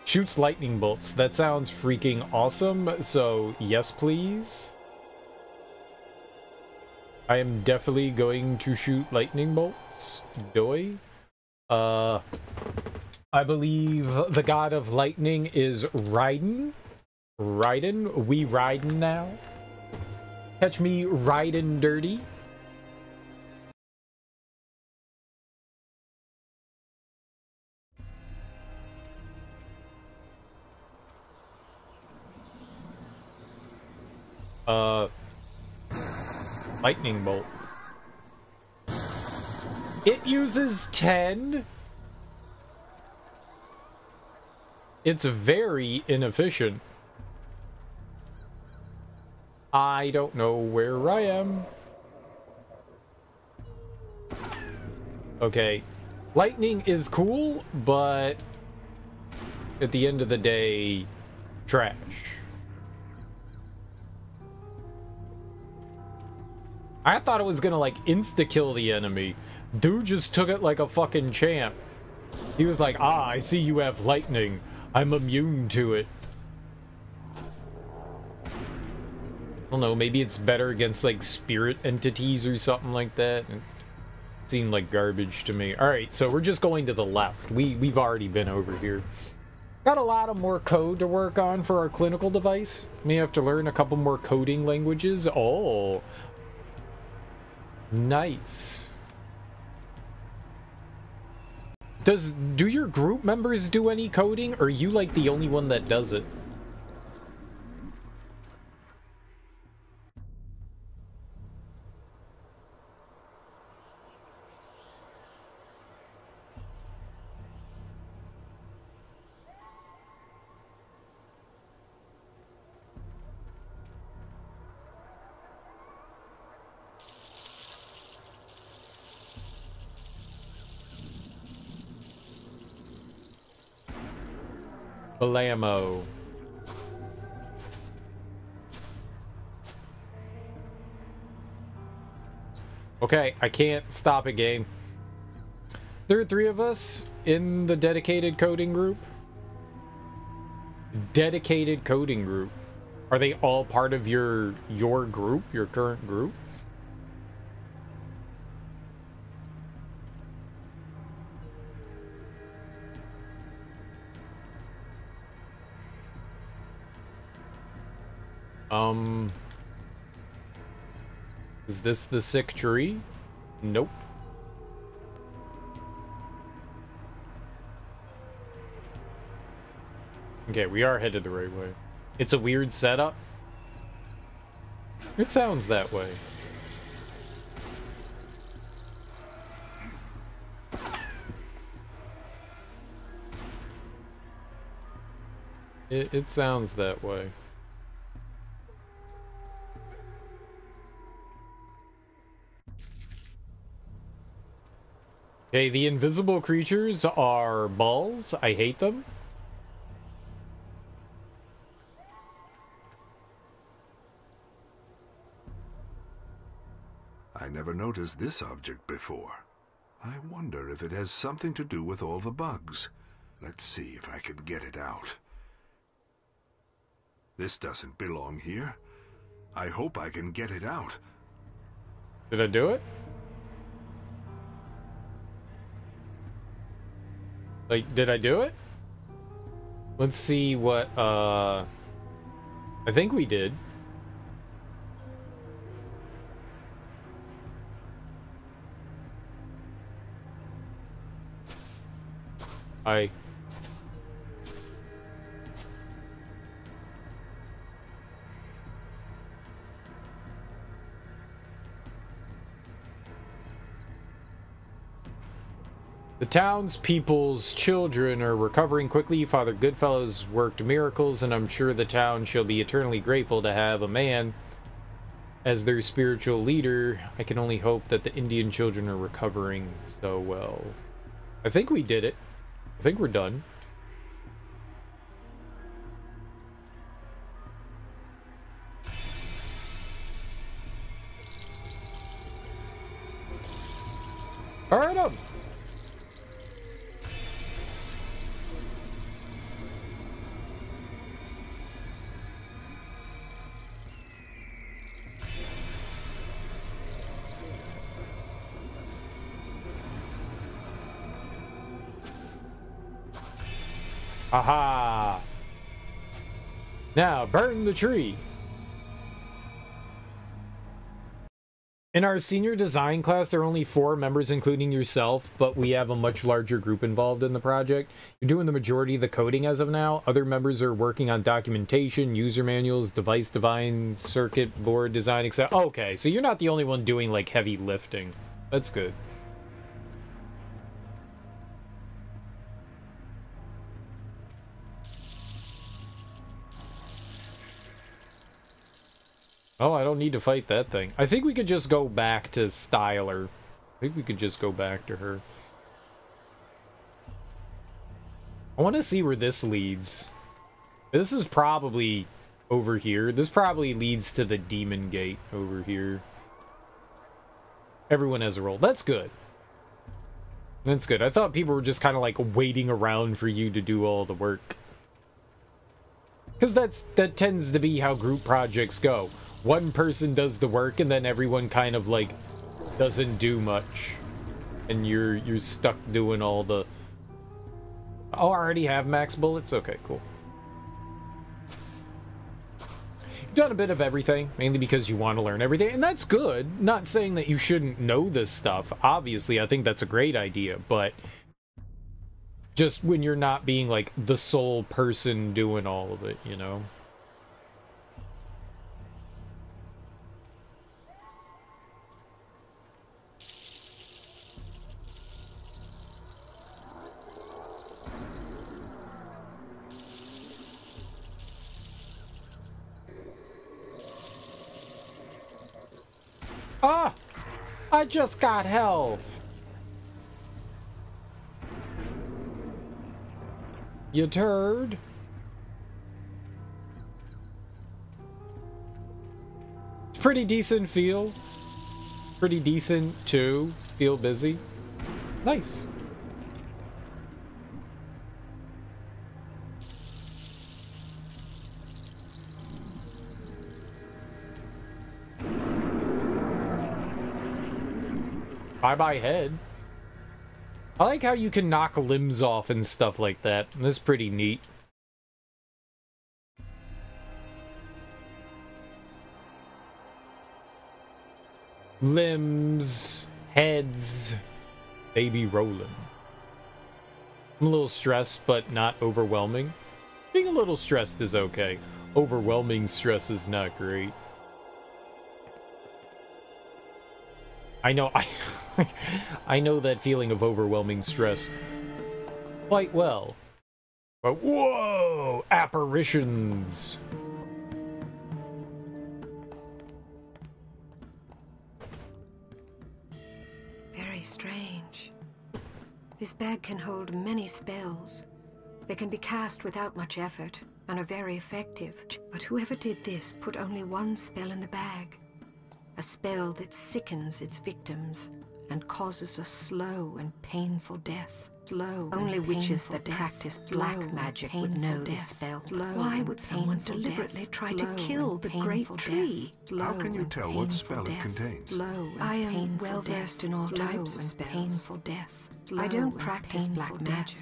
Shoots lightning bolts. That sounds freaking awesome, so yes, please. I am definitely going to shoot lightning bolts. Doi. I believe the god of lightning is Raiden. Raiden? We riding now? Catch me riding dirty. Lightning bolt. It uses 10? It's very inefficient. I don't know where I am. Okay. Lightning is cool, but at the end of the day, trash. I thought it was gonna, like, insta-kill the enemy. Dude just took it like a fucking champ. He was like, ah, I see you have lightning. I'm immune to it. I don't know, maybe it's better against, like, spirit entities or something like that. It seemed like garbage to me. Alright, so we're just going to the left. We've already been over here. Got a lot of more code to work on for our clinical device. May have to learn a couple more coding languages. Oh. Nice. Do your group members do any coding, or are you like the only one that does it? Blammo. Okay, I can't stop it, game. There are 3 of us in the dedicated coding group. Dedicated coding group. Are they all part of your group, your current group? Is this the sick tree? Nope. Okay, we are headed the right way. It's a weird setup. It sounds that way. It sounds that way. Okay, the invisible creatures are balls. I hate them. I never noticed this object before. I wonder if it has something to do with all the bugs. Let's see if I can get it out. This doesn't belong here. I hope I can get it out. Did I do it? Like, did I do it? Let's see what, I think we did. The townspeople's children are recovering quickly. Father Goodfellow's worked miracles, and I'm sure the town shall be eternally grateful to have a man as their spiritual leader. I can only hope that the Indian children are recovering so well. I think we did it. I think we're done. All right, up. Aha! Now, burn the tree! In our senior design class, there are only 4 members, including yourself, but we have a much larger group involved in the project. You're doing the majority of the coding as of now. Other members are working on documentation, user manuals, device design, circuit board design, etc. Okay, so you're not the only one doing, like, heavy lifting. That's good. Oh, I don't need to fight that thing. I think we could just go back to Styler. I think we could just go back to her. I want to see where this leads. This is probably over here. This probably leads to the demon gate over here. Everyone has a role. That's good. That's good. I thought people were just kind of like waiting around for you to do all the work. Because that tends to be how group projects go. One person does the work and then everyone kind of like doesn't do much. And you're stuck doing all the... Oh, I already have max bullets? Okay, cool. You've done a bit of everything, mainly because you want to learn everything, and that's good. Not saying that you shouldn't know this stuff. Obviously, I think that's a great idea, but just when you're not being like the sole person doing all of it, you know? Ah! I just got health! You turd. It's pretty decent feel. Pretty decent too. Feel busy. Nice. Bye-bye head. I like how you can knock limbs off and stuff like that. That's pretty neat. limbs, heads, baby rolling. I'm a little stressed, but not overwhelming. Being a little stressed is okay. Overwhelming stress is not great. I know, I know that feeling of overwhelming stress quite well. But whoa! Apparitions! Very strange. This bag can hold many spells. They can be cast without much effort and are very effective. But whoever did this put only one spell in the bag. A spell that sickens its victims and causes a slow and painful death. Only witches that practice black magic would know this spell. Why would someone deliberately try to kill the great tree? How can you tell what spell it contains? I am well versed in all types of spells. Painful death. I don't practice black magic.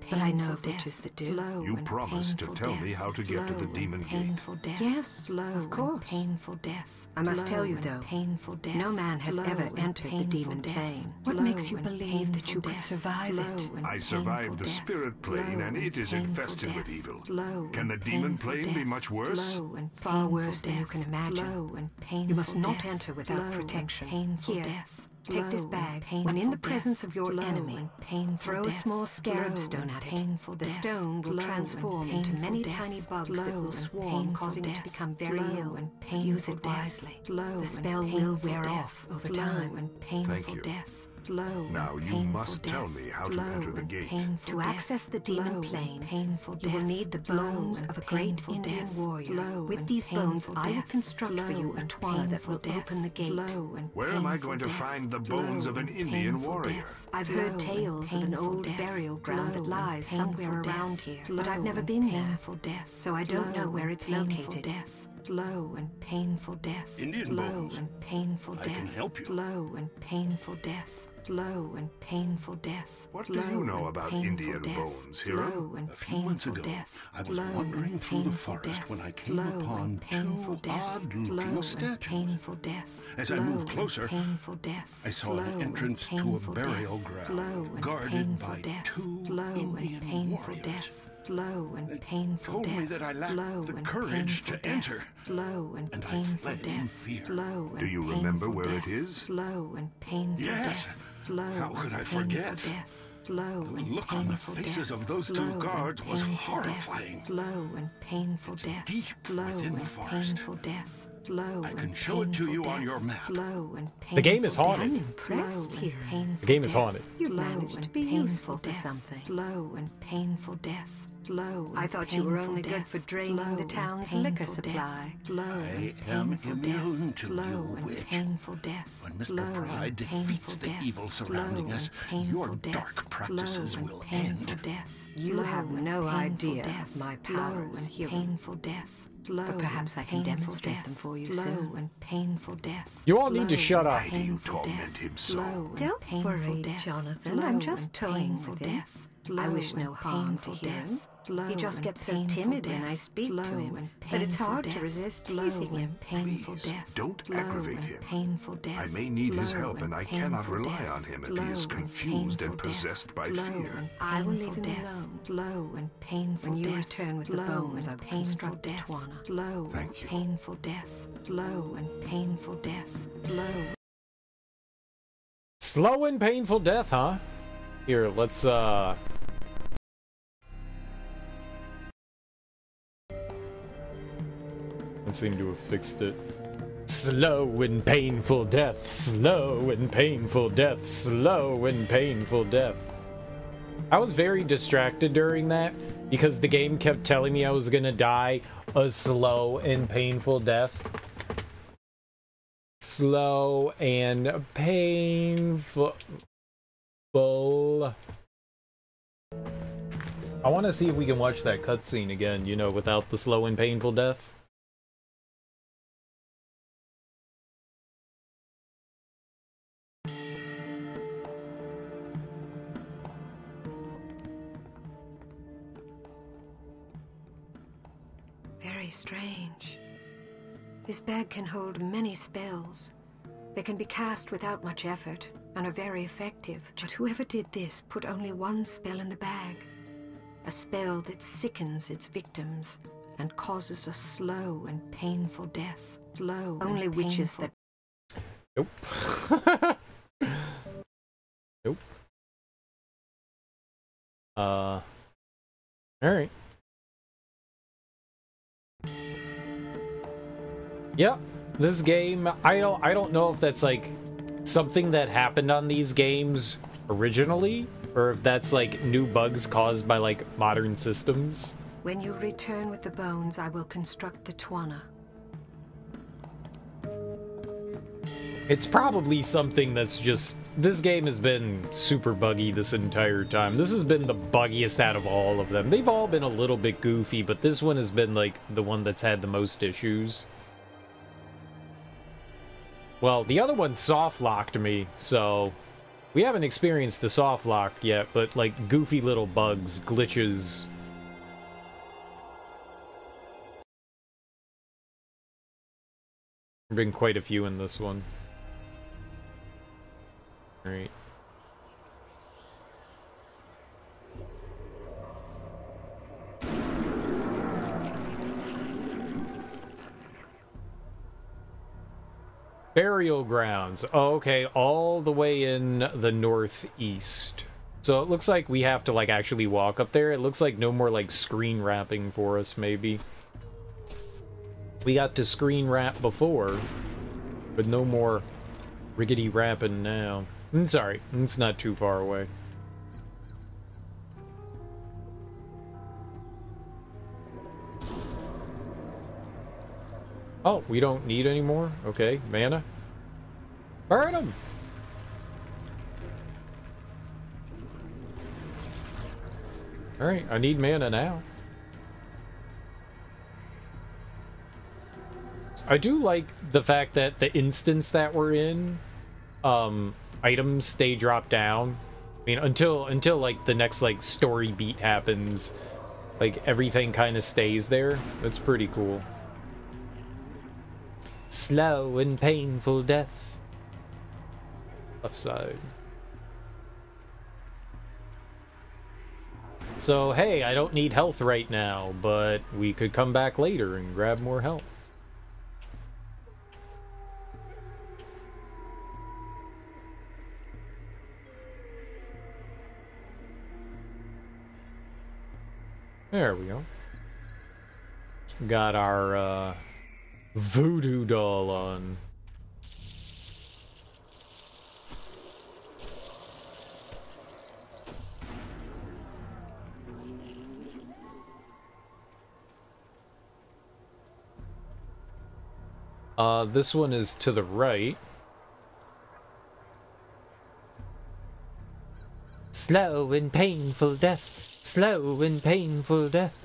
But I know of witches that do. You promised to tell me how to get to the demon gate. Yes, of course. Painful death. I must tell you, though, no man has ever entered the demon plane. What makes you believe that you could survive it? I survived the spirit plane, and it is infested with evil. Can the demon plane be much worse? Far worse than you can imagine. You must not enter without protection. Here, take this bag. When in the presence of your enemy, throw a small scarab stone at it. The stone will transform into many tiny bugs that will swarm, causing you to become very ill. Use it wisely. The spell will wear off over time. Thank you. Now you must tell me how to enter the gate. To access the demon plane, you will need the bones of a great Indian warrior. With these bones, I will construct for you a tuana that will open the gate. Where am I going to find the bones of an Indian warrior? I've heard tales of an old burial ground that lies somewhere around here, but I've never been there, so I don't know where it's located. Slow and painful death. Indian bones. Slow and painful death. I can help you. Slow and painful death. Slow and painful death. What do you know about Indian bones, hero? And a few months ago, I was wandering through the forest when I came upon two odd-looking statues. As I moved closer, I saw an entrance to a burial ground guarded by two Indian warriors. They told me that I lacked the courage to enter, and I fled in fear. Do you remember where it is? Yes. How could I forget? The look on the faces of those two guards was horrifying. It's deep within the forest. I can show it to you on your map. The game is haunted. I'm impressed here. The game is haunted. You managed to be useful for something. Slow and painful death. I thought you were only good for draining the town's liquor supply. I am immune to you, witch. When Mr. Pride defeats the evil surrounding us, your dark practices will end. You have no idea of my powers. But perhaps I can demonstrate them for you soon. You all need to shut up. Why do you torment him so? Don't worry, Jonathan. I'm just toying with him. I wish no harm to him. He just gets so timid when I speak to him, but it's hard to resist teasing him. Please, don't aggravate him. I may need his help, and I cannot rely on him if he is confused and possessed by fear. I will leave him alone. When you return with the bones, I will construct the tuana. Thank you. Painful death. Slow and painful death. Slow and painful death, huh? Here, let's that seemed to have fixed it. Slow and painful death. Slow and painful death. Slow and painful death. I was very distracted during that because the game kept telling me I was gonna die a slow and painful death. Slow and painful. I want to see if we can watch that cutscene again, you know, without the slow and painful death. Very strange. This bag can hold many spells. They can be cast without much effort and are very effective, but whoever did this put only one spell in the bag. A spell that sickens its victims and causes a slow and painful death. Slow. Only witches that... Nope. Nope. Alright. Yep. This game, I don't know if that's like something that happened on these games originally, or if that's like new bugs caused by like modern systems. When you return with the bones, I will construct the Twana. It's probably something that's just... This game has been super buggy this entire time. This has been the buggiest out of all of them. They've all been a little bit goofy, but this one has been like the one that's had the most issues. Well, the other one soft-locked me, so... We haven't experienced the soft-lock yet, but like goofy little bugs, glitches... There have been quite a few in this one. Alright. Burial grounds. Oh, okay, all the way in the northeast. So it looks like we have to like actually walk up there. It looks like no more like screen wrapping for us, maybe. We got to screen wrap before, but no more rickety wrapping now. Sorry, it's not too far away. Oh, we don't need any more? Okay, mana. Burn them! Alright, I need mana now. I do like the fact that the instance that we're in, items stay dropped down. I mean, until like the next like story beat happens, like everything kind of stays there. That's pretty cool. Slow and painful death. Left side. So hey, I don't need health right now, but we could come back later and grab more health. There we go. Got our voodoo doll on. This one is to the right. Slow and painful death. Slow and painful death.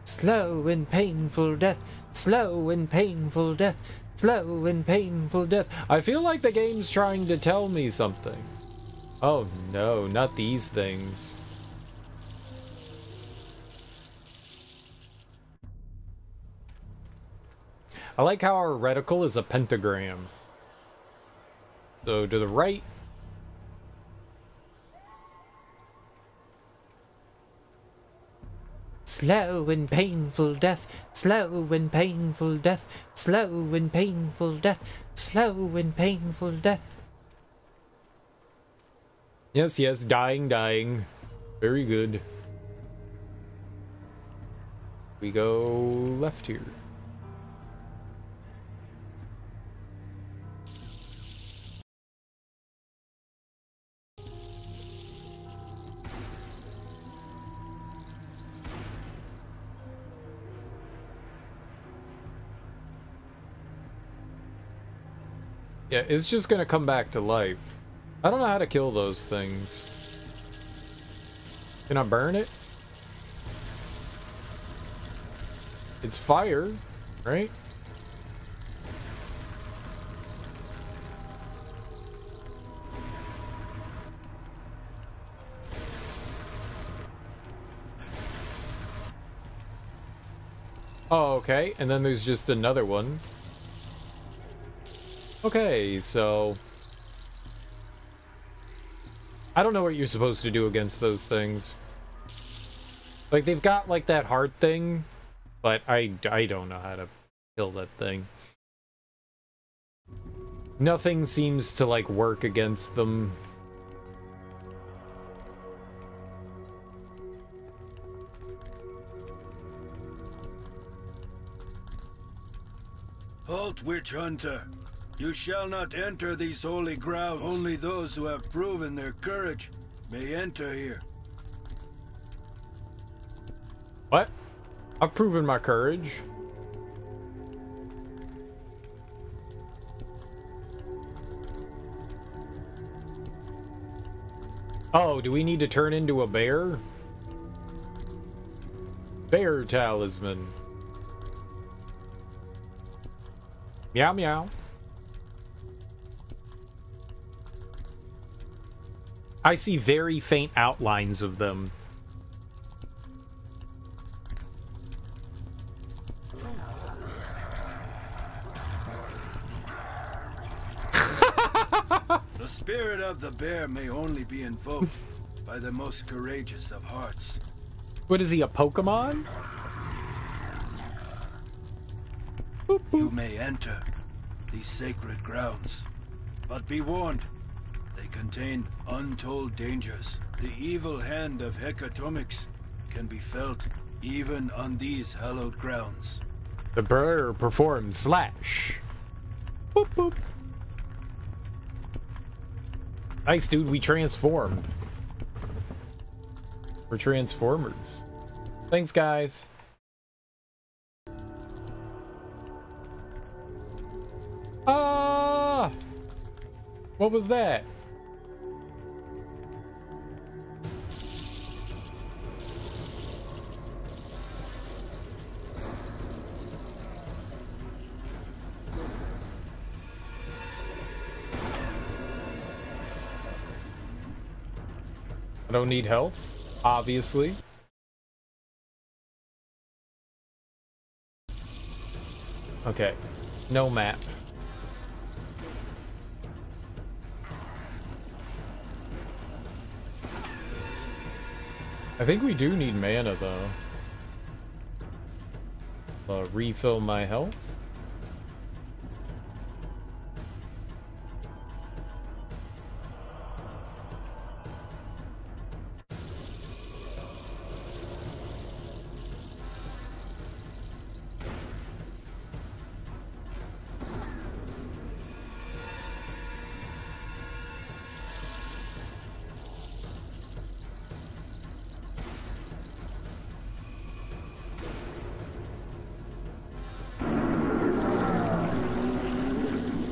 Slow and painful death. Slow and painful death. Slow and painful death. I feel like the game's trying to tell me something. Oh no, not these things. I like how our reticle is a pentagram. So to the right. Slow and painful death, slow and painful death, slow and painful death, slow and painful death. Yes, yes, dying, dying. Very good. We go left here. Yeah, it's just gonna come back to life. I don't know how to kill those things. Can I burn it? It's fire, right? Oh, okay. And then there's just another one. Okay, so... I don't know what you're supposed to do against those things. Like, they've got, like, that hard thing, but I don't know how to kill that thing. Nothing seems to, like, work against them. Halt, witch hunter! You shall not enter these holy grounds. Only those who have proven their courage may enter here. What? I've proven my courage. Oh, do we need to turn into a bear? Bear talisman. Meow meow. I see very faint outlines of them. The spirit of the bear may only be invoked by the most courageous of hearts. What is he, a Pokemon? Boop, boop. You may enter these sacred grounds, but be warned, they contain untold dangers. The evil hand of Hecatomics can be felt even on these hallowed grounds. The bear performs slash. Boop, boop. Nice, dude, we transformed. We're Transformers. Thanks, guys. Ah! What was that? I don't need health, obviously. Okay, no map. I think we do need mana, though. Refill my health.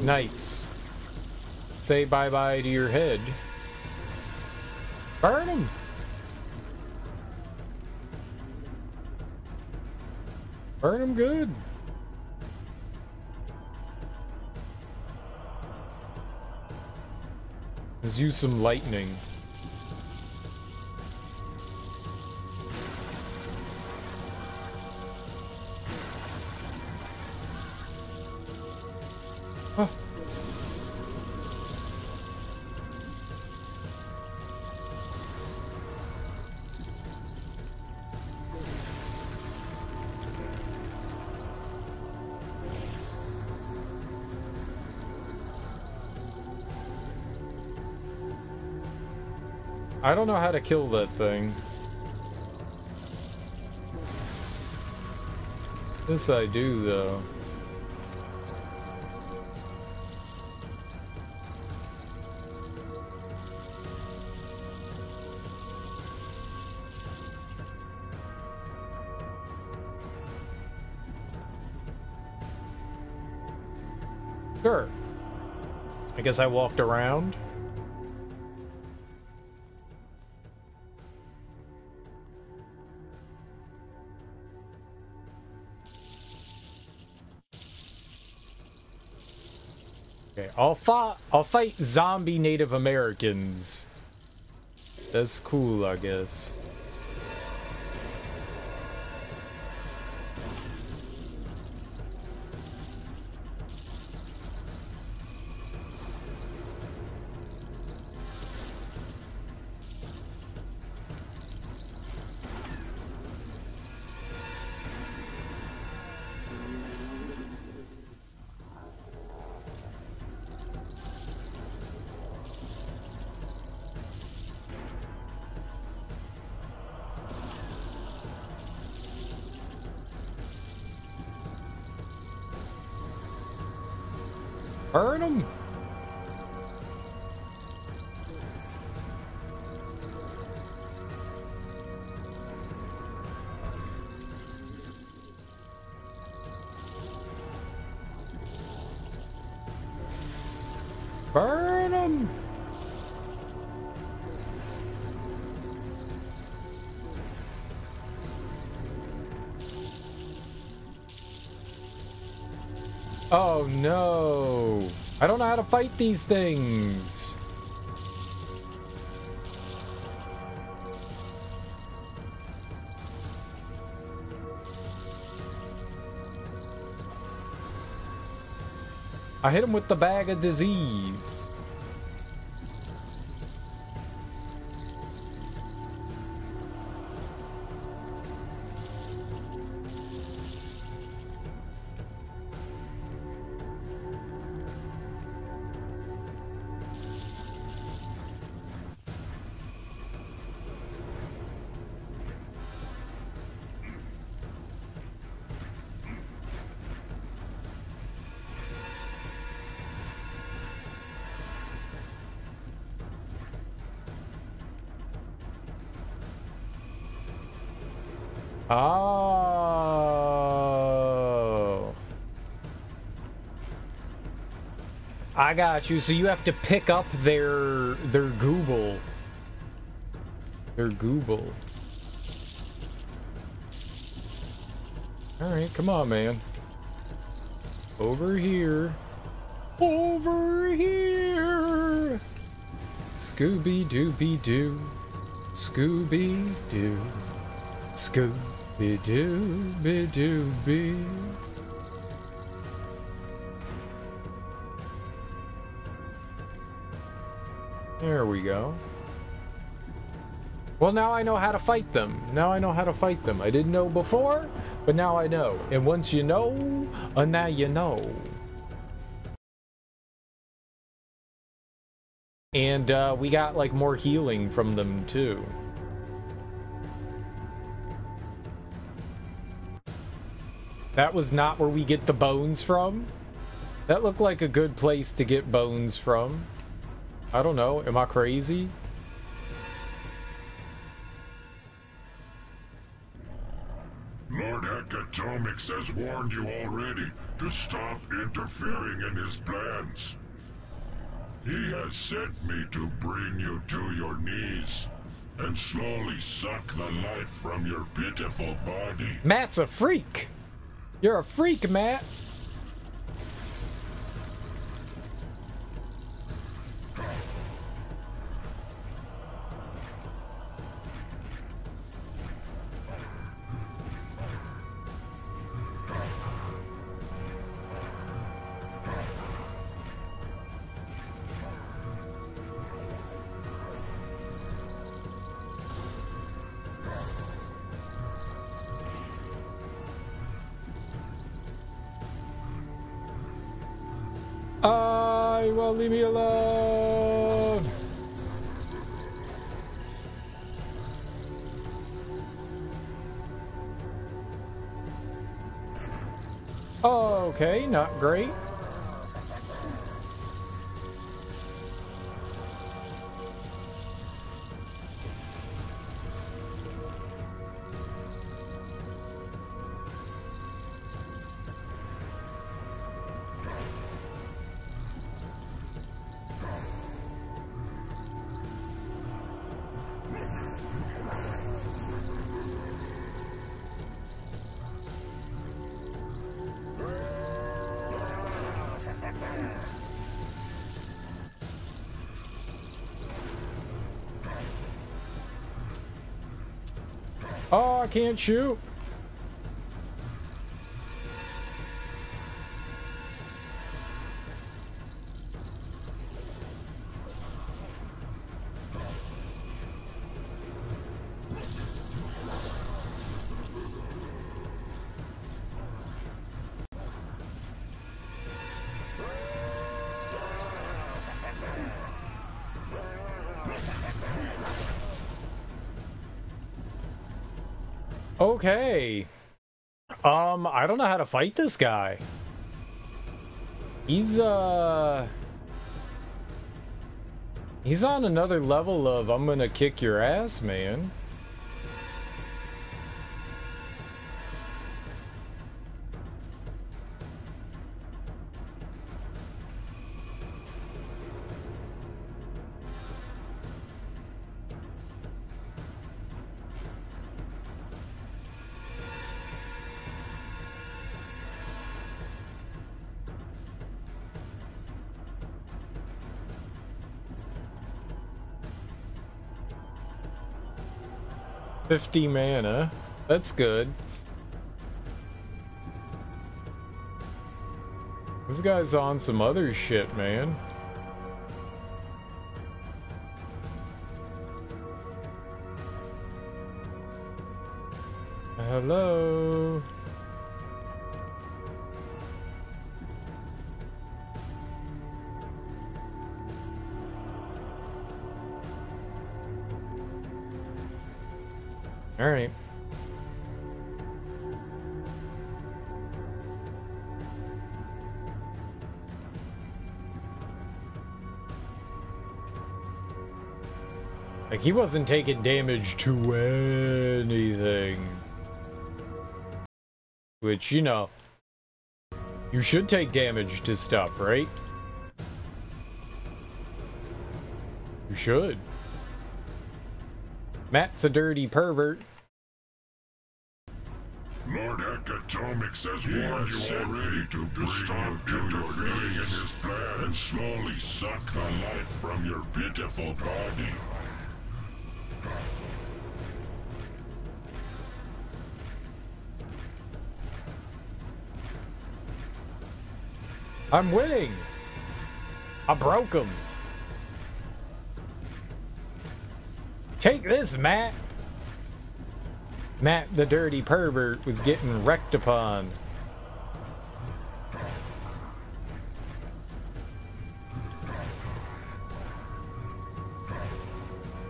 Nice. Say bye-bye to your head. Burn him! Burn him good. Let's use some lightning. Oh. I don't know how to kill that thing. This I do, though. Sure. I guess I walked around. Okay, I'll fight zombie Native Americans. That's cool, I guess. Burn him! Burn him! Oh no! I don't know how to fight these things! I hit him with the bag of disease. Oh. I got you. So you have to pick up their gooble. Their gooble. Alright, come on, man. Over here. Over here! Scooby-Dooby-Doo. Scooby-Doo. Scooby-Dooby-Dooby. There we go. Well, now I know how to fight them. Now I know how to fight them. I didn't know before, but now I know. And once you know, now you know. And we got like more healing from them too. That was not where we get the bones from. That looked like a good place to get bones from. I don't know. Am I crazy? Lord Hecatomics has warned you already to stop interfering in his plans. He has sent me to bring you to your knees and slowly suck the life from your pitiful body. Matt's a freak! You're a freak, Matt! Well, leave me alone. Okay, not great. Oh, I can't shoot. Okay. I don't know how to fight this guy. He's on another level of I'm gonna kick your ass, man. $50 mana. That's good. This guy's on some other shit, man. Hello. All right. Like, he wasn't taking damage to anything. Which, you know, you should take damage to stuff, right? You should. Matt's a dirty pervert. Lord Ecatomics has warned you already to stop interfering in his plan and slowly suck the life from your pitiful body. I'm winning. I broke him. Take this, Matt. Matt, the dirty pervert, was getting wrecked upon.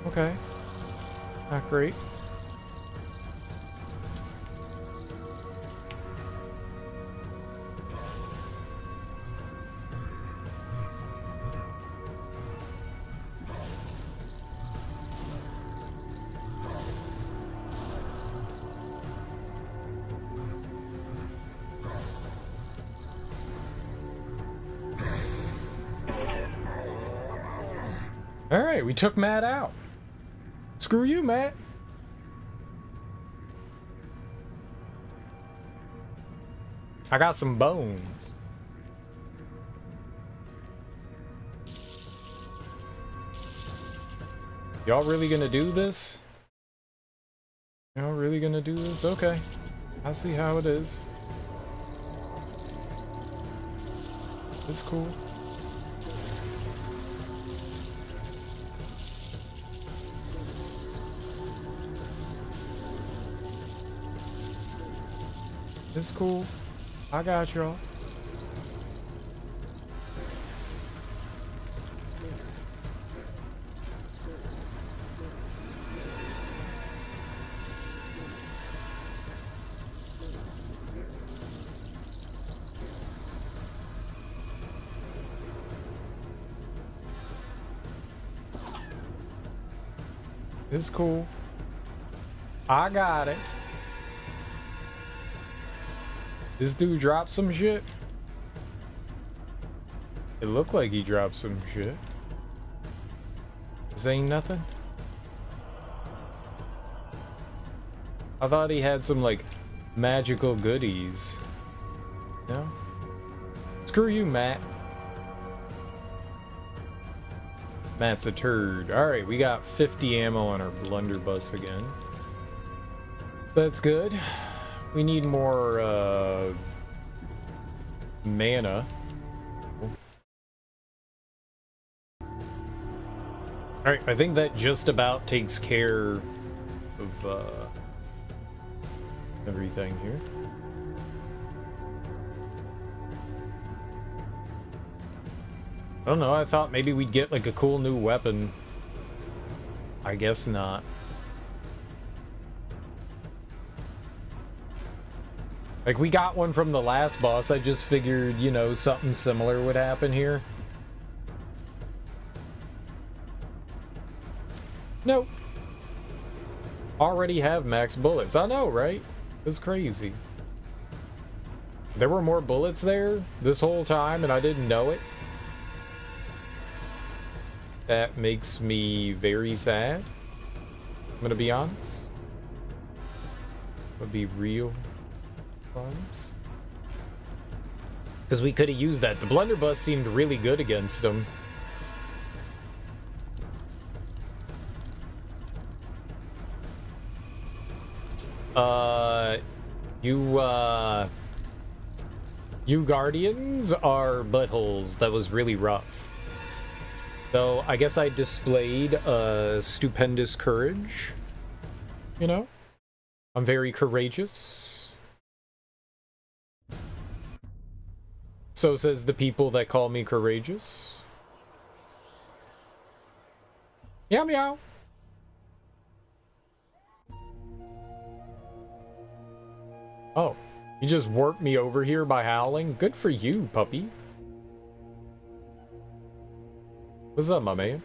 Okay. Not great. Alright, we took Matt out. Screw you, Matt. I got some bones. Y'all really gonna do this? Y'all really gonna do this? Okay. I see how it is. It's cool. It's cool. I got y'all. It's cool. I got it. This dude dropped some shit. It looked like he dropped some shit. This ain't nothing. I thought he had some, like, magical goodies. No? Screw you, Matt. Matt's a turd. Alright, we got 50 ammo on our blunderbuss again. That's good. We need more, mana. Alright, I think that just about takes care of, everything here. I don't know, I thought maybe we'd get, like, a cool new weapon. I guess not. Like, we got one from the last boss. I just figured, you know, something similar would happen here. Nope. Already have max bullets. I know, right? It's crazy. There were more bullets there this whole time and I didn't know it. That makes me very sad. I'm gonna be honest. Would be real honest. Because we could have used that. The blunderbuss seemed really good against him. You Guardians are buttholes. That was really rough. Though, I guess I displayed stupendous courage. You know? I'm very courageous. So says the people that call me courageous. Meow meow. Oh, you just warped me over here by howling? Good for you, puppy. What's up, my man?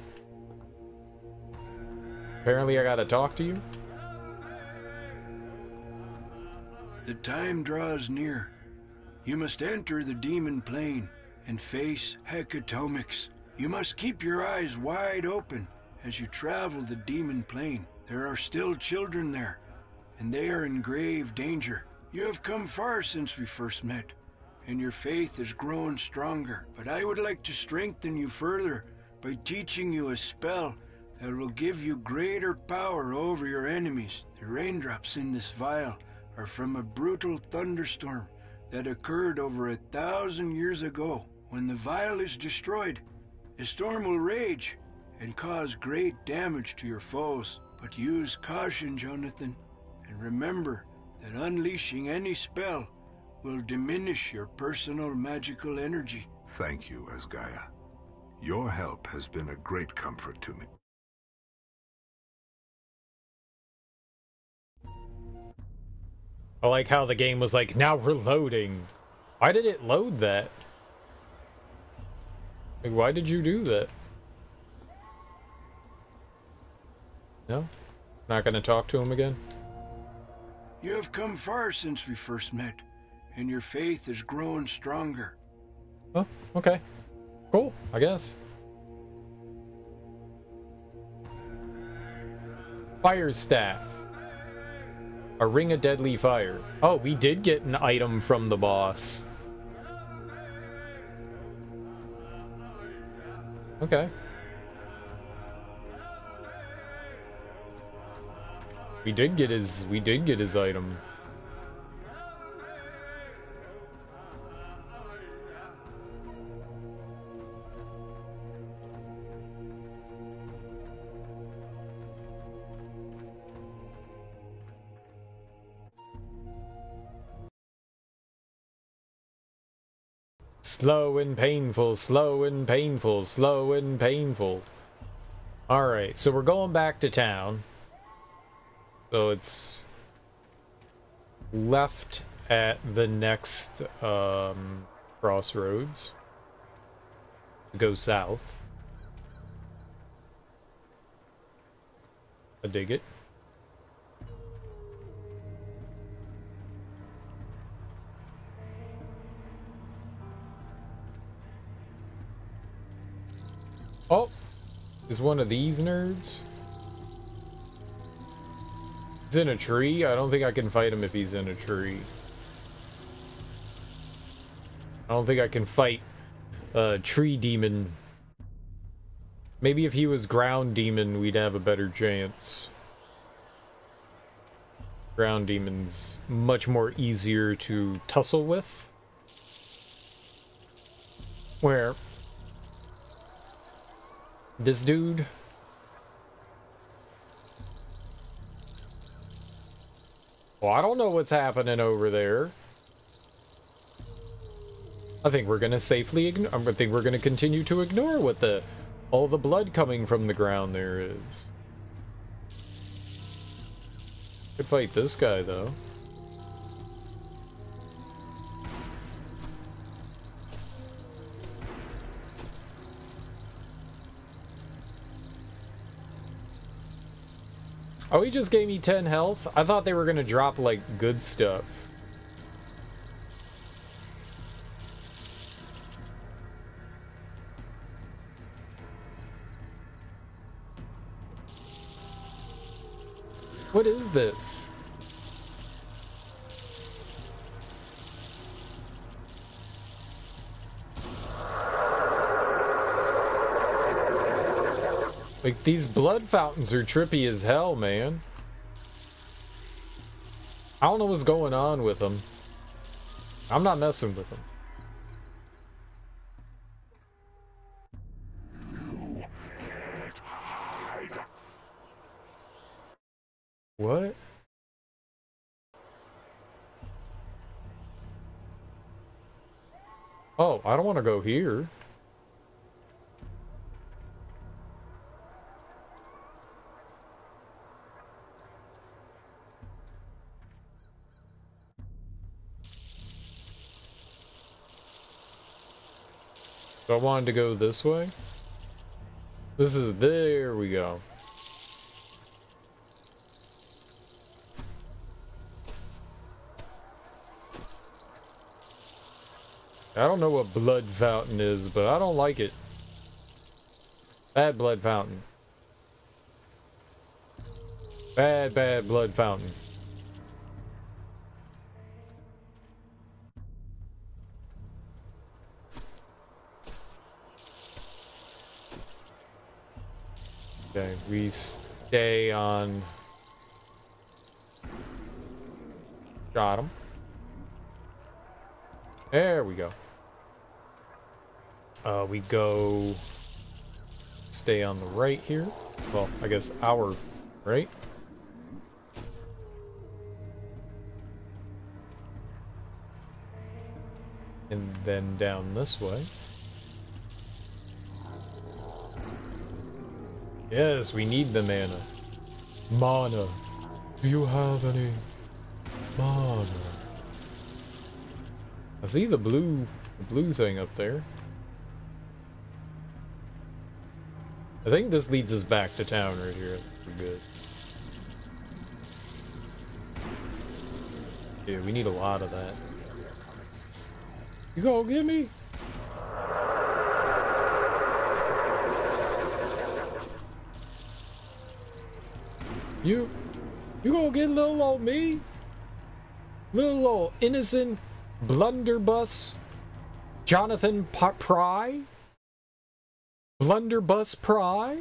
Apparently I gotta talk to you. The time draws near. You must enter the demon plane and face hecatomics. You must keep your eyes wide open as you travel the demon plane. There are still children there, and they are in grave danger. You have come far since we first met, and your faith has grown stronger. But I would like to strengthen you further by teaching you a spell that will give you greater power over your enemies. The raindrops in this vial are from a brutal thunderstorm that occurred over 1,000 years ago. When the vial is destroyed, a storm will rage and cause great damage to your foes. But use caution, Jonathan, and remember that unleashing any spell will diminish your personal magical energy. Thank you, Asgaia. Your help has been a great comfort to me. I like how the game was like, now we're loading. Why did it load that? Like, why did you do that? No? Not gonna talk to him again? You have come far since we first met, and your faith has grown stronger. Oh, okay. Cool, I guess. Fire staff. A ring of deadly fire. Oh, we did get an item from the boss. Okay. We did get his item. Slow and painful, slow and painful, slow and painful. Alright, so we're going back to town. So it's left at the next crossroads. Go south. I dig it. Oh, is one of these nerds? He's in a tree? I don't think I can fight him if he's in a tree. I don't think I can fight a tree demon. Maybe if he was ground demon, we'd have a better chance. Ground demon's much more easier to tussle with. Where this dude, well, I don't know what's happening over there. I think we're gonna safely I think we're gonna continue to ignore what all the blood coming from the ground there is. Could fight this guy though. Oh, he just gave me 10 health? I thought they were gonna drop, like, good stuff. What is this? Like, these blood fountains are trippy as hell, man. I don't know what's going on with them. I'm not messing with them. What? Oh, I don't want to go here. So I wanted to go this way. This is, there we go. I don't know what blood fountain is, but I don't like it. Bad blood fountain. Bad, bad blood fountain. Okay, we stay on. Got him. There we go. We go. Stay on the right here. Well, I guess our right. And then down this way. Yes, we need the mana. Mana. Do you have any mana? I see the blue thing up there. I think this leads us back to town right here. We're good. Yeah, we need a lot of that. You gonna get me? You gonna get little old me? Little old innocent blunderbuss Jonathan Pry? Blunderbuss Pry?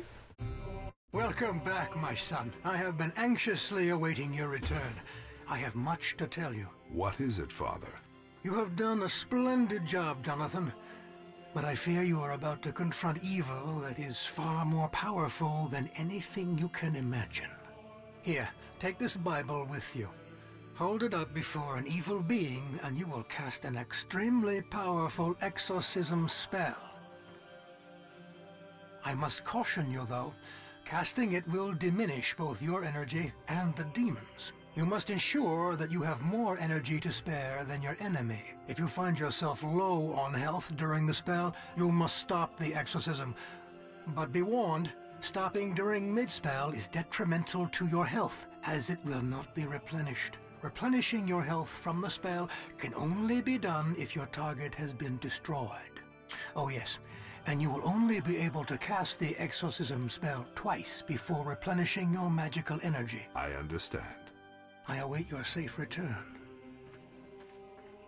Welcome back, my son. I have been anxiously awaiting your return. I have much to tell you. What is it, Father? You have done a splendid job, Jonathan. But I fear you are about to confront evil that is far more powerful than anything you can imagine. Here, take this Bible with you. Hold it up before an evil being, and you will cast an extremely powerful exorcism spell. I must caution you, though. Casting it will diminish both your energy and the demons. You must ensure that you have more energy to spare than your enemy. If you find yourself low on health during the spell, you must stop the exorcism. But be warned, stopping during mid-spell is detrimental to your health, as it will not be replenished. Replenishing your health from the spell can only be done if your target has been destroyed. Oh yes, and you will only be able to cast the exorcism spell twice before replenishing your magical energy. I understand. I await your safe return.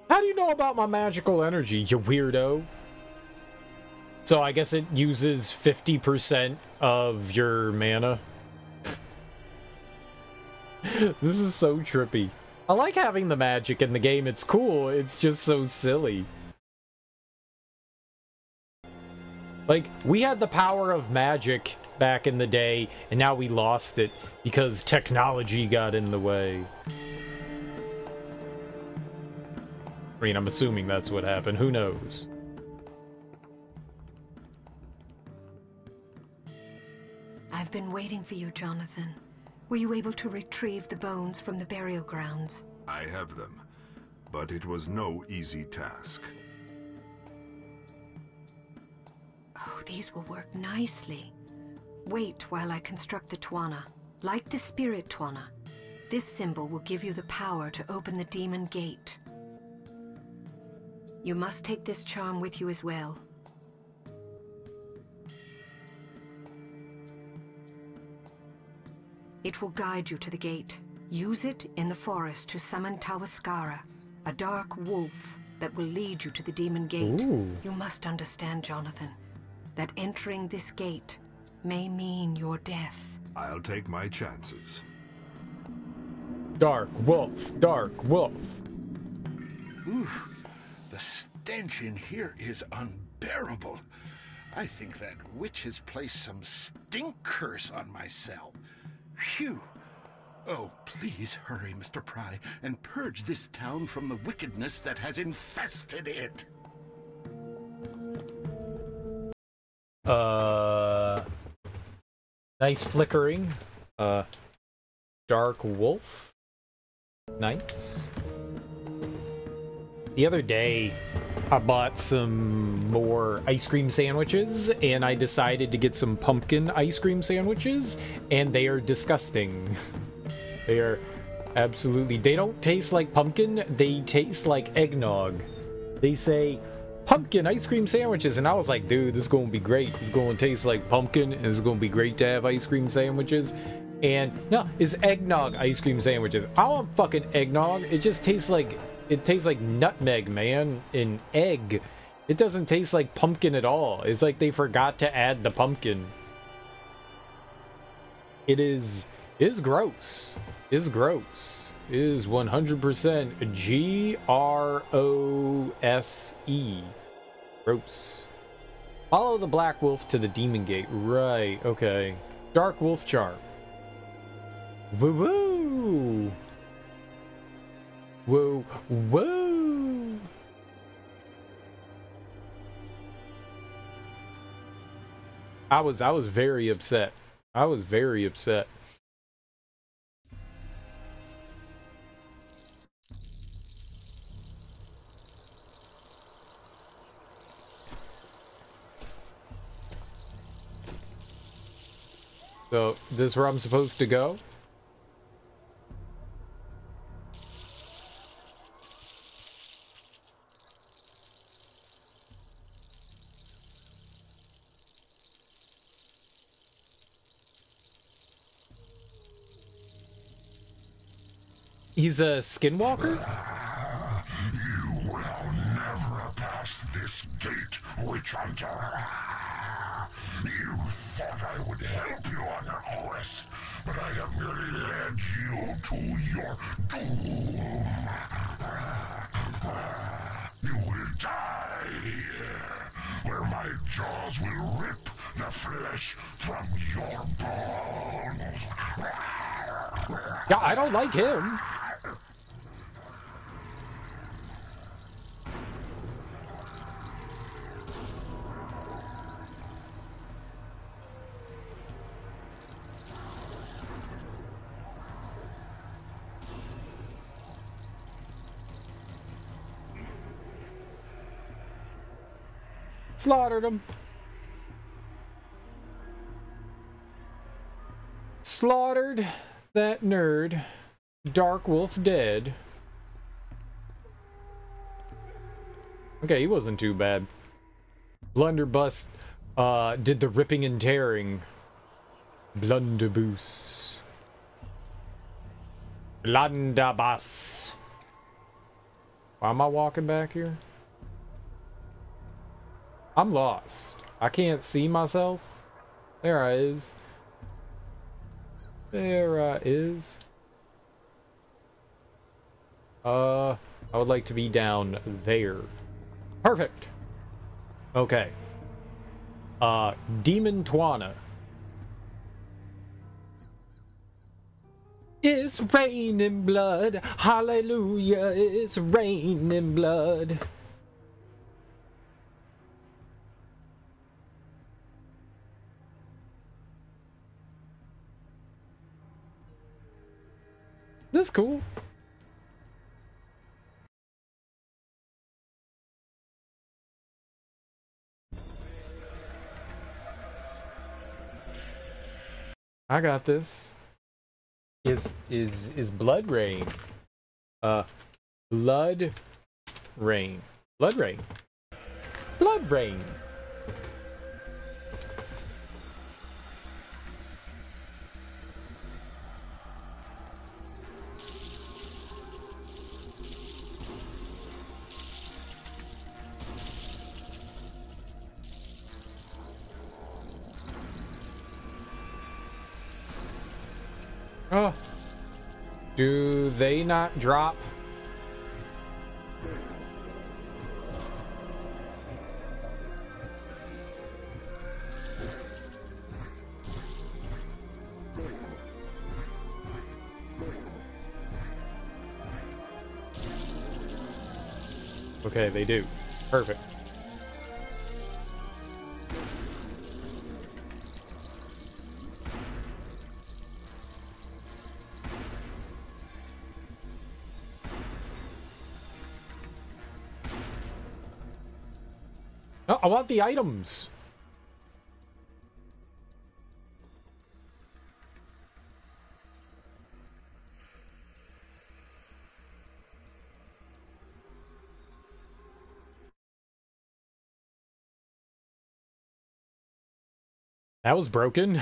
How do you know about my magical energy, you weirdo? So I guess it uses 50% of your mana. This is so trippy. I like having the magic in the game. It's cool. It's just so silly. Like, we had the power of magic back in the day, and now we lost it because technology got in the way. I mean, I'm assuming that's what happened. Who knows? I've been waiting for you, Jonathan. Were you able to retrieve the bones from the burial grounds? I have them, but it was no easy task. Oh, these will work nicely. Wait while I construct the Twana. Like the spirit Twana, this symbol will give you the power to open the demon gate. You must take this charm with you as well. It will guide you to the gate. Use it in the forest to summon Tawaskara, a dark wolf that will lead you to the demon gate. Ooh. You must understand, Jonathan, that entering this gate may mean your death. I'll take my chances. Dark wolf, dark wolf. Ooh, the stench in here is unbearable. I think that witch has placed some stink curse on my cell. Phew. Oh, please hurry, Mr. Pry, and purge this town from the wickedness that has infested it. Nice flickering. Dark wolf. Nice. The other day, I bought some more ice cream sandwiches, and I decided to get some pumpkin ice cream sandwiches, and they are disgusting. They are absolutely... They don't taste like pumpkin, they taste like eggnog. They say, pumpkin ice cream sandwiches, and I was like, dude, this is going to be great. It's going to taste like pumpkin, and it's going to be great to have ice cream sandwiches. And no, it's eggnog ice cream sandwiches. I don't want fucking eggnog. It just tastes like... It tastes like nutmeg, man, and egg. It doesn't taste like pumpkin at all. It's like they forgot to add the pumpkin. It is gross. It's gross. It is 100% G-R-O-S-E. Gross. Follow the Black Wolf to the Demon Gate. Right, okay. Dark Wolf Charm. Woo-woo! Whoa, whoa! I was very upset. I was very upset. So, this is where I'm supposed to go? He's a skinwalker? You will never pass this gate, witch hunter. You thought I would help you on your quest, but I have merely led you to your doom. You will die here, where my jaws will rip the flesh from your bones. Yeah, I don't like him. Slaughtered him. Slaughtered that nerd. Dark Wolf dead. Okay, he wasn't too bad. Blunderbuss did the ripping and tearing. Blunderbuss. Blunderbuss. Why am I walking back here? I'm lost. I can't see myself. There I is. There I is. I would like to be down there. Perfect. Okay. Demon Twana. It's raining blood. Hallelujah. It's raining blood. That's cool. I got this. Is blood rain. Blood rain. Blood rain. Blood rain. Oh. Do they not drop? Okay, they do. Perfect. Oh, I want the items. That was broken.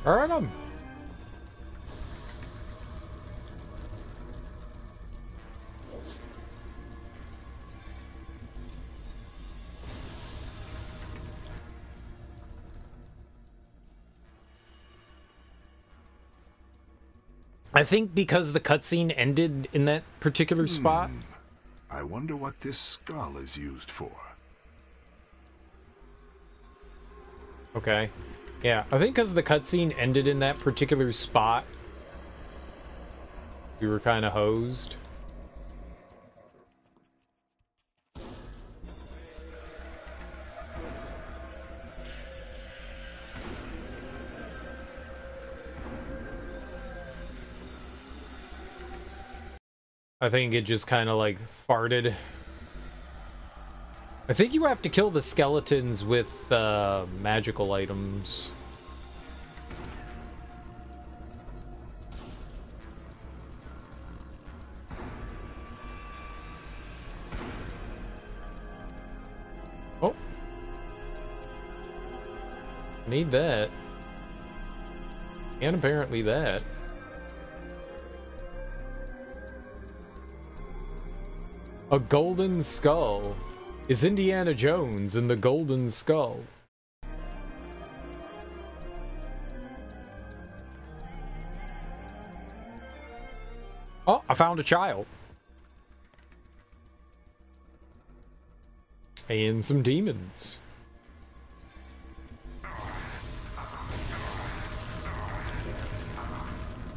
Burn them. I think because the cutscene ended in that particular spot. I wonder what this skull is used for. Okay. Yeah, I think because the cutscene ended in that particular spot, we were kind of hosed. I think it just kind of like farted. I think you have to kill the skeletons with magical items. Oh. Need that. And apparently that. A golden skull. Is Indiana Jones in the Golden Skull? Oh, I found a child. And some demons.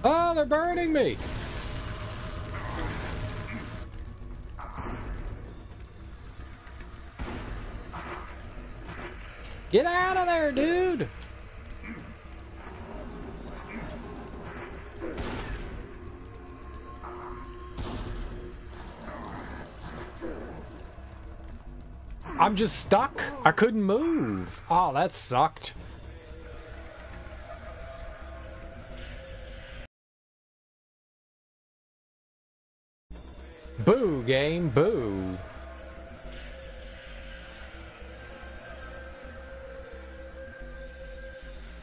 Oh, they're burning me! Get out of there, dude! I'm just stuck. I couldn't move. Oh, that sucked. Boo, game, boo.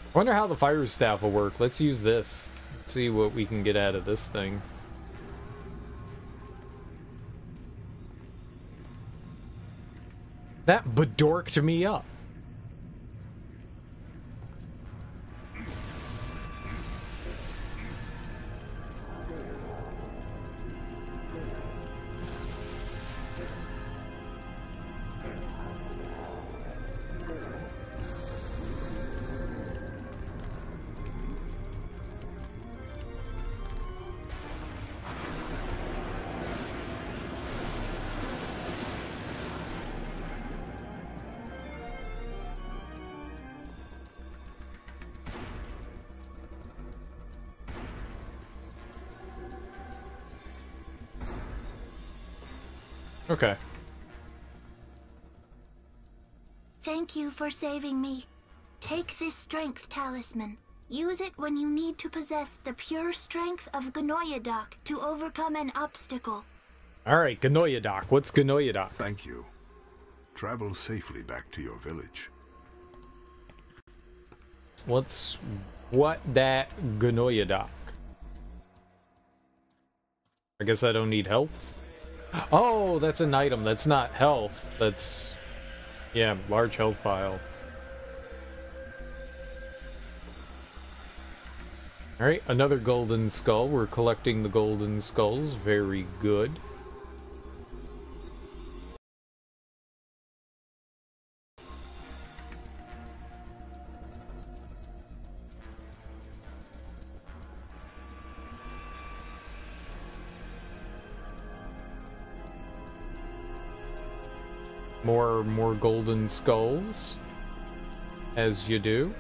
I wonder how the fire staff will work. Let's use this. Let's see what we can get out of this thing. That bedorked me up. Okay. Thank you for saving me. Take this strength talisman. Use it when you need to possess the pure strength of Gnoyadoc to overcome an obstacle. Alright, Gnoyadoc. What's Gnoyadoc? Thank you. Travel safely back to your village. What that Gnoyadoc? I guess I don't need health. Oh, that's an item. That's not health. That's... yeah, large health file. Alright, another golden skull. We're collecting the golden skulls. Very good. More golden skulls, as you do.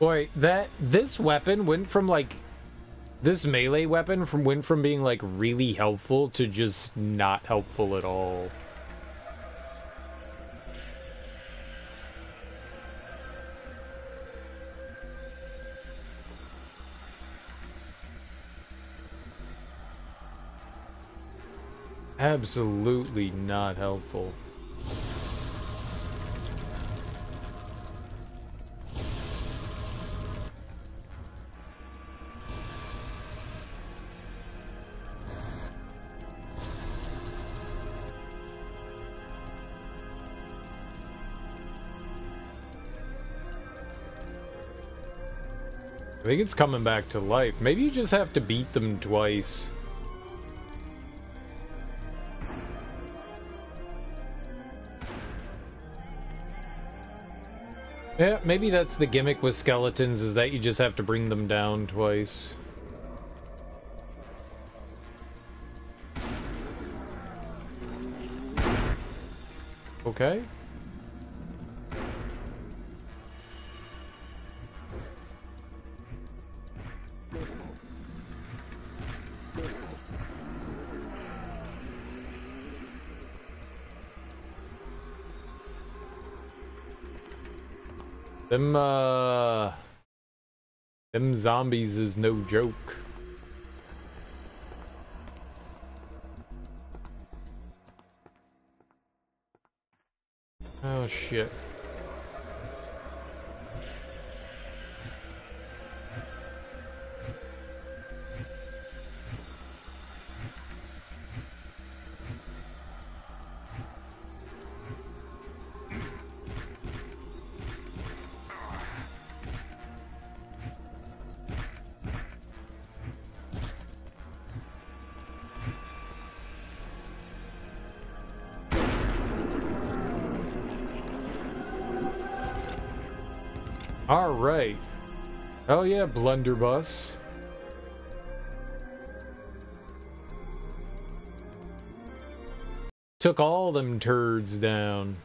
Boy, this weapon went from like this melee weapon went from being like really helpful to just not helpful at all. Absolutely not helpful. I think it's coming back to life. Maybe you just have to beat them twice. Yeah, maybe that's the gimmick with skeletons, is that you just have to bring them down twice. Okay. Them zombies is no joke. Oh shit. Alright. Oh yeah, blunderbuss. Took all them turds down.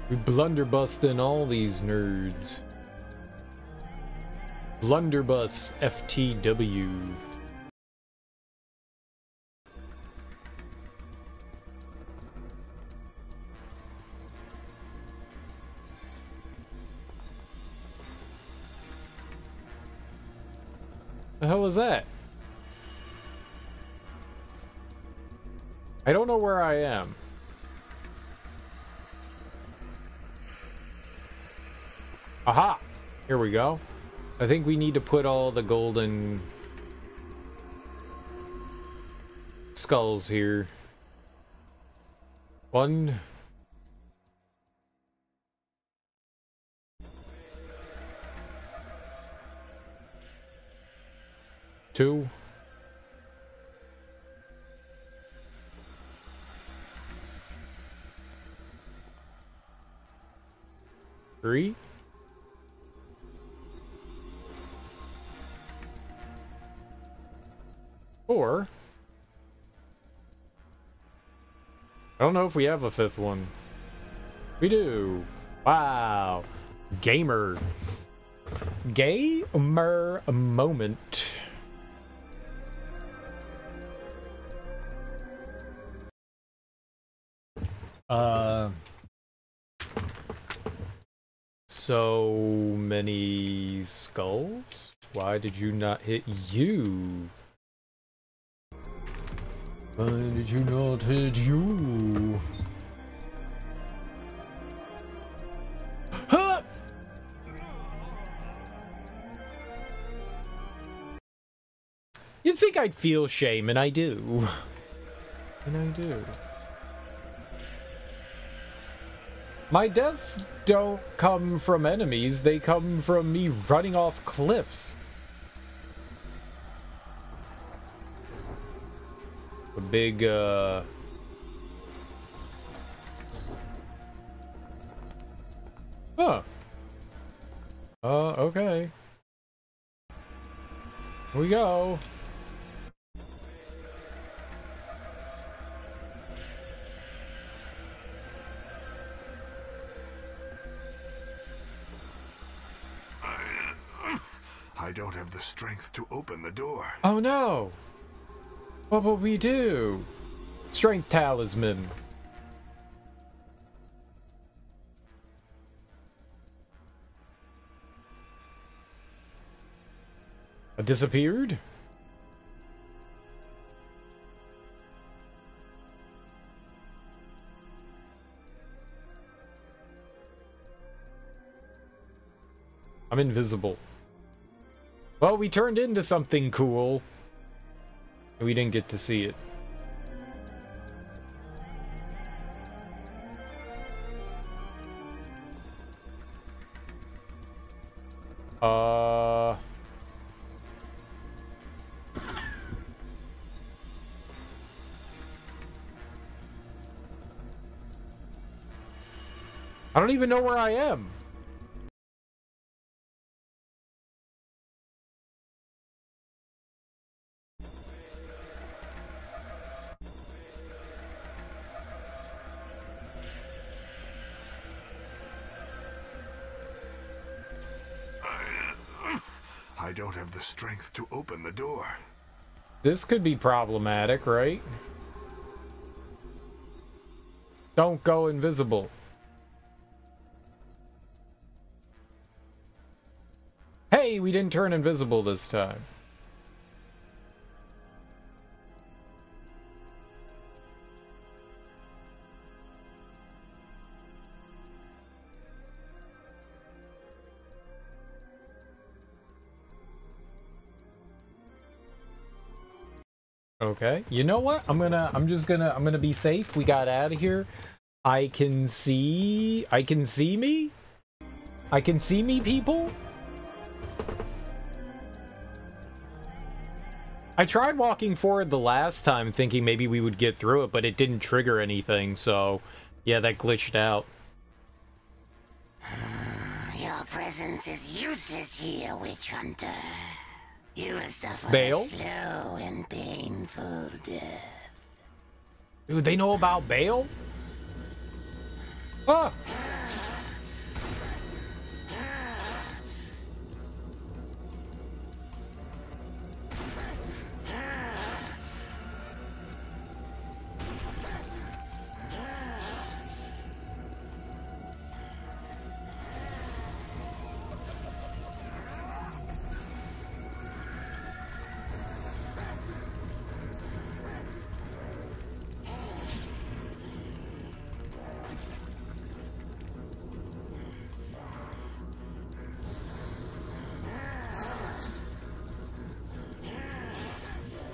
We blunderbusting all these nerds. Blunderbuss FTW. The hell is that? I don't know where I am. Aha! Here we go. I think we need to put all the golden skulls here. 1, 2, 3, 3. Or I don't know if we have a 5th one. We do. Wow. Gamer moment. So many skulls? Why did you not hit you? Why did you not hit you? Huh! You'd think I'd feel shame, and I do. And I do. My deaths don't come from enemies, they come from me running off cliffs. A big, Huh. Okay. Here we go. I don't have the strength to open the door. Oh no! What will we do? Strength talisman. I disappeared? I'm invisible. Well, we turned into something cool. We didn't get to see it. I don't even know where I am. I don't have the strength to open the door. This could be problematic, right? Don't go invisible. Hey, we didn't turn invisible this time. Okay, you know what? I'm gonna be safe. We got out of here. I can see me? I can see me, people? I tried walking forward the last time thinking maybe we would get through it, but it didn't trigger anything, so yeah, that glitched out. Your presence is useless here, witch hunter. You will suffer Bale? a slow and painful death. Dude, they know about Bale? Ah!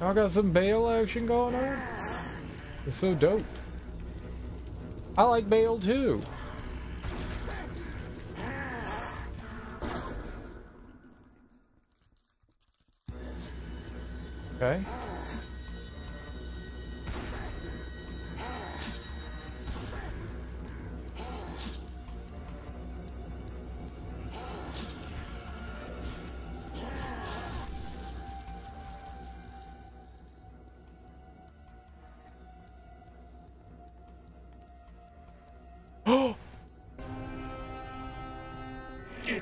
I got some Bale action going on. It's so dope. I like Bale too. Okay.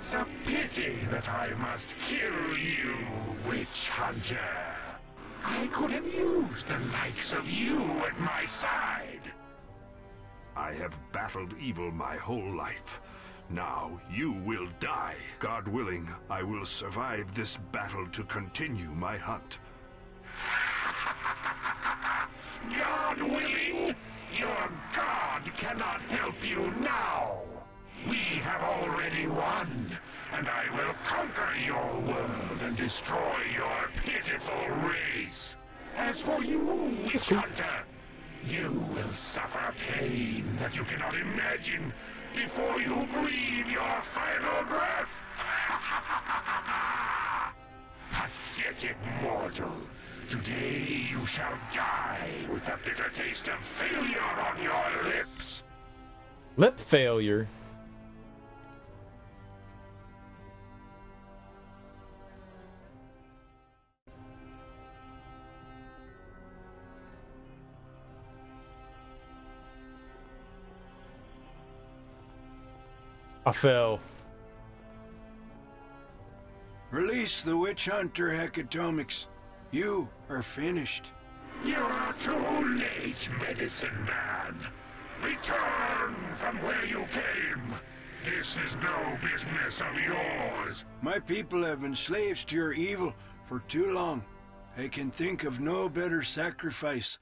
It's a pity that I must kill you, witch hunter. I could have used the likes of you at my side. I have battled evil my whole life. Now you will die. God willing, I will survive this battle to continue my hunt. God willing? Your God cannot help you now. We have already won, and I will conquer your world and destroy your pitiful race. As for you, witch hunter, you will suffer pain that you cannot imagine before you breathe your final breath. Pathetic mortal. Today you shall die with the bitter taste of failure on your lips. Lip failure? I fell. Release the witch hunter, Hecatomics. You are finished. You are too late, medicine man. Return from where you came. This is no business of yours. My people have been slaves to your evil for too long. I can think of no better sacrifice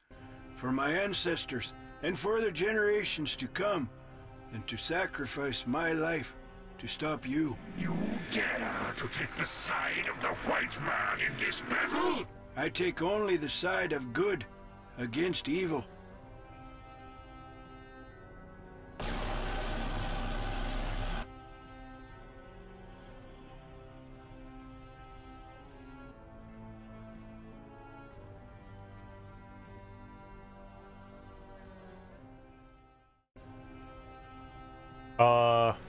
for my ancestors and for the generations to come than to sacrifice my life to stop you. You dare to take the side of the white man in this battle? I take only the side of good against evil.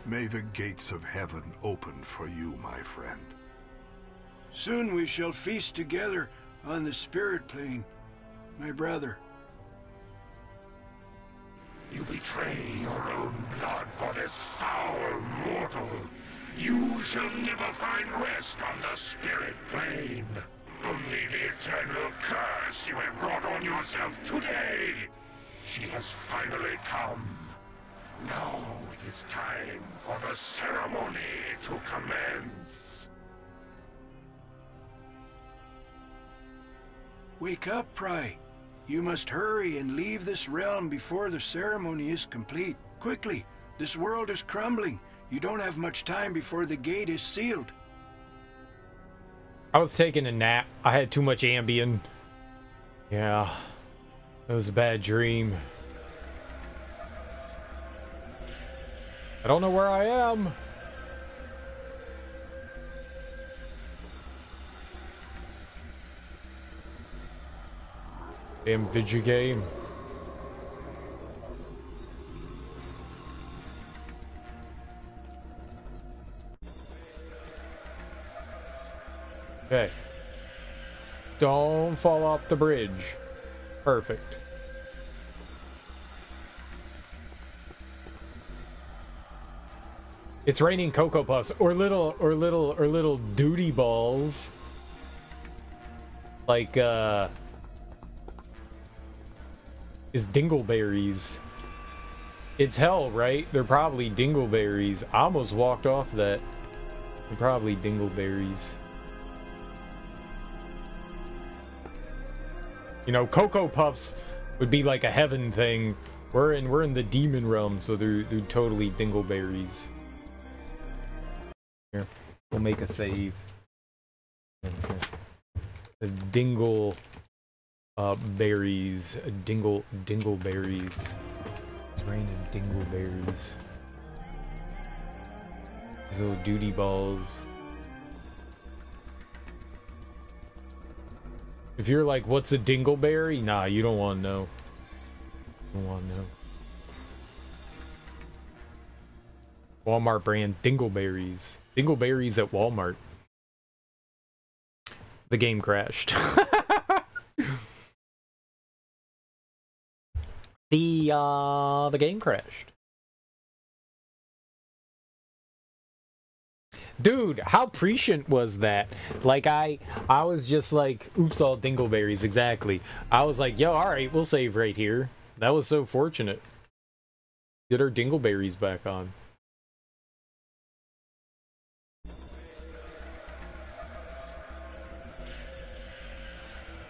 May the gates of heaven open for you, my friend. Soon we shall feast together on the spirit plane, my brother. You betray your own blood for this foul mortal. You shall never find rest on the spirit plane. Only the eternal curse you have brought on yourself today. She has finally come. Now it is time for the ceremony to commence. Wake up, Pry. You must hurry and leave this realm before the ceremony is complete. Quickly, this world is crumbling. You don't have much time before the gate is sealed. I was taking a nap. I had too much Ambien. Yeah, it was a bad dream. I don't know where I am. Damn video game. Okay. Don't fall off the bridge. Perfect. It's raining Cocoa Puffs or little duty balls. Like is dingleberries. It's hell, right? They're probably dingleberries. I almost walked off that. They're probably dingleberries. You know, Cocoa Puffs would be like a heaven thing. We're in the demon realm, so they're totally dingleberries. Here, we'll make a save. The dingle berries, dingleberries. It's raining dingleberries. These little duty balls. If you're like, what's a dingleberry? Nah, you don't want to know. You don't want to know. Walmart brand dingleberries. Dingleberries at Walmart. The game crashed. The game crashed. Dude, how prescient was that? Like, I was just like, oops, all dingleberries, exactly. I was like, yo, alright, we'll save right here. That was so fortunate. Get our dingleberries back on.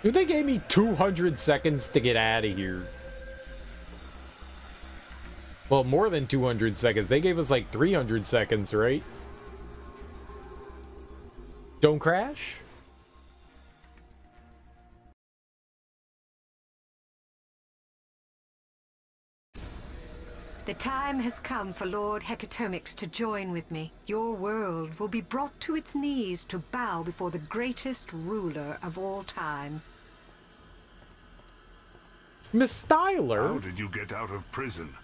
Dude, they gave me 200 seconds to get out of here. Well, more than 200 seconds. They gave us like 300 seconds, right? Don't crash? The time has come for Lord Hecatomix to join with me. Your world will be brought to its knees to bow before the greatest ruler of all time. Miss Styler? How did you get out of prison?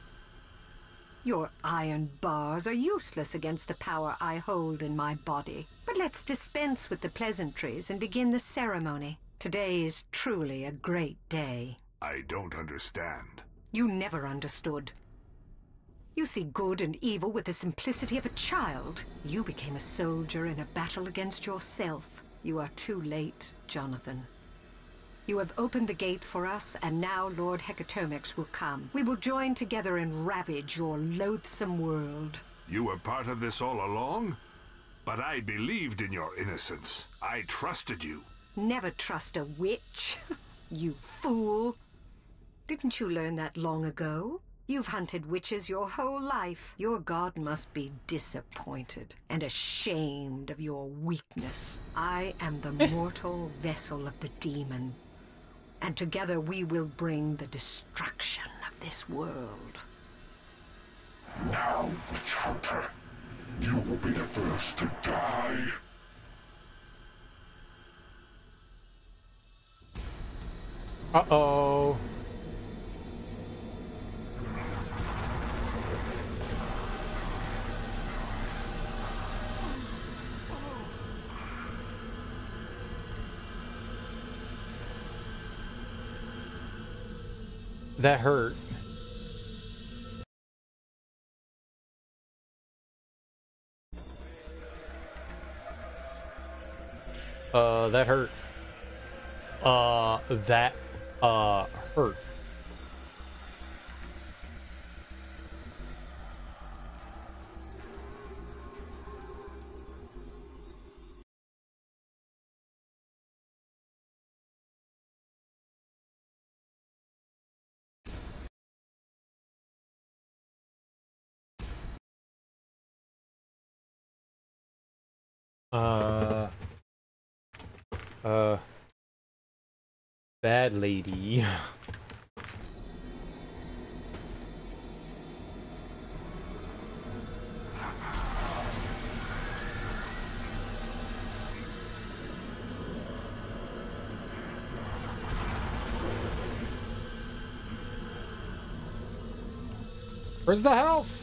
Your iron bars are useless against the power I hold in my body. But let's dispense with the pleasantries and begin the ceremony. Today is truly a great day. I don't understand. You never understood. You see good and evil with the simplicity of a child. You became a soldier in a battle against yourself. You are too late, Jonathan. You have opened the gate for us, and now Lord Hecatomix will come. We will join together and ravage your loathsome world. You were part of this all along? But I believed in your innocence. I trusted you. Never trust a witch, you fool. Didn't you learn that long ago? You've hunted witches your whole life. Your god must be disappointed and ashamed of your weakness. I am the mortal vessel of the demon, and together we will bring the destruction of this world. Now, Witch Hunter, you will be the first to die. Uh-oh. That hurt. That hurt. That hurt. Bad lady. Where's the health?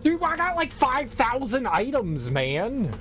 Dude, I got like 5,000 items, man.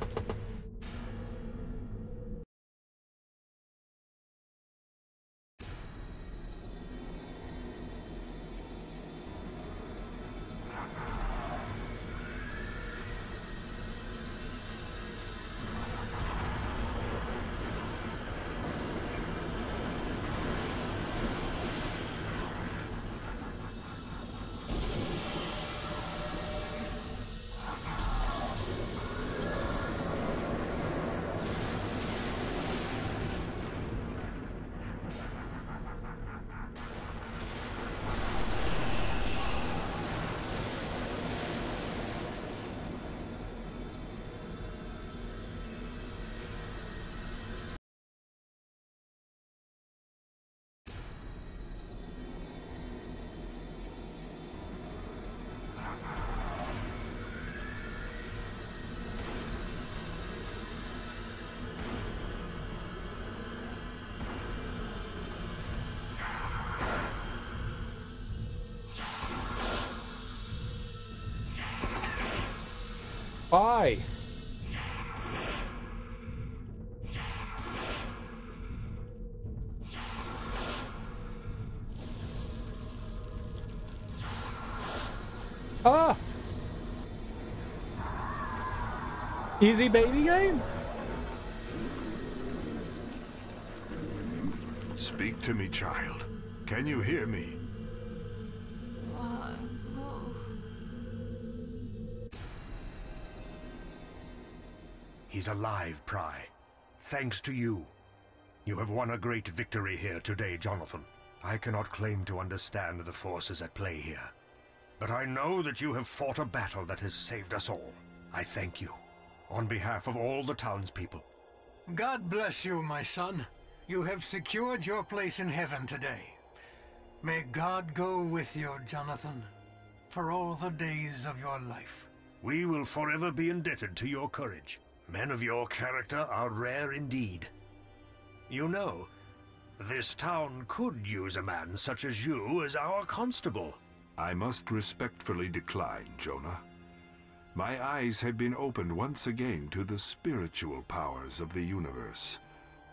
Why? Ah! Easy baby game? Speak to me, child. Can you hear me? He's alive, Pry. Thanks to you. You have won a great victory here today, Jonathan. I cannot claim to understand the forces at play here. But I know that you have fought a battle that has saved us all. I thank you, on behalf of all the townspeople. God bless you, my son. You have secured your place in heaven today. May God go with you, Jonathan, for all the days of your life. We will forever be indebted to your courage. Men of your character are rare indeed. You know, this town could use a man such as you as our constable. I must respectfully decline, Jonah. My eyes have been opened once again to the spiritual powers of the universe.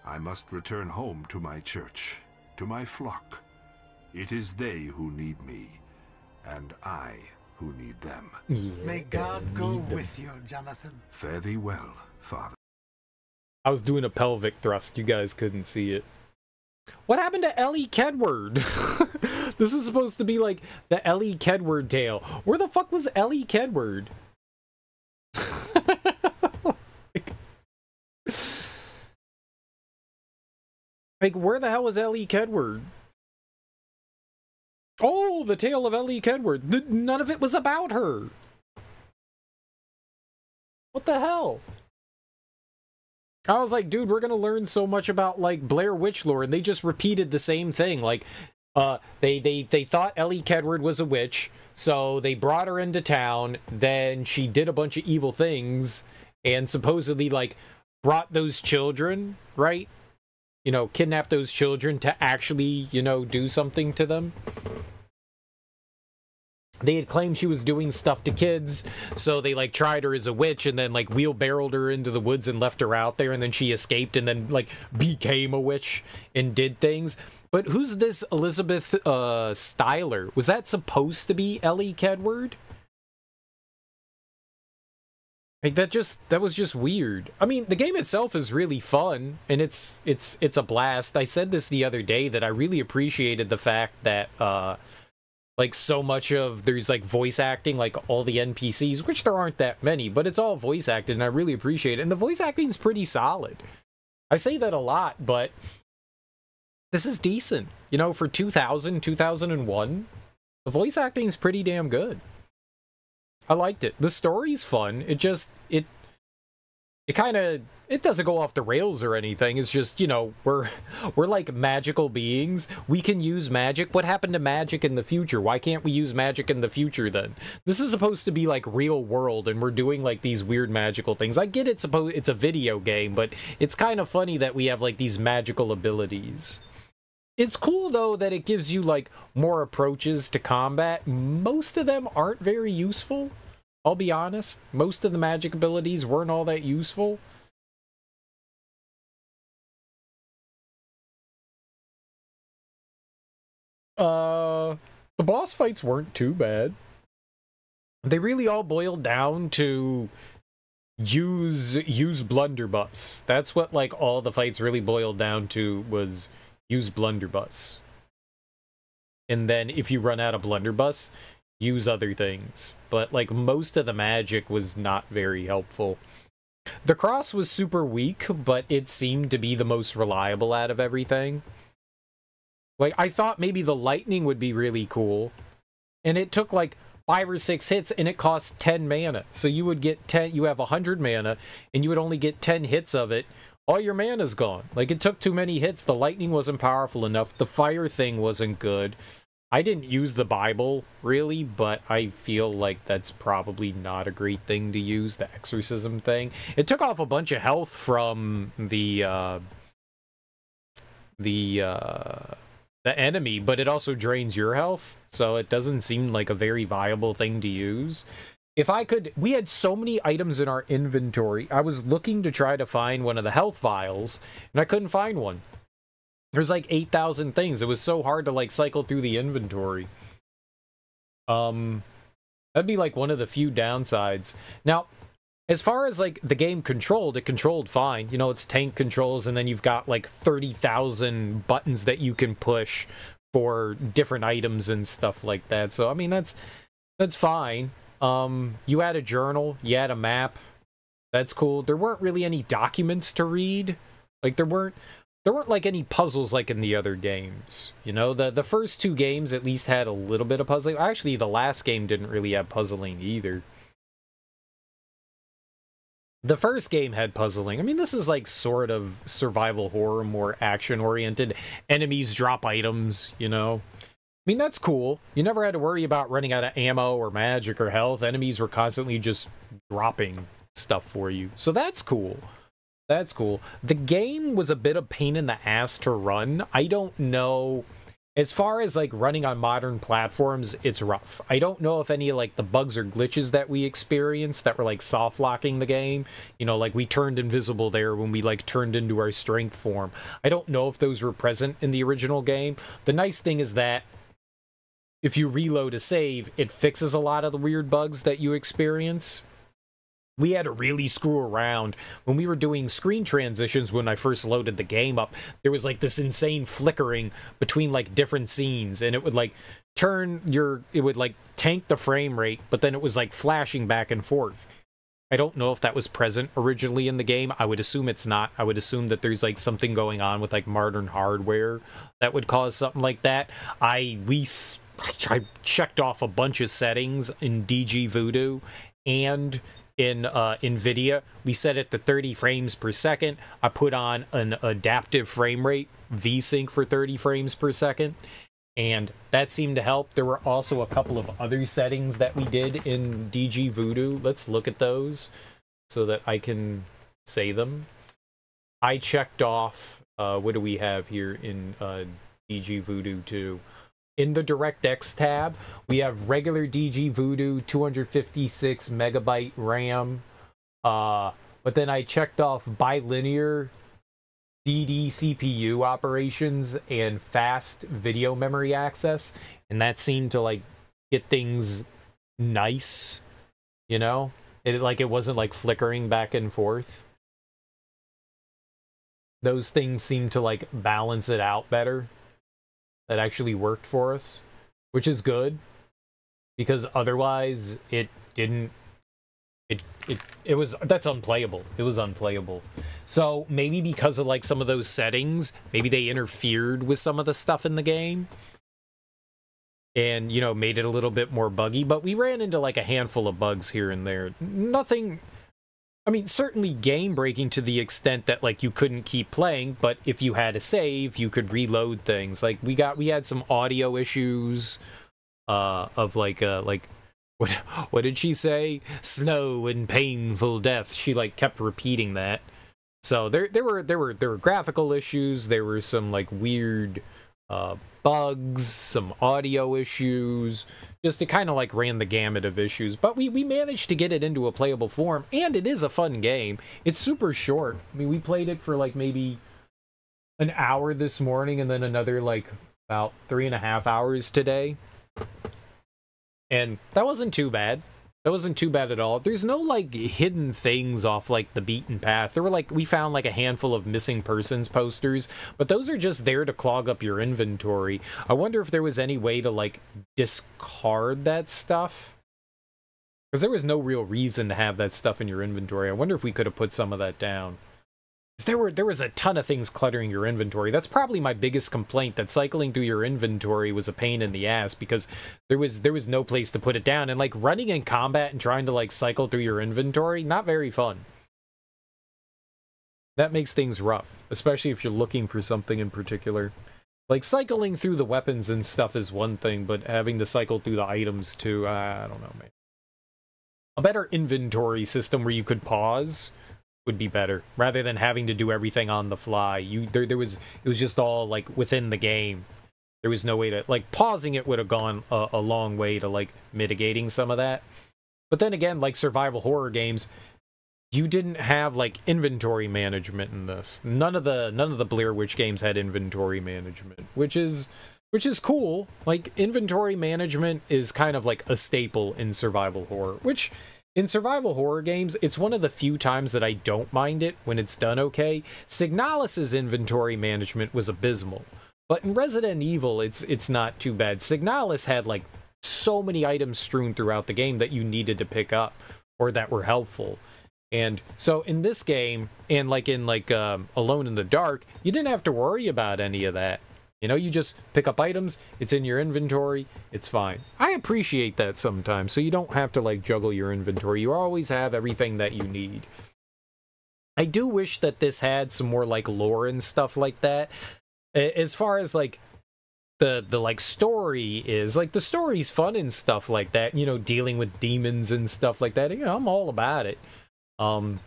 I must return home to my church, to my flock. It is they who need me, and I who need them. May God go with you, Jonathan. Fare thee well, Father. I was doing a pelvic thrust. You guys couldn't see it. What happened to Elly Kedward? This is supposed to be like the Elly Kedward tale. Where the fuck was Elly Kedward? Like, where the hell was Elly Kedward? Oh, the tale of Elly Kedward. None of it was about her. What the hell? I was like, dude, we're gonna learn so much about, like, Blair Witch lore, and they just repeated the same thing. Like, they thought Elly Kedward was a witch, so they brought her into town, then she did a bunch of evil things, and supposedly, like, brought those children, right? You know, kidnapped those children to actually, you know, do something to them. They had claimed she was doing stuff to kids, so they, like, tried her as a witch and then, like, wheelbarrowed her into the woods and left her out there, and then she escaped and then, like, became a witch and did things. But who's this Elizabeth Styler? Was that supposed to be Elly Kedward? Like, that was just weird. I mean, the game itself is really fun, and it's a blast. I said this the other day that I really appreciated the fact that, like, so much of there's, like, voice acting, like, all the NPCs, which there aren't that many, but it's all voice acted, and I really appreciate it. And the voice acting's pretty solid. I say that a lot, but this is decent. You know, for 2001, the voice acting's pretty damn good. I liked it. The story's fun. It just, it doesn't go off the rails or anything. It's just, you know, we're like magical beings. We can use magic. What happened to magic in the future? Why can't we use magic in the future then? This is supposed to be like real world, and we're doing like these weird magical things. I get it's a video game, but it's kind of funny that we have like these magical abilities. It's cool, though, that it gives you, like, more approaches to combat. Most of them aren't very useful, I'll be honest. Most of the magic abilities weren't all that useful. The boss fights weren't too bad. They really all boiled down to use blunderbuss. That's what, like, all the fights really boiled down to, was use blunderbuss. And then if you run out of blunderbuss, use other things. But, like, most of the magic was not very helpful. The cross was super weak, but it seemed to be the most reliable out of everything. Like, I thought maybe the lightning would be really cool. And it took, like, 5 or 6 hits, and it cost 10 mana. So you would get 10, you have 100 mana, and you would only get 10 hits of it. All your mana's gone. Like, it took too many hits. The lightning wasn't powerful enough. The fire thing wasn't good. I didn't use the Bible, really, but I feel like that's probably not a great thing to use, the exorcism thing. It took off a bunch of health from the enemy, but it also drains your health, so it doesn't seem like a very viable thing to use. If I could, we had so many items in our inventory. I was looking to try to find one of the health vials, and I couldn't find one. There's like 8,000 things. It was so hard to like cycle through the inventory. That'd be like one of the few downsides. Now, as far as like the game controlled, it controlled fine. You know, it's tank controls, and then you've got like 30,000 buttons that you can push for different items and stuff like that. So I mean, that's fine. You had a journal, you had a map. That's cool. There weren't really any documents to read. Like there weren't like any puzzles like in the other games. You know, the first two games at least had a little bit of puzzling. Actually, the last game didn't really have puzzling either. The first game had puzzling. I mean, this is like sort of survival horror, more action-oriented. Enemies drop items, you know. I mean, that's cool. You never had to worry about running out of ammo or magic or health. Enemies were constantly just dropping stuff for you. So that's cool. That's cool. The game was a bit of pain in the ass to run. I don't know. As far as like running on modern platforms, it's rough. I don't know if any like the bugs or glitches that we experienced that were like soft locking the game, you know, like we turned invisible there when we like turned into our strength form. I don't know if those were present in the original game. The nice thing is that if you reload a save, it fixes a lot of the weird bugs that you experience. We had to really screw around when we were doing screen transitions. When I first loaded the game up, there was like this insane flickering between like different scenes, and it would like it would like tank the frame rate, but then it was like flashing back and forth. I don't know if that was present originally in the game. I would assume it's not. I would assume that there's like something going on with like modern hardware that would cause something like that. I checked off a bunch of settings in DG Voodoo and in NVIDIA. We set it to 30 frames per second. I put on an adaptive frame rate, VSync for 30 frames per second, and that seemed to help. There were also a couple of other settings that we did in DG Voodoo. Let's look at those so that I can say them. I checked off, what do we have here in DG Voodoo 2? In the DirectX tab, we have regular DG Voodoo, 256 megabyte RAM. But then I checked off bilinear DD CPU operations and fast video memory access, and that seemed to like get things nice, you know? It wasn't like flickering back and forth. Those things seemed to like balance it out better. That actually worked for us, which is good, because otherwise it didn't. That's unplayable. It was unplayable. So maybe because of like some of those settings, maybe they interfered with some of the stuff in the game, and you know, made it a little bit more buggy. But we ran into like a handful of bugs here and there. Nothing. I mean, certainly game breaking to the extent that like you couldn't keep playing, but if you had a save, you could reload things. Like we had some audio issues of like what did she say? Slow and painful death. She like kept repeating that. So there were graphical issues, there were some like weird bugs, some audio issues. Just it kind of like ran the gamut of issues, but we managed to get it into a playable form, and it is a fun game. It's super short. I mean, we played it for like maybe an hour this morning, and then another like about 3.5 hours today, and that wasn't too bad. That wasn't too bad at all. There's no like hidden things off like the beaten path. There were like, we found like a handful of missing persons posters, but those are just there to clog up your inventory. I wonder if there was any way to like discard that stuff, because there was no real reason to have that stuff in your inventory. I wonder if we could have put some of that down. There was a ton of things cluttering your inventory. That's probably my biggest complaint, that cycling through your inventory was a pain in the ass, because there was no place to put it down, and like running in combat and trying to like cycle through your inventory, not very fun. That makes things rough, especially if you're looking for something in particular. Like cycling through the weapons and stuff is one thing, but having to cycle through the items too, I don't know, man. A better inventory system where you could pause would be better, rather than having to do everything on the fly. It was just all like within the game. There was no way to like pausing it would have gone a long way to like mitigating some of that. But then again, like survival horror games, you didn't have like inventory management in this. None of the Blair Witch games had inventory management, which is which is cool. Like, inventory management is kind of like a staple in survival horror, which in survival horror games, it's one of the few times that I don't mind it when it's done okay. Signalis's inventory management was abysmal, but in Resident Evil, it's not too bad. Signalis had like so many items strewn throughout the game that you needed to pick up or that were helpful. And so in this game, and like in Alone in the Dark, you didn't have to worry about any of that. You know, you just pick up items, it's in your inventory, it's fine. I appreciate that sometimes, so you don't have to like juggle your inventory. You always have everything that you need. I do wish that this had some more like lore and stuff like that. As far as like the like story is, like the story's fun and stuff like that, you know, dealing with demons and stuff like that. You know, I'm all about it. But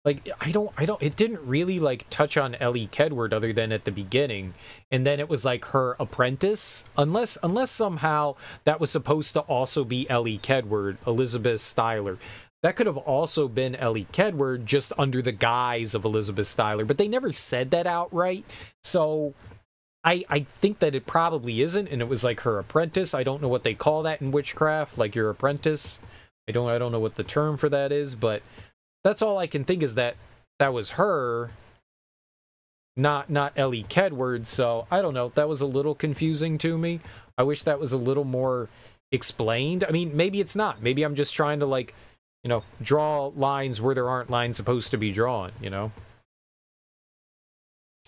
like it didn't really like touch on Elly Kedward other than at the beginning, and then it was like her apprentice, unless somehow that was supposed to also be Elly Kedward, Elizabeth Styler. That could have also been Elly Kedward, just under the guise of Elizabeth Styler, but they never said that outright, so I think that it probably isn't, and it was like her apprentice. I don't know what they call that in witchcraft, like your apprentice. I don't know what the term for that is, but that's all I can think is that that was her, not Elly Kedward. So I don't know. That was a little confusing to me. I wish that was a little more explained. I mean, maybe it's not. Maybe I'm just trying to, like, you know, draw lines where there aren't lines supposed to be drawn, you know?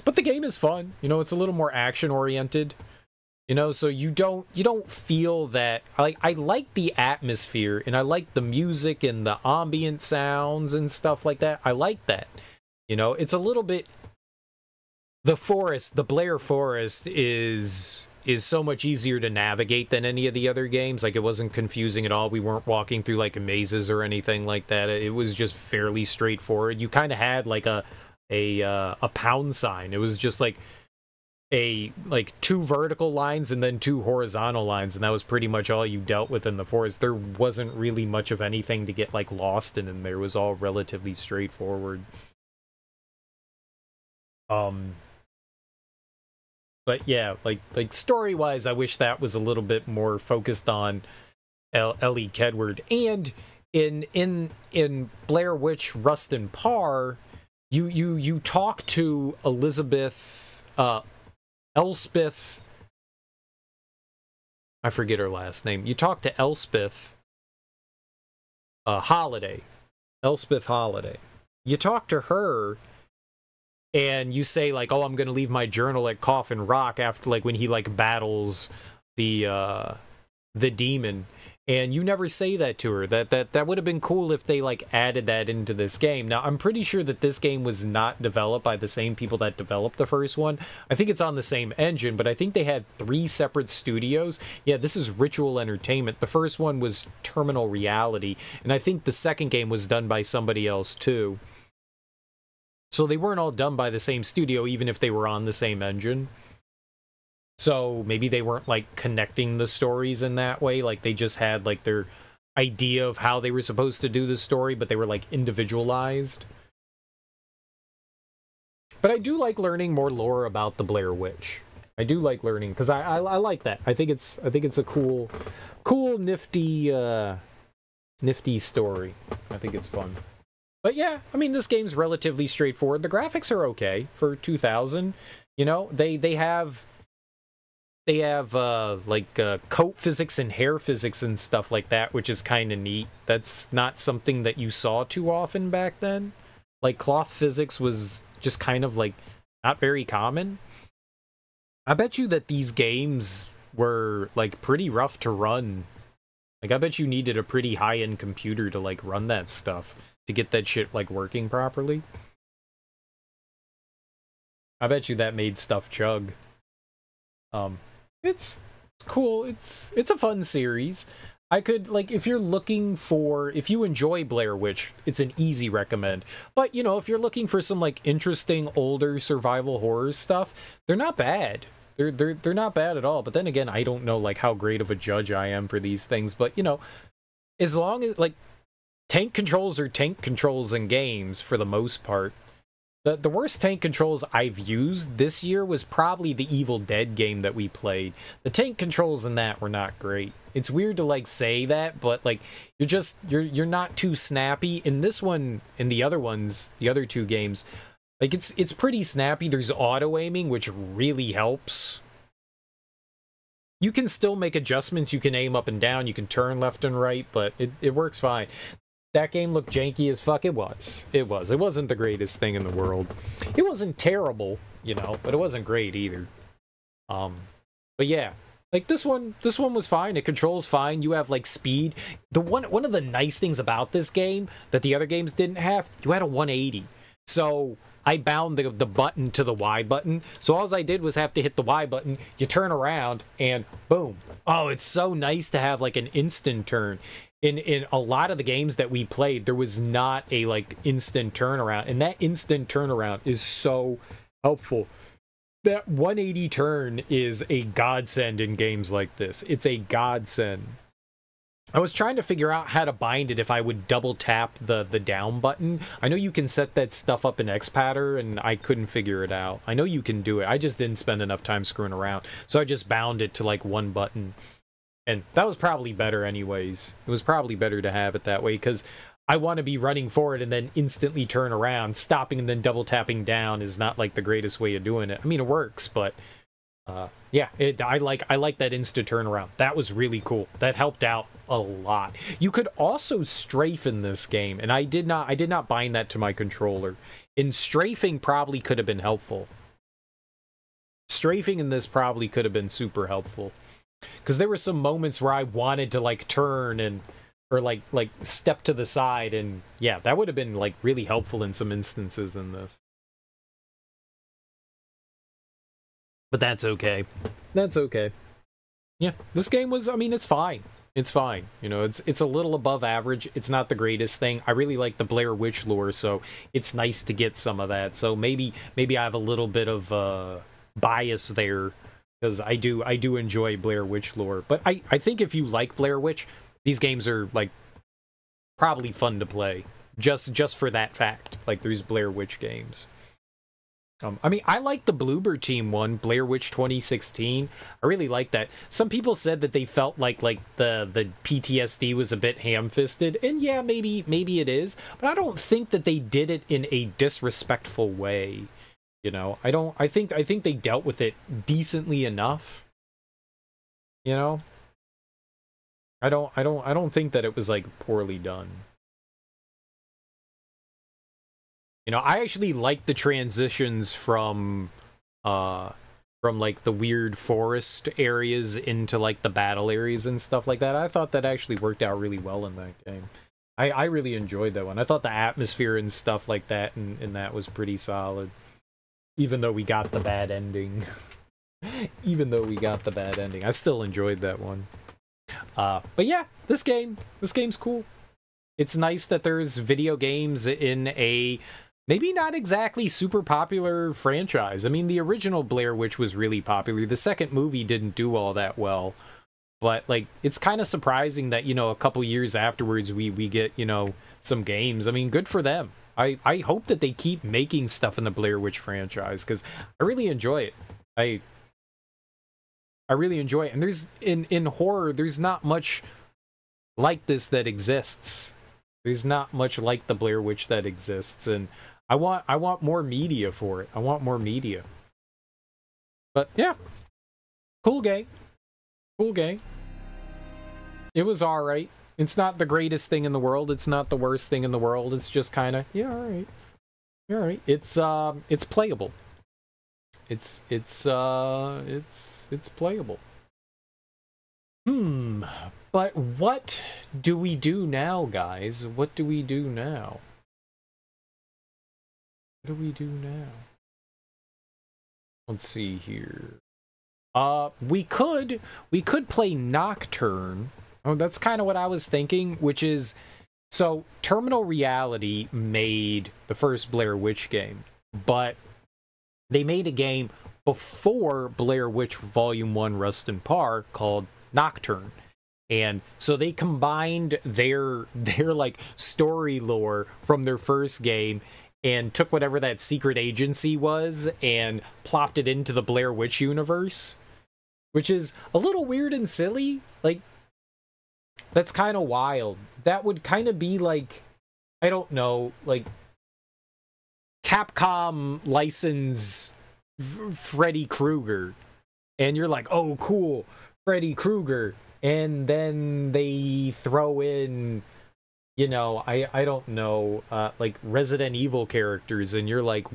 But the game is fun. You know, it's a little more action oriented. You know, so you don't feel that. I like the atmosphere, and I like the music and the ambient sounds and stuff like that. I like that. You know, it's a little bit. The forest, the Blair forest, is so much easier to navigate than any of the other games. Like, it wasn't confusing at all. We weren't walking through like mazes or anything like that. It was just fairly straightforward. You kind of had like a pound sign. It was just like two vertical lines and then two horizontal lines, and that was pretty much all you dealt with in the forest. There wasn't really much of anything to get like lost in, and there was all relatively straightforward. But yeah, like story-wise, I wish that was a little bit more focused on Elly Kedward. And in Blair Witch Rust and Parr, you talk to Elspeth, I forget her last name. You talk to Elspeth Holiday. Elspeth Holiday. You talk to her, and you say, like, oh, I'm going to leave my journal at Coffin Rock after, like, when he, like, battles the demon. And you never say that to her. That would have been cool if they, like, added that into this game. Now, I'm pretty sure that this game was not developed by the same people that developed the first one. I think it's on the same engine, but I think they had 3 separate studios. Yeah, this is Ritual Entertainment. The first one was Terminal Reality, and I think the second game was done by somebody else, too. So they weren't all done by the same studio, even if they were on the same engine. So maybe they weren't, like, connecting the stories in that way. Like, they just had, like, their idea of how they were supposed to do the story, but they were, like, individualized. But I do like learning more lore about the Blair Witch. I do like learning, because I like that. I think it's a cool, nifty story. I think it's fun. But yeah, I mean, this game's relatively straightforward. The graphics are okay for 2000. You know, they have coat physics and hair physics and stuff like that, which is kind of neat. That's not something that you saw too often back then. Like, cloth physics was just kind of, like, not very common. I bet you that these games were, like, pretty rough to run. Like, I bet you needed a pretty high-end computer to, like, run that stuff, to get that shit, like, working properly. I bet you that made stuff chug. It's cool. It's a fun series. I could, like, if you enjoy Blair Witch, it's an easy recommend. But, you know, if you're looking for some, like, interesting older survival horror stuff, they're not bad. They're not bad at all. But then again, I don't know, like, how great of a judge I am for these things. But, you know, as long as, like, tank controls are tank controls in games for the most part. The worst tank controls I've used this year was probably the Evil Dead game that we played. The tank controls in that were not great. It's weird to like say that, but like you're not too snappy. In this one, in the other ones, the other two games, like it's pretty snappy. There's auto aiming, which really helps. You can still make adjustments. You can aim up and down. You can turn left and right, but it works fine. That game looked janky as fuck. It was. It wasn't the greatest thing in the world. It wasn't terrible, you know, but it wasn't great either. But yeah, like this one was fine. It controls fine. You have like speed. One of the nice things about this game that the other games didn't have, you had a 180. So I bound the button to the Y button. So all I did was have to hit the Y button. You turn around and boom. Oh, it's so nice to have like an instant turn. In a lot of the games that we played, there was not a like instant turnaround, and that instant turnaround is so helpful. That 180 turn is a godsend in games like this. It's a godsend. I was trying to figure out how to bind it if I would double tap the down button. I know you can set that stuff up in XPatter, and I couldn't figure it out. I know you can do it. I just didn't spend enough time screwing around, so I just bound it to like one button. And that was probably better anyways. It was probably better to have it that way, because I want to be running forward and then instantly turn around. Stopping and then double tapping down is not like the greatest way of doing it. I mean, it works, but yeah, I like that instant turnaround. That was really cool. That helped out a lot. You could also strafe in this game, and I did not bind that to my controller. And strafing probably could have been helpful. Strafing in this probably could have been super helpful. Because there were some moments where I wanted to like turn and or like step to the side, and yeah, that would have been like really helpful in some instances in this. But that's okay. That's okay. Yeah, this game was, I mean, it's fine. It's fine. You know, it's a little above average. It's not the greatest thing. I really like the Blair Witch lore, so it's nice to get some of that. So maybe I have a little bit of bias there. Because I do enjoy Blair Witch lore. But I think if you like Blair Witch, these games are, like, probably fun to play. Just for that fact. Like, there's Blair Witch games. I mean, I like the Bloober Team one, Blair Witch 2016. I really like that. Some people said that they felt like the PTSD was a bit ham-fisted. And yeah, maybe it is. But I don't think that they did it in a disrespectful way. You know, I think they dealt with it decently enough. You know? I don't think that it was like poorly done. You know, I actually like the transitions from like the weird forest areas into like the battle areas and stuff like that. I thought that actually worked out really well in that game. I really enjoyed that one. I thought the atmosphere and stuff like that and that was pretty solid. Even though we got the bad ending. Even though we got the bad ending. I still enjoyed that one. But yeah, this game's cool. It's nice that there's video games in a maybe not exactly super popular franchise. I mean, the original Blair Witch was really popular. The second movie didn't do all that well. But, like, it's kind of surprising that, you know, a couple years afterwards we get, you know, some games. I mean, good for them. I hope that they keep making stuff in the Blair Witch franchise, because I really enjoy it. I really enjoy it. And there's in horror, there's not much like this that exists. There's not much like the Blair Witch that exists, and I want more media for it. I want more media. But yeah, cool game. Cool game. It was all right. It's not the greatest thing in the world. It's not the worst thing in the world. It's just kind of, yeah, all right. All right. It's playable. It's playable. But what do we do now, guys? What do we do now? What do we do now? Let's see here. We could play Nocturne. Oh, that's kind of what I was thinking, which is, so Terminal Reality made the first Blair Witch game, but they made a game before Blair Witch Volume 1 Rust and Par called Nocturne. And so they combined their like story lore from their first game and took whatever that secret agency was and plopped it into the Blair Witch universe, which is a little weird and silly. Like, that's kind of wild. That would kind of be like, I don't know, like Capcom license Freddy Krueger, and you're like, oh cool, Freddy Krueger, and then they throw in, you know, I don't know, like Resident Evil characters, and you're like,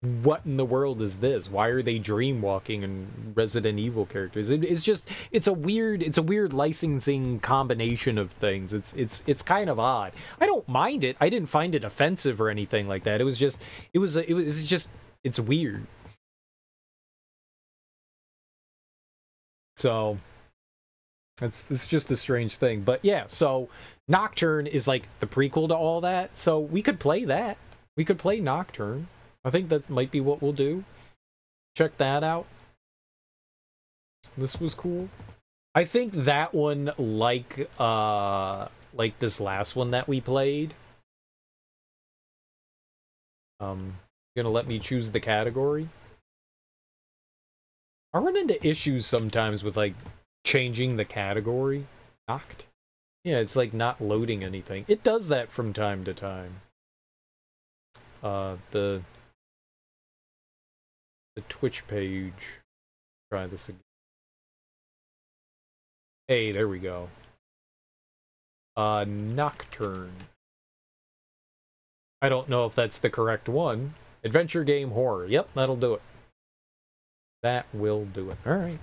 what in the world is this? Why are they dreamwalking and Resident Evil characters? It's a weird licensing combination of things. It's kind of odd. I don't mind it. I didn't find it offensive or anything like that. It's weird. So it's just a strange thing. But yeah, so Nocturne is like the prequel to all that. So we could play that. We could play Nocturne. I think that might be what we'll do. Check that out. This was cool. I think that one, like this last one that we played. Gonna let me choose the category. I run into issues sometimes with like changing the category. Knocked. Yeah, it's like not loading anything. It does that from time to time. The Twitch page. Try this again. Hey, there we go. Nocturne. I don't know if that's the correct one. Adventure game horror. Yep, that'll do it. That will do it. Alright.